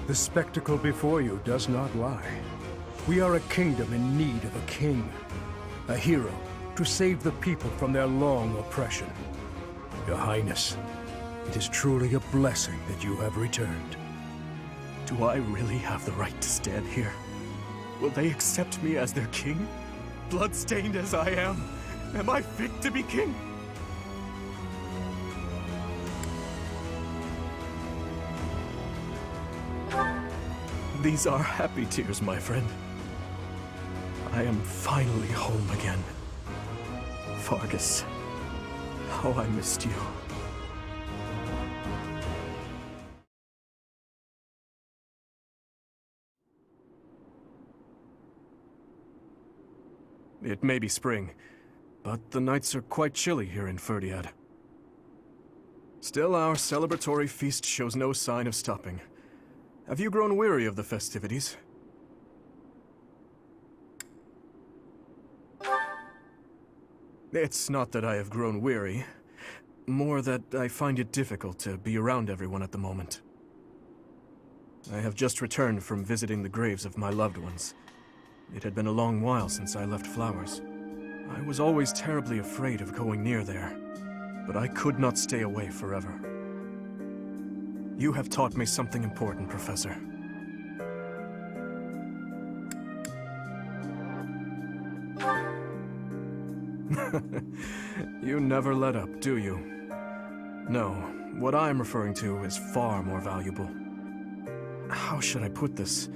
the spectacle before you does not lie. We are a kingdom in need of a king, a hero to save the people from their long oppression. Your Highness, it is truly a blessing that you have returned. Do I really have the right to stand here? Will they accept me as their king? Bloodstained as I am I fit to be king? These are happy tears, my friend. I am finally home again. Fargus, how I missed you. It may be spring, but the nights are quite chilly here in Ferdiad. Still, our celebratory feast shows no sign of stopping. Have you grown weary of the festivities? It's not that I have grown weary, more that I find it difficult to be around everyone at the moment. I have just returned from visiting the graves of my loved ones. It had been a long while since I left Flowers. I was always terribly afraid of going near there, but I could not stay away forever. You have taught me something important, Professor. You never let up, do you? No, what I am referring to is far more valuable. How should I put this?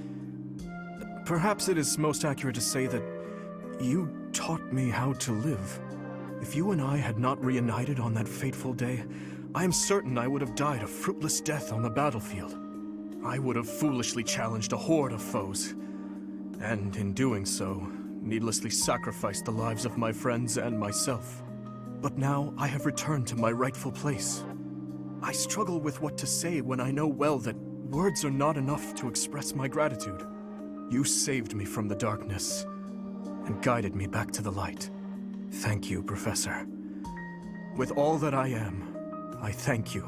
Perhaps it is most accurate to say that you taught me how to live. If you and I had not reunited on that fateful day, I am certain I would have died a fruitless death on the battlefield. I would have foolishly challenged a horde of foes, and in doing so, needlessly sacrificed the lives of my friends and myself. But now I have returned to my rightful place. I struggle with what to say when I know well that words are not enough to express my gratitude. You saved me from the darkness and guided me back to the light. Thank you, Professor. With all that I am, I thank you.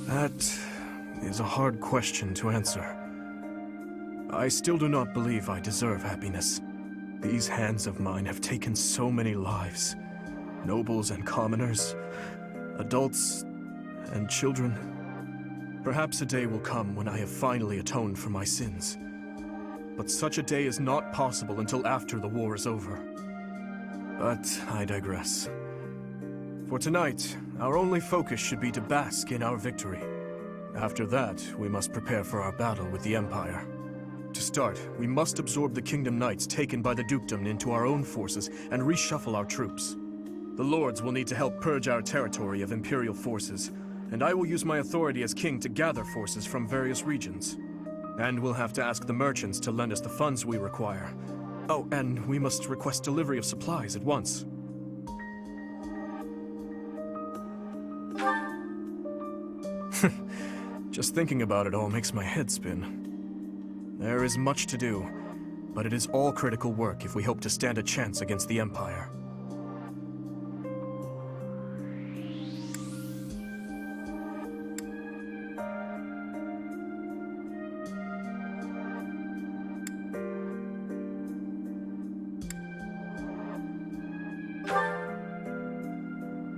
That is a hard question to answer. I still do not believe I deserve happiness. These hands of mine have taken so many lives. Nobles and commoners, adults and children. Perhaps a day will come when I have finally atoned for my sins. But such a day is not possible until after the war is over. But I digress. For tonight, our only focus should be to bask in our victory. After that, we must prepare for our battle with the Empire. To start, we must absorb the Kingdom Knights taken by the Dukedom into our own forces and reshuffle our troops. The Lords will need to help purge our territory of Imperial forces, and I will use my authority as king to gather forces from various regions. And we'll have to ask the merchants to lend us the funds we require. Oh, and we must request delivery of supplies at once. Just thinking about it all makes my head spin. There is much to do, but it is all critical work if we hope to stand a chance against the Empire.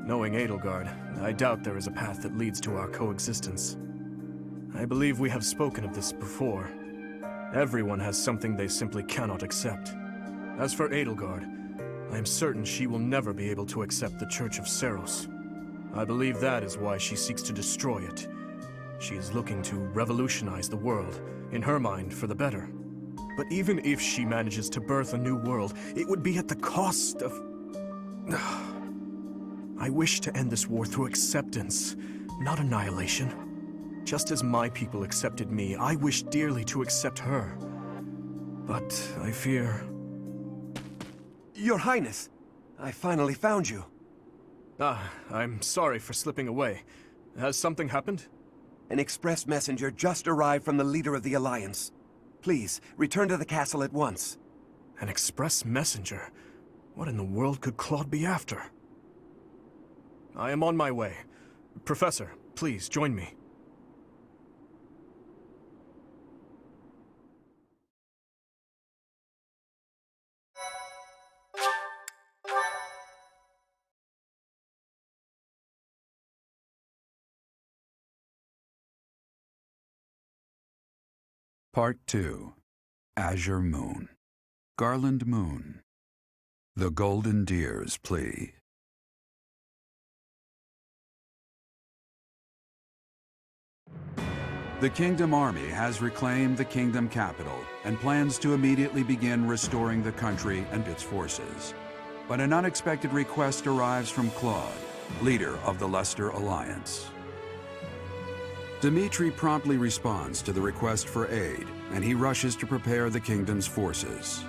Knowing Edelgard, I doubt there is a path that leads to our coexistence. I believe we have spoken of this before. Everyone has something they simply cannot accept. As for Edelgard, I am certain she will never be able to accept the Church of Seiros. I believe that is why she seeks to destroy it. She is looking to revolutionize the world, in her mind, for the better. But even if she manages to birth a new world, it would be at the cost of... I wish to end this war through acceptance, not annihilation. Just as my people accepted me, I wish dearly to accept her. But I fear... Your Highness, I finally found you. I'm sorry for slipping away. Has something happened? An express messenger just arrived from the leader of the Alliance. Please, return to the castle at once. An express messenger? What in the world could Claude be after? I am on my way. Professor, please join me. Part 2. Azure Moon. Garland Moon. The Golden Deer's Plea. The Kingdom Army has reclaimed the Kingdom capital and plans to immediately begin restoring the country and its forces. But an unexpected request arrives from Claude, leader of the Leicester Alliance. Dmitri promptly responds to the request for aid, and he rushes to prepare the kingdom's forces.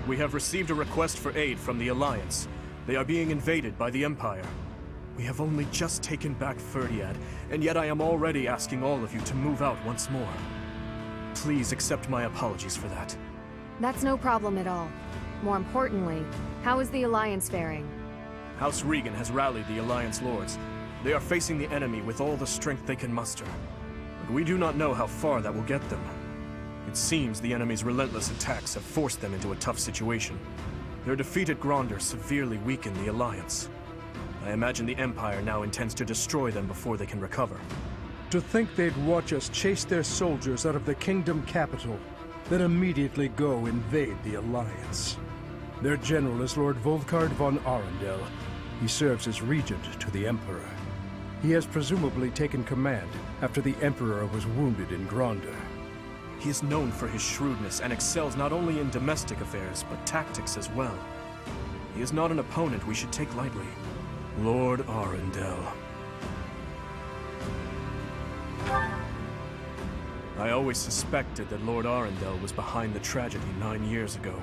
We have received a request for aid from the Alliance. They are being invaded by the Empire. We have only just taken back Ferdiad, and yet I am already asking all of you to move out once more. Please accept my apologies for that. That's no problem at all. More importantly, how is the Alliance faring? House Regan has rallied the Alliance Lords. They are facing the enemy with all the strength they can muster. But we do not know how far that will get them. It seems the enemy's relentless attacks have forced them into a tough situation. Their defeat at Gronder severely weakened the Alliance. I imagine the Empire now intends to destroy them before they can recover. To think they'd watch us chase their soldiers out of the kingdom capital, then immediately go invade the Alliance. Their general is Lord Volkard von Arundel. He serves as regent to the Emperor. He has presumably taken command after the Emperor was wounded in Gronder. He is known for his shrewdness and excels not only in domestic affairs, but tactics as well. He is not an opponent we should take lightly. Lord Arundel. I always suspected that Lord Arundel was behind the tragedy 9 years ago.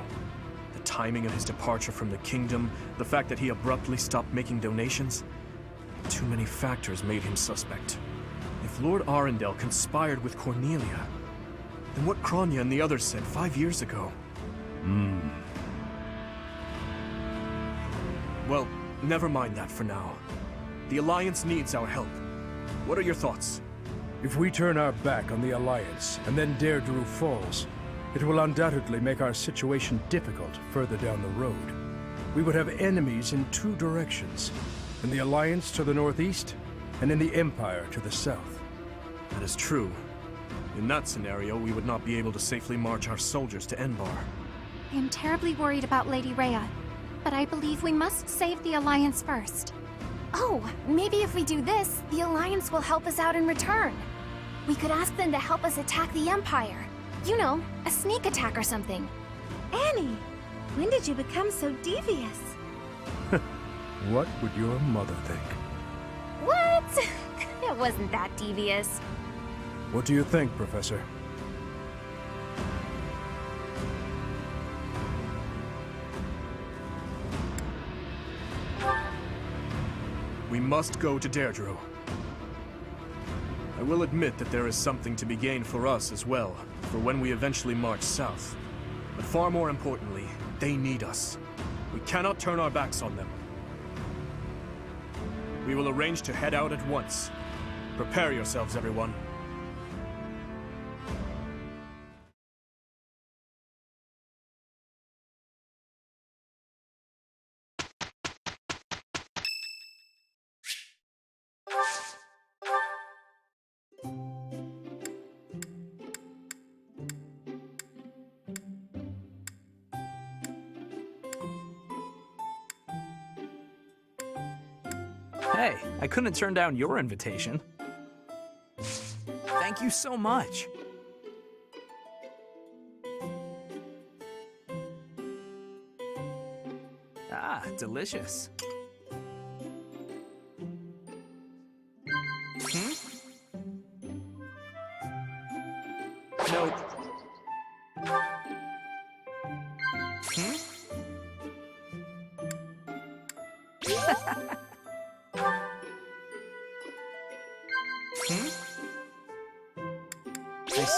The timing of his departure from the kingdom, the fact that he abruptly stopped making donations, too many factors made him suspect. If Lord Arundel conspired with Cornelia, then what Kronya and the others said 5 years ago? Well, never mind that for now. The Alliance needs our help. What are your thoughts? If we turn our back on the Alliance, and then Deirdre falls, it will undoubtedly make our situation difficult further down the road. We would have enemies in 2 directions, in the Alliance to the northeast, and in the Empire to the south. That is true. In that scenario, we would not be able to safely march our soldiers to Enbar. I am terribly worried about Lady Rhea, but I believe we must save the Alliance first. Oh, maybe if we do this, the Alliance will help us out in return. We could ask them to help us attack the Empire. You know, a sneak attack or something. Annie, when did you become so devious? What would your mother think? What? It wasn't that devious. What do you think, Professor? We must go to Deirdre. I will admit that there is something to be gained for us as well, for when we eventually march south. But far more importantly, they need us. We cannot turn our backs on them. We will arrange to head out at once. Prepare yourselves, everyone. Hey, I couldn't turn down your invitation. Thank you so much. Ah, delicious. Nope.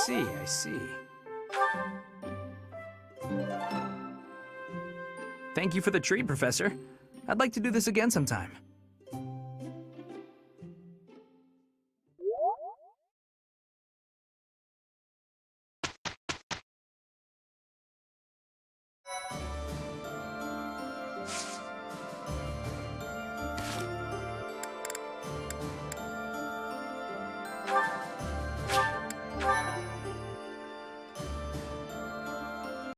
I see. Thank you for the treat, Professor. I'd like to do this again sometime.